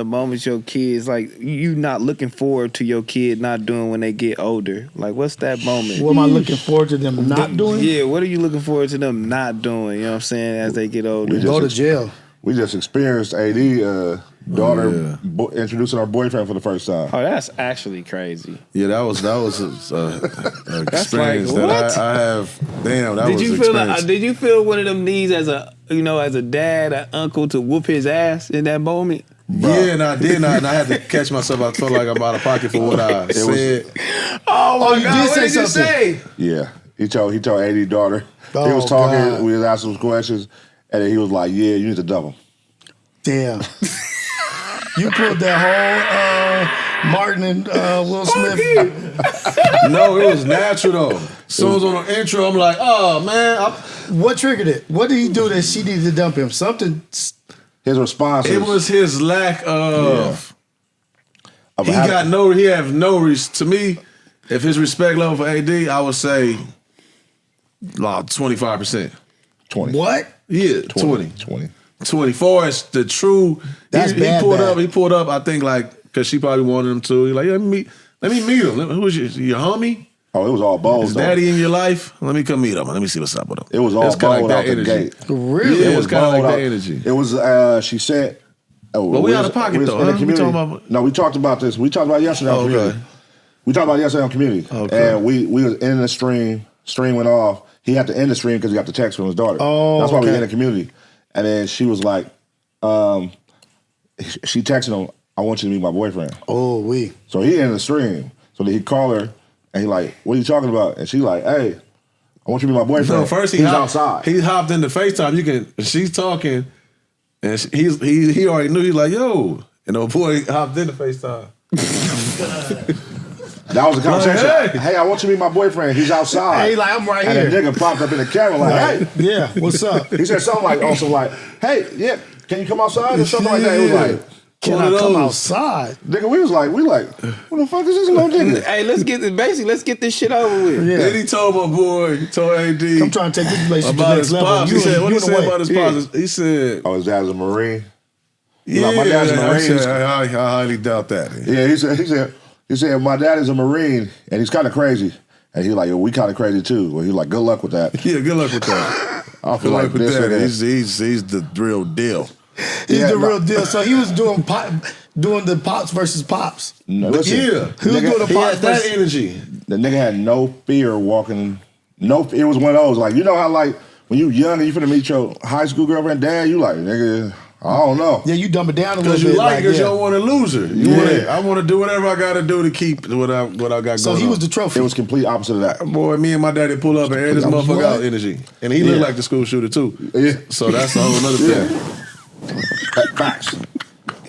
moments your kids, like, you not looking forward to your kid not doing when they get older? Like, what's that moment? What am I looking forward to them not doing? Yeah, what are you looking forward to them not doing, you know what I'm saying, as they get older? Go to jail. We just experienced AD daughter introducing our boyfriend for the first time. Oh, that's actually crazy. Yeah, that was an experience like, that I have. Damn, that was experience. Did you feel one of them needs as a dad, an uncle to whoop his ass in that moment? Yeah, and I did not, and I had to catch myself. I felt like I'm out of pocket for what I said. Oh my you God, did what say did you something. say? Yeah, he told AD daughter. He was Oh, talking. God. We was asking some questions, and then he was like, "Yeah, you need to double." Damn. You pulled that whole Martin and Will Smith. No, it was natural though. As soon as on the intro, I'm like, oh man. What triggered it? What did he do that she needed to dump him? Something. His response. It was his lack of. Yeah. He had no. To me, if his respect level for AD, I would say, like 25%. 20. What? Yeah, 20. 24 is the true. That's he bad. pulled up. I think like because she probably wanted him to. He's like, let me meet him. Who is your homie? Oh, it was all balls. Is daddy in your life? Let me come meet him. Let me see what's up with him. It was all bold out the gate. Really? Yeah, it was kind of like bold that out. energy. It was. She said. Oh, But we out of pocket though. In the Huh? community. We talking about- No, we talked about this. We talked about it yesterday on community. Okay. We talked about it yesterday on community. Okay. And we was in the stream. Stream went off. He had to end the stream because he got the text from his daughter. Oh, that's why we okay. in the community. And then she was like, she texted him, "I want you to meet my boyfriend." Oh, we. So he ended the stream. So then he called her and he like, "What are you talking about?" And she like, "Hey, I want you to be my boyfriend." No, first he's outside. He hopped into FaceTime. She's talking, and he already knew. He's like, yo, and the boy hopped into FaceTime. That was the conversation. Like, hey, I want you to be my boyfriend. He's outside. Hey, like, I'm right and here. And the nigga popped up in the camera like, hey. Yeah, what's up? He said something like, hey, yeah, can you come outside or something like that? It was like, Can One I of come those. outside? nigga, we like, what the fuck is this little nigga? Hey, let's get this shit over with. Yeah. Then he told my boy, he told AD I'm trying to take this relationship to the about next his level. pops. He You said, in- what you he in the said way. about his pops? He said, Oh, his dad's a Marine. yeah, Like, my dad's a I Marine. said, I highly doubt that. Yeah, he said, my dad is a Marine and he's kind of crazy. And he like, yo, we kind of crazy too. Well, he like, good luck with that. Yeah, good luck with that. I Good feel luck like with this that. and that. He's the real deal. He's Yeah, the no. real deal. So he was doing the pops versus pops. No, listen, Yeah. He was Nigga, doing the He pops had that versus... energy. the nigga had no fear walking. It was one of those, like, you know how like when you young and you finna meet your high school girlfriend, dad, you like, nigga, I don't know. Yeah, you dumb it down a little bit. Because you like it, yeah. you don't want to lose her. I want to do whatever I got to do to keep what I got going on. So he was the trophy. It was complete opposite of that. Boy, me and my daddy pull up and air this motherfucker out energy. And he looked like the school shooter too. Yeah. So that's a whole other thing. Facts.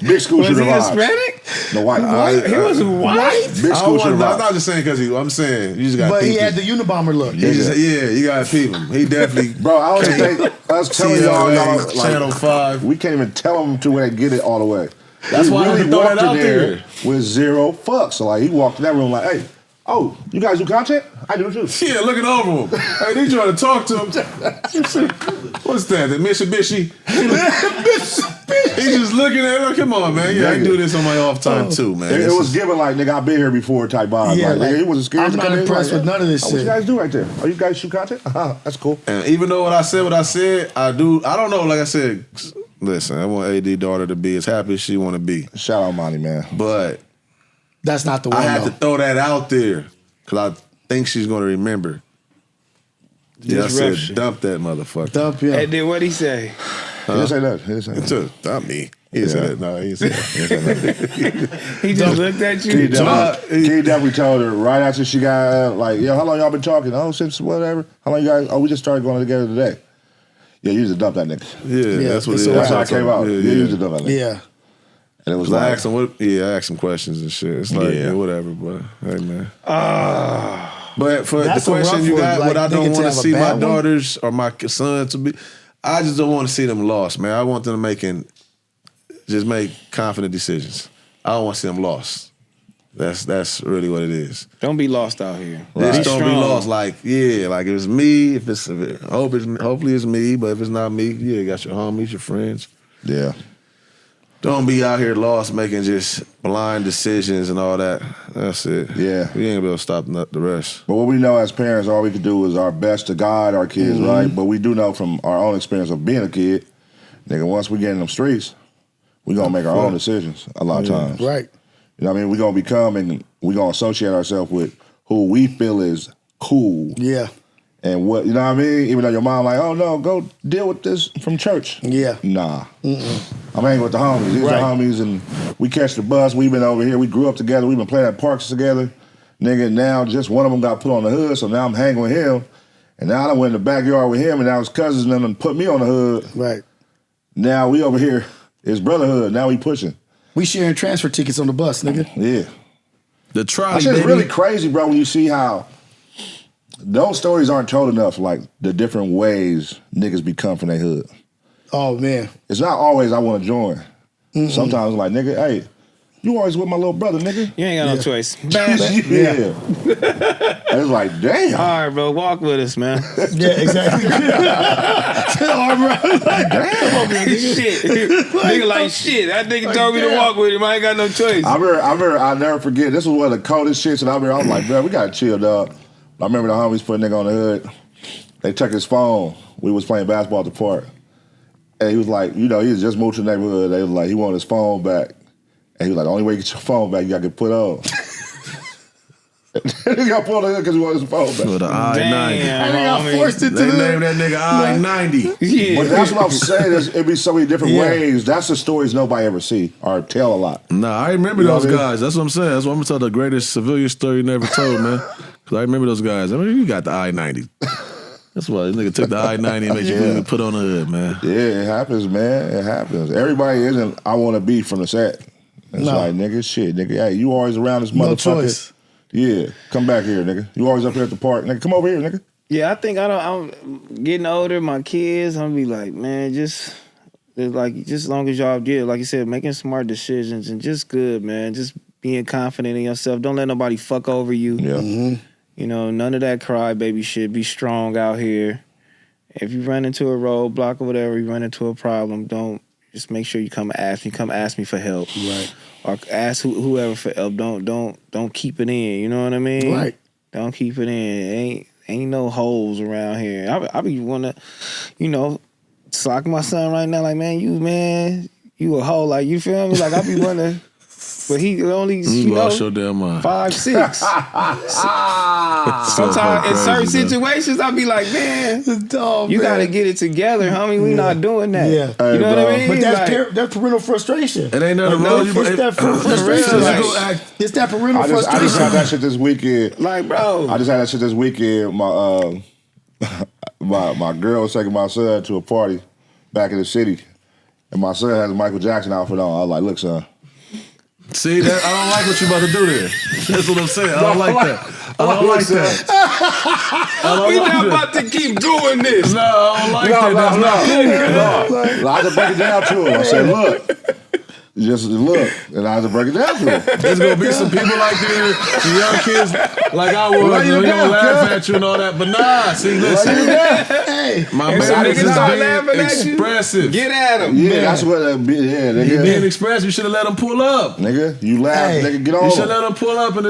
Big school Was shooter he vibes. Hispanic? No, white. He was white. Big school shooter I'm vibes. not just saying because I'm saying you just got But he peep had him. the Unabomber look. You got to peep him. He definitely. Bro, I don't think us telling y'all, like, Channel 5. we can't even tell him to where they get it all the way. That's why I really had to throw walked that out in there. with zero fucks. So like he walked in that room like, hey, oh, you guys do content? I do too. Yeah, looking over him. Hey, they trying to talk to him. What's that? The Mitsubishi? He's just looking at him. Come on, man. Yeah, I do this on my off time too, man. It was given like, nigga, I've been here before type vibe. Yeah, like, nigga, he wasn't scared I'm to not come in. impressed with none of this What you shit. guys do right there? Oh, you guys shoot content? That's cool. And even though what I said, I don't know, like I said, listen, I want AD daughter to be as happy as she want to be. Shout out Monty, man. But That's not the one. I had though. to throw that out there because I think she's going to remember. Yeah, I said, shit. dump that motherfucker. Dump, yeah. And then what'd he say? He didn't say that. He didn't say that. Not me. He didn't say that. No, he didn't say that. He just looked at He you. definitely told her right after she got like, yo, how long y'all been talking? Oh, since whatever. How long you guys? Oh, we just started going together today. Yeah, you used to dump that nigga. Yeah, that's what it is. so That's how I came out. Yeah, You used to dump that nigga. Yeah. And it was I like, asked him I asked him questions and shit. It's like, yeah, whatever, but hey, man. But for That's the a rough question you one, got, like, what I don't thinking to want to have a see my bad one? daughters or my son to be, I just don't want to see them lost, man. I want them to make confident decisions. I don't want to see them lost. That's really what it is. Don't be lost out here. Just Be don't be strong. lost. Like if it's me, hopefully it's me, but if it's not me, you got your homies, your friends. yeah. Don't be out here lost making just blind decisions and all that. That's it. Yeah. We ain't gonna be able to stop the rest. But what we know as parents, all we can do is our best to guide our kids, Mm-hmm. right? But we do know from our own experience of being a kid, nigga, once we get in them streets, we gonna make our own decisions a lot of times. Right. You know what I mean? We gonna become and we gonna associate ourselves with who we feel is cool. Yeah. And what, you know what I mean? Even though your mom like, oh no, go deal with this from church. Yeah. Nah. I'm hanging with the homies. These Right. are homies and we catch the bus. We've been over here. We grew up together. We've been playing at parks together. Nigga, now just one of them got put on the hood, so now I'm hanging with him. And now I done went in the backyard with him and now his cousins and them done put me on the hood. Right. Now we over here. It's Brotherhood. Now we pushing. We sharing transfer tickets on the bus, nigga. Yeah. The That trolley, shit's baby. really crazy, bro, when you see how those stories aren't told enough, like the different ways niggas become from their hood. Oh man. It's not always I want to join. Sometimes like, nigga, hey, you always with my little brother, nigga. You ain't got no choice. Yeah. And it's like, damn. All right, bro. Walk with us, man. Yeah, exactly. Arm around. Like, damn. Shit. Nigga like shit. That nigga told me to walk with him. I ain't got no choice. I'll never forget. This was one of the coldest shits, and I was like, bro, we gotta chill, dog. I remember the homies put a nigga on the hood. They took his phone. We was playing basketball at the park. And he was like, you know, he was just moved to the neighborhood. They was like, he wanted his phone back. And he was like, the only way you get your phone back, you gotta get put on. He got put on the hood because he wanted his phone back. With the I-90. And they got forced into They the named that nigga I-90. Yeah. But that's what I'm saying. It'd be so many different Yeah. ways. That's the stories nobody ever see or tell a lot. Nah, I remember You know those what I mean? guys. That's what I'm saying. That's what I'm gonna tell the greatest civilian story you never told, man. Because I remember those guys. I mean, you got the I-90. That's why this nigga took the I-90 and made you Yeah. put on the hood, man. Yeah, it happens, man. It happens. Everybody isn't I want to be from the set. It's No. like, nigga, shit, nigga. Hey, you always around this No motherfucker. choice. Yeah, come back here, nigga. You always up here at the park. Nigga, come over here, nigga. Yeah, I think I'm getting older. My kids, I'm gonna be like, man, just as long as y'all do, like you said, making smart decisions and just good, man. Just being confident in yourself. Don't let nobody fuck over you. Yeah. You know, none of that crybaby shit. Be strong out here. If you run into a roadblock or whatever, you run into a problem, don't just make sure you come ask me. Come ask me for help. Right. Or ask whoever for help. Don't keep it in. You know what I mean? Right. Don't keep it in. Ain't no holes around here. I be wanna, sock my son right now. Like, you a hoe. Like, you feel me? Like, I be wondering. But he only, You lost your damn mind. 5'6". Sometimes in crazy, certain man. situations, I'll be like, man, Dog, you man. gotta get it together, homie. We not doing that. Yeah. You know what I mean? But that's Like, that's parental frustration. It ain't nothing wrong. It's that frustration. It's that parental I just had frustration. that shit this weekend. like, bro. I just had that shit this weekend. My girl was taking my son to a party back in the city, and my son has a Michael Jackson outfit on. I was like, look, son. See that? I don't like what you about to do there. That's what I'm saying. I don't like that. I don't like that. We not about to keep doing this. No, I don't like that. That's not cool. I had to break it down to him. I said, look. Just look, and I had to break it down to him. There's gonna be some people like this, some young kids like I was, Lay you it know, down, laugh cuz. at you and all that. But nah, see, listen, Hey, my And man some is niggas start being laughing at you. expressive. Get at him. Yeah, that's what yeah, He nigga. being expressive. You should have let him pull up. Nigga, you laugh, Hey. nigga, get You on. should let him pull up in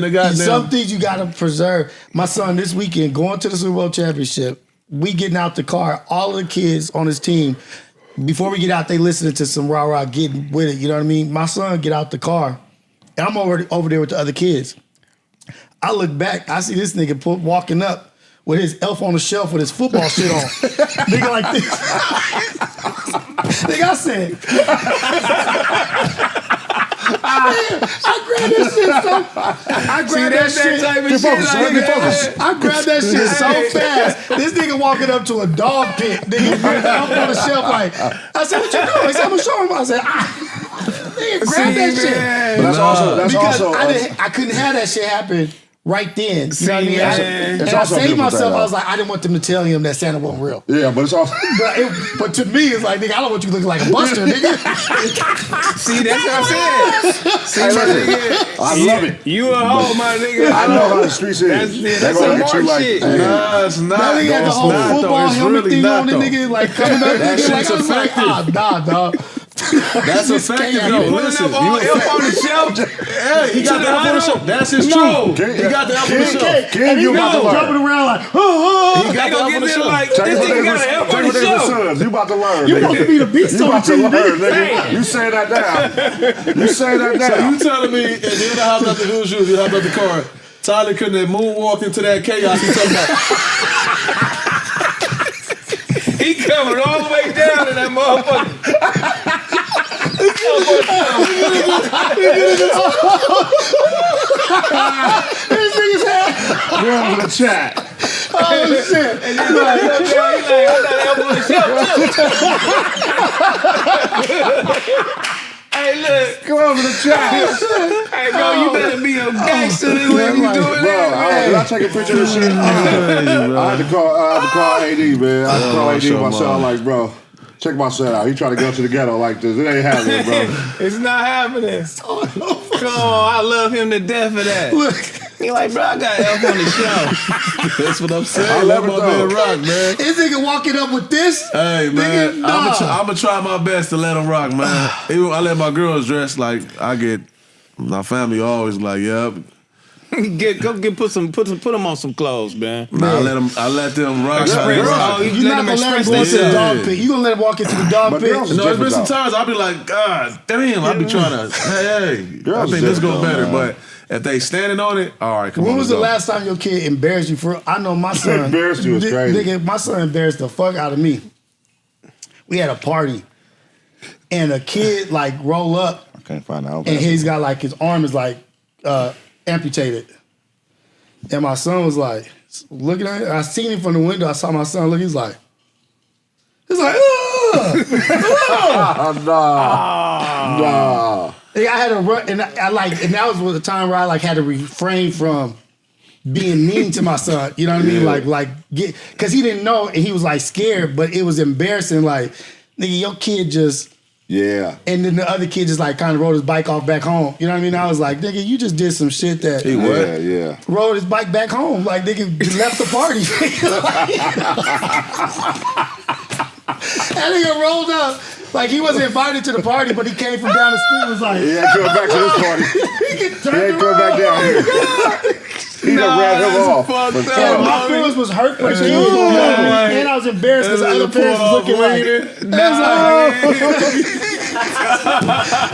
a goddamn. some things you gotta preserve. My son this weekend going to the Super Bowl championship. We getting out the car. All of the kids on his team. Before we get out, they listening to some rah-rah, getting with it. You know what I mean? My son get out the car, and I'm over there with the other kids. I look back, I see this nigga walking up with his elf on the shelf with his football shit on. Nigga like this. Nigga, I said, I grabbed that shit so I grabbed that shit. type of Get shit. focused, son, Like, get focused. I grabbed that shit so fast. This nigga walking up to a dog pit. Nigga put it up on the shelf like, I said, what you doing? He said, I'm gonna show him. I said, nigga, grab that shit. But that's also Because also I couldn't have that shit happen right then. You know what I mean? man. And I also a saved beautiful myself. thing, I was like, I didn't want them to tell him that Santa wasn't real. yeah, but it's also But to me, it's like, nigga, I don't want you looking like a buster, nigga. See, that's what I said. See, my nigga. I love it. You a hoe, my nigga. I know how the streets is. That's They some gonna get you more like, shit. hey, Nah, it's not. That nigga had the It's whole not, though. football It's helmet really thing not, on the though. nigga, like coming up. That Nigga, shit's like, I was like, effective. nah, dog. That's effective, You though. Pulling Listen, up all elf on the shelf. hey, he got the elf on the shelf. That's his No. truth. He got the elf on the shelf. Kid, you about to jumping learn. around like, He They got the gonna elf on get the them shelf. like, Check this what nigga they got was- an elf check on what the they was shelf. sons. You about to learn. you nigga. supposed to be the beast You on the about to team, learn, nigga. nigga. You say that down. You say that So down. you telling me if you would have hopped out the hood shoes, you hopped out the car, Tyler couldn't have moonwalked into that chaos he talking about. He coming all the way down in that motherfucker. Go over the chat. Oh, shit. And then like, I got elf on the shelf too. Hey, look. Go over the chat. Hey, bro, you better be a gangster when you doing Bro, that. did I take a picture of this shit? I had to call AD, man. I had to call AD myself. Like, bro, check my son out. He trying to go to the ghetto like this. It ain't happening, bro. It's not happening. Come on, I love him to death for that. Look, He like, bro, I got elf on the shelf. That's what I'm saying. I Let love my it, man though. rock, man. this nigga walking up with this. Hey, man, Nigga, nah. I'm going to try my best to let him rock, man. Even I let my girls dress like I get, my family always like, yep. Put them on some clothes, man. Nah, I let them rock. Express. Oh, you You're let not them gonna let him express go into the themselves. dog pit. You gonna let him walk into the dog But pit? girls is No, it's been some different, times I'll be like, God damn, I be trying to, hey, I Girls think is this go different, better. man. But if they standing on it, all right, come on. When was let's the go. last time your kid embarrassed you for? I know my son. Embarrassed you was crazy. Nigga, my son embarrassed the fuck out of me. We had a party, and a kid like roll up, I can't find out. and he's got like his arm is like amputated, and my son was like looking at it. I seen him from the window. I saw my son look. He's like, Nah. I had to run, and I like, and that was the time where I like had to refrain from being mean to my son. You know what I mean? Like get, cause he didn't know, and he was like scared, but it was embarrassing. Like, nigga, your kid just, Yeah. and then the other kid just like kind of rode his bike off back home. You know what I mean? I was like, nigga, you just did some shit that Yeah. rode his bike back home. Like, nigga left the party. That nigga rolled up. Like, he wasn't invited to the party, but he came from down the street and was like, He ain't coming back to this party. He ain't coming back down here. He done ran him off. fucked For up. yeah, sure. my feelings was hurt for the kid. And I was embarrassed because the other parents was looking like,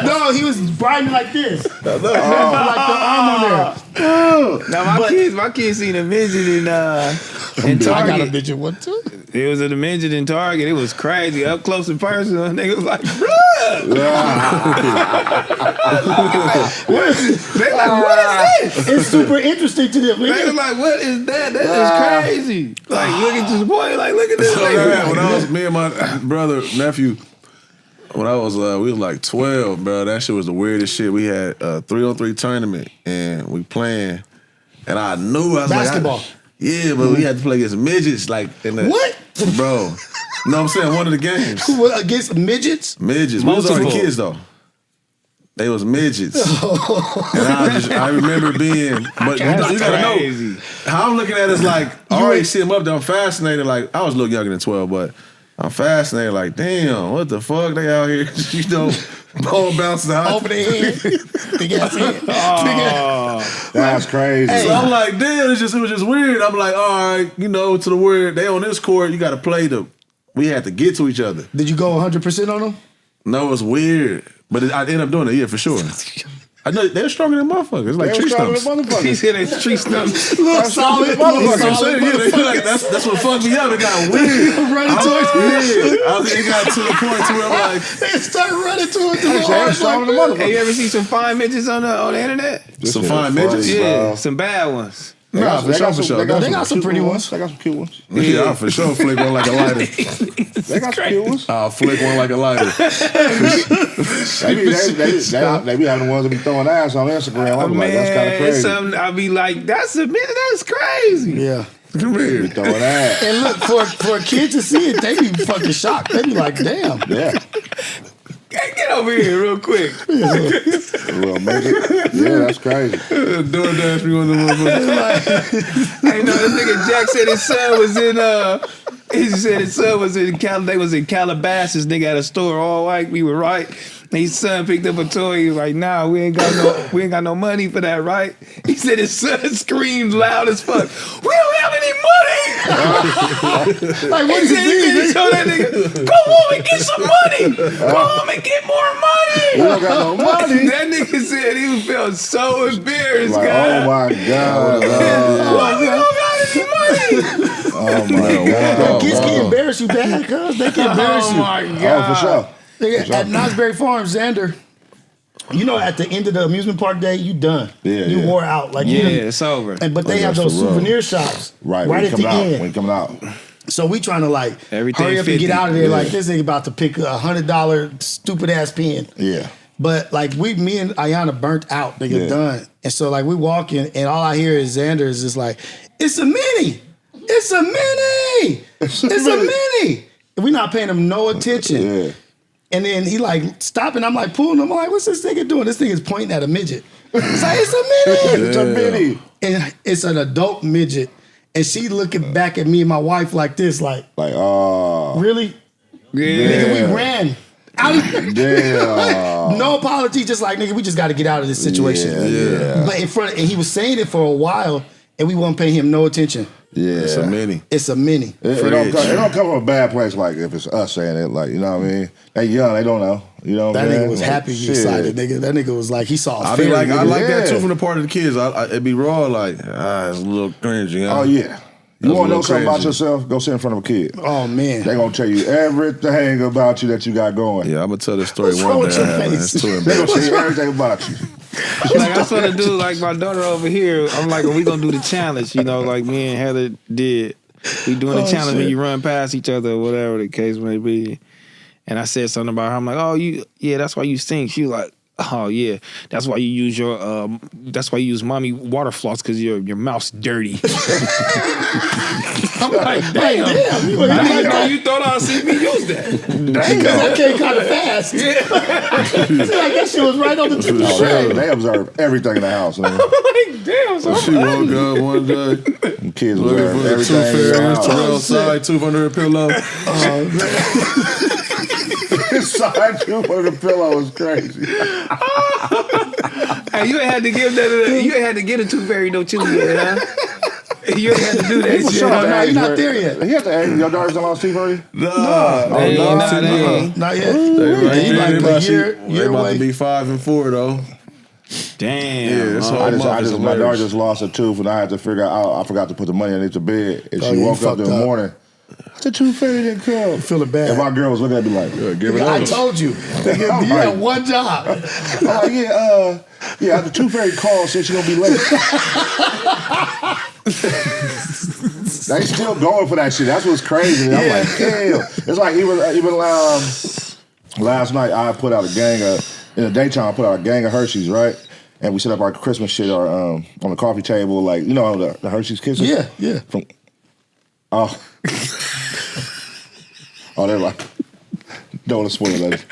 no, he was riding like this. Like the arm on there. Now my kids seen a midget in Target. I got a midget one too. It was a midget in Target. It was crazy, up close and personal. And they was like, bruh. They like, what is this? It's super interesting to them. They was like, what is that? That is crazy. Like, looking to the point, like, look at this. So, when I was, me and my brother, nephew, when I was, we was like 12, bro. That shit was the weirdest shit. We had a 3-on-3 tournament, and we playing, and I knew I was basketball. like, yeah, but we had to play against midgets, like in the What? bro. You know what I'm saying? One of the games. Against midgets? Midgets. We was already kids though. They was midgets. And I remember being, but you gotta know how I'm looking at it is like I already see them up there. I'm fascinated. Like I was a little younger than 12, but I'm fascinated. Like, damn, what the fuck they out here? You know, ball bounces out over their head. Big ass head. That's crazy. Hey. So I'm like, damn, it was just weird. I'm like, all right, you know, to the word they on this court, you got to play them. We had to get to each other. Did you go 100% on them? No, it's weird, but I ended up doing it. Yeah, for sure. I know they're stronger than motherfuckers. It's like tree stumps. He said it's tree stumps. Look, solid motherfuckers. That's what fucked me up. It got weird. Running towards It got to the point to where I'm like, they start running towards the Hey, you ever see some fine midgets on the internet? some fine midgets? Yeah, some bad ones. They got some pretty ones. They got some cute ones. Yeah, I'll for sure flick one like a lighter. They got some cute ones. I'll flick one like a lighter. They be having the ones that be throwing ass on Instagram. I'm like, that's kind of crazy. I'll be like, that's crazy. Yeah. Come here. Throwing ass. And look, for a kid to see it, they be fucking shocked. They be like, damn. Yeah. Hey, get over here real quick. Well, yeah, that's crazy. DoorDash me one of them motherfuckers. I know this nigga Jack said his son was in he said his son was in they was in Calabasas. Nigga at a store all white. We were right. His son picked up a toy. He was like, nah, we ain't got no money for that, right? He said his son screamed loud as fuck. We don't have any money. Like, what He told that nigga, go home and get some money. Go home and get more money. We don't got no money. That nigga said he felt so embarrassed, Like, God. oh my God. Why we don't got any money? Oh my God. Kids can embarrass you bad, cuz. They can embarrass Oh you. my Oh, God. for sure. At Knott's Berry Farm, Xander, you know, at the end of the amusement park day, you done. Yeah, you yeah. wore out. Like, Yeah, you it's over. but they have those souvenir shops right at the end. When coming out. So we trying to like Everything hurry up 50. and get out of there. Yeah. Like this nigga about to pick $100 stupid ass pen. Yeah. But like me and Ayana burnt out. Nigga done. And so like we walk in and all I hear is Xander is just like, it's a mini. It's a mini. It's a mini. And we not paying him no attention. Yeah. And then he like stopping. I'm like pulling him. I'm like, what's this nigga doing? This nigga's pointing at a midget. It's like, it's a midget. It's a mini. And it's an adult midget. And she looking back at me and my wife like this, like, really? Yeah. Nigga, we ran. Damn. No apology, just like, nigga, we just got to get out of this situation. Yeah. But and he was saying it for a while, and we won't pay him no attention. Yeah. It's a mini. It's a mini. It don't come from a bad place, like if it's us saying it, like, you know what I mean? They young, they don't know. You know what That I'm saying? nigga was Like, happy, shit. excited, nigga. That nigga was like, he saw a I fairy. like that Yeah. too from the part of the kids. It'd be raw, like, it's a little cringy. You know? Oh, yeah. You That's want to a know something little about yourself? Go sit in front of a kid. Oh, man. They gonna tell you everything about you that you got going. Yeah, I'm gonna tell this story What's wrong one with day. your Man. face? It's too They embarrassing. gonna tell you everything about you. Like I sort of do, like my daughter over here. I'm like, we gonna do the challenge, you know, like me and Heather did. We doing the challenge when you run past each other, or whatever the case may be. And I said something about her. I'm like, oh, that's why you sing. She was like, oh yeah, that's why you use mommy water floss because your mouth's dirty. I'm like, damn. I didn't know you thought I'd see me use that. Because that came kind of fast. Yeah. It's like that shit was right on the tip of the No, shade. they observe everything in the house, man. I'm like, damn. So She woke up one day Them kids looking observe for the everything tooth in the fairy, house. t-rell side tooth under her pillow. Side tooth under the pillow is crazy. Hey, you ain't had to give that. You ain't had to get a tooth fairy no chili yet, huh? You ain't had to do that shit. No, you're not there yet. You have to ask your daughter's on teeth already? They ain't. Not yet. They right He there, like they a about year they about away. to be 5 and 4 though. Damn. Yeah, it's Oh, all- My daughter just lost a tooth, and I had to figure out. I forgot to put the money underneath the bed, and she woke up in the morning. The tooth fairy didn't come. Feeling bad. And my girl was looking at me like, give it I up. told you. You had one job. I'm like, yeah, the tooth fairy called, said she's gonna be late. They still going for that shit. That's what's crazy. I'm like, damn. It's like even last night I put out a gang in the daytime. I put out a gang of Hershey's, right? And we set up our Christmas shit on the coffee table, like the Hershey's Kisses. Yeah. They're like, don't want to spoil that.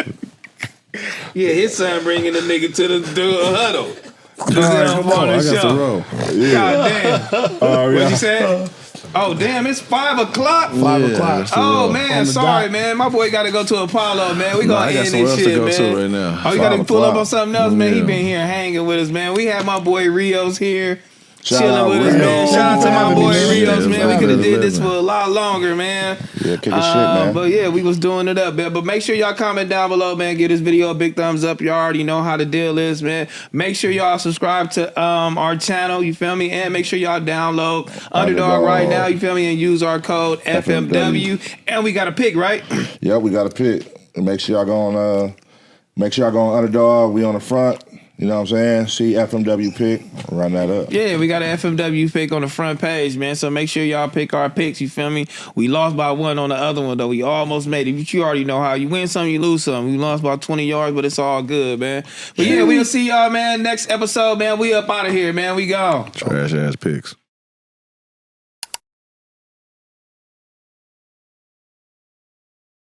Yeah, his son bringing the nigga to the huddle. Come on, I got to roll. Yeah. God damn. What'd you say? Oh, damn, it's 5 o'clock? 5 o'clock. Oh, man, sorry, man. My boy got to go to Apollo, man. We going to end this shit, man. To right now. Oh, you got to pull up on something else, man? He Yeah. been here hanging with us, man. We had my boy Rios here. Shout Chilling out with us, man. Rios. Shout out to my boy Yeah, Rios, man. We could have did this for living. a lot longer, man. Yeah, kick the shit, man. But yeah, we was doing it up, man. But make sure y'all comment down below, man. Give this video a big thumbs up. You already know how the deal is, man. Make sure y'all subscribe to our channel, you feel me? And make sure y'all download Underdog right now, you feel me? And use our code FMW. And we got a pick, right? Yeah, we got a pick. And make sure y'all go on Underdog. We on the front. You know what I'm saying? See FMW pick. Run that up. Yeah, we got an FMW pick on the front page, man. So make sure y'all pick our picks, you feel me? We lost by 1 on the other one, though. We almost made it. But you already know how. You win some, you lose some. We lost by 20 yards, but it's all good, man. But yeah, we'll see y'all, man, next episode, man. We up out of here, man. We gone. Trash ass picks.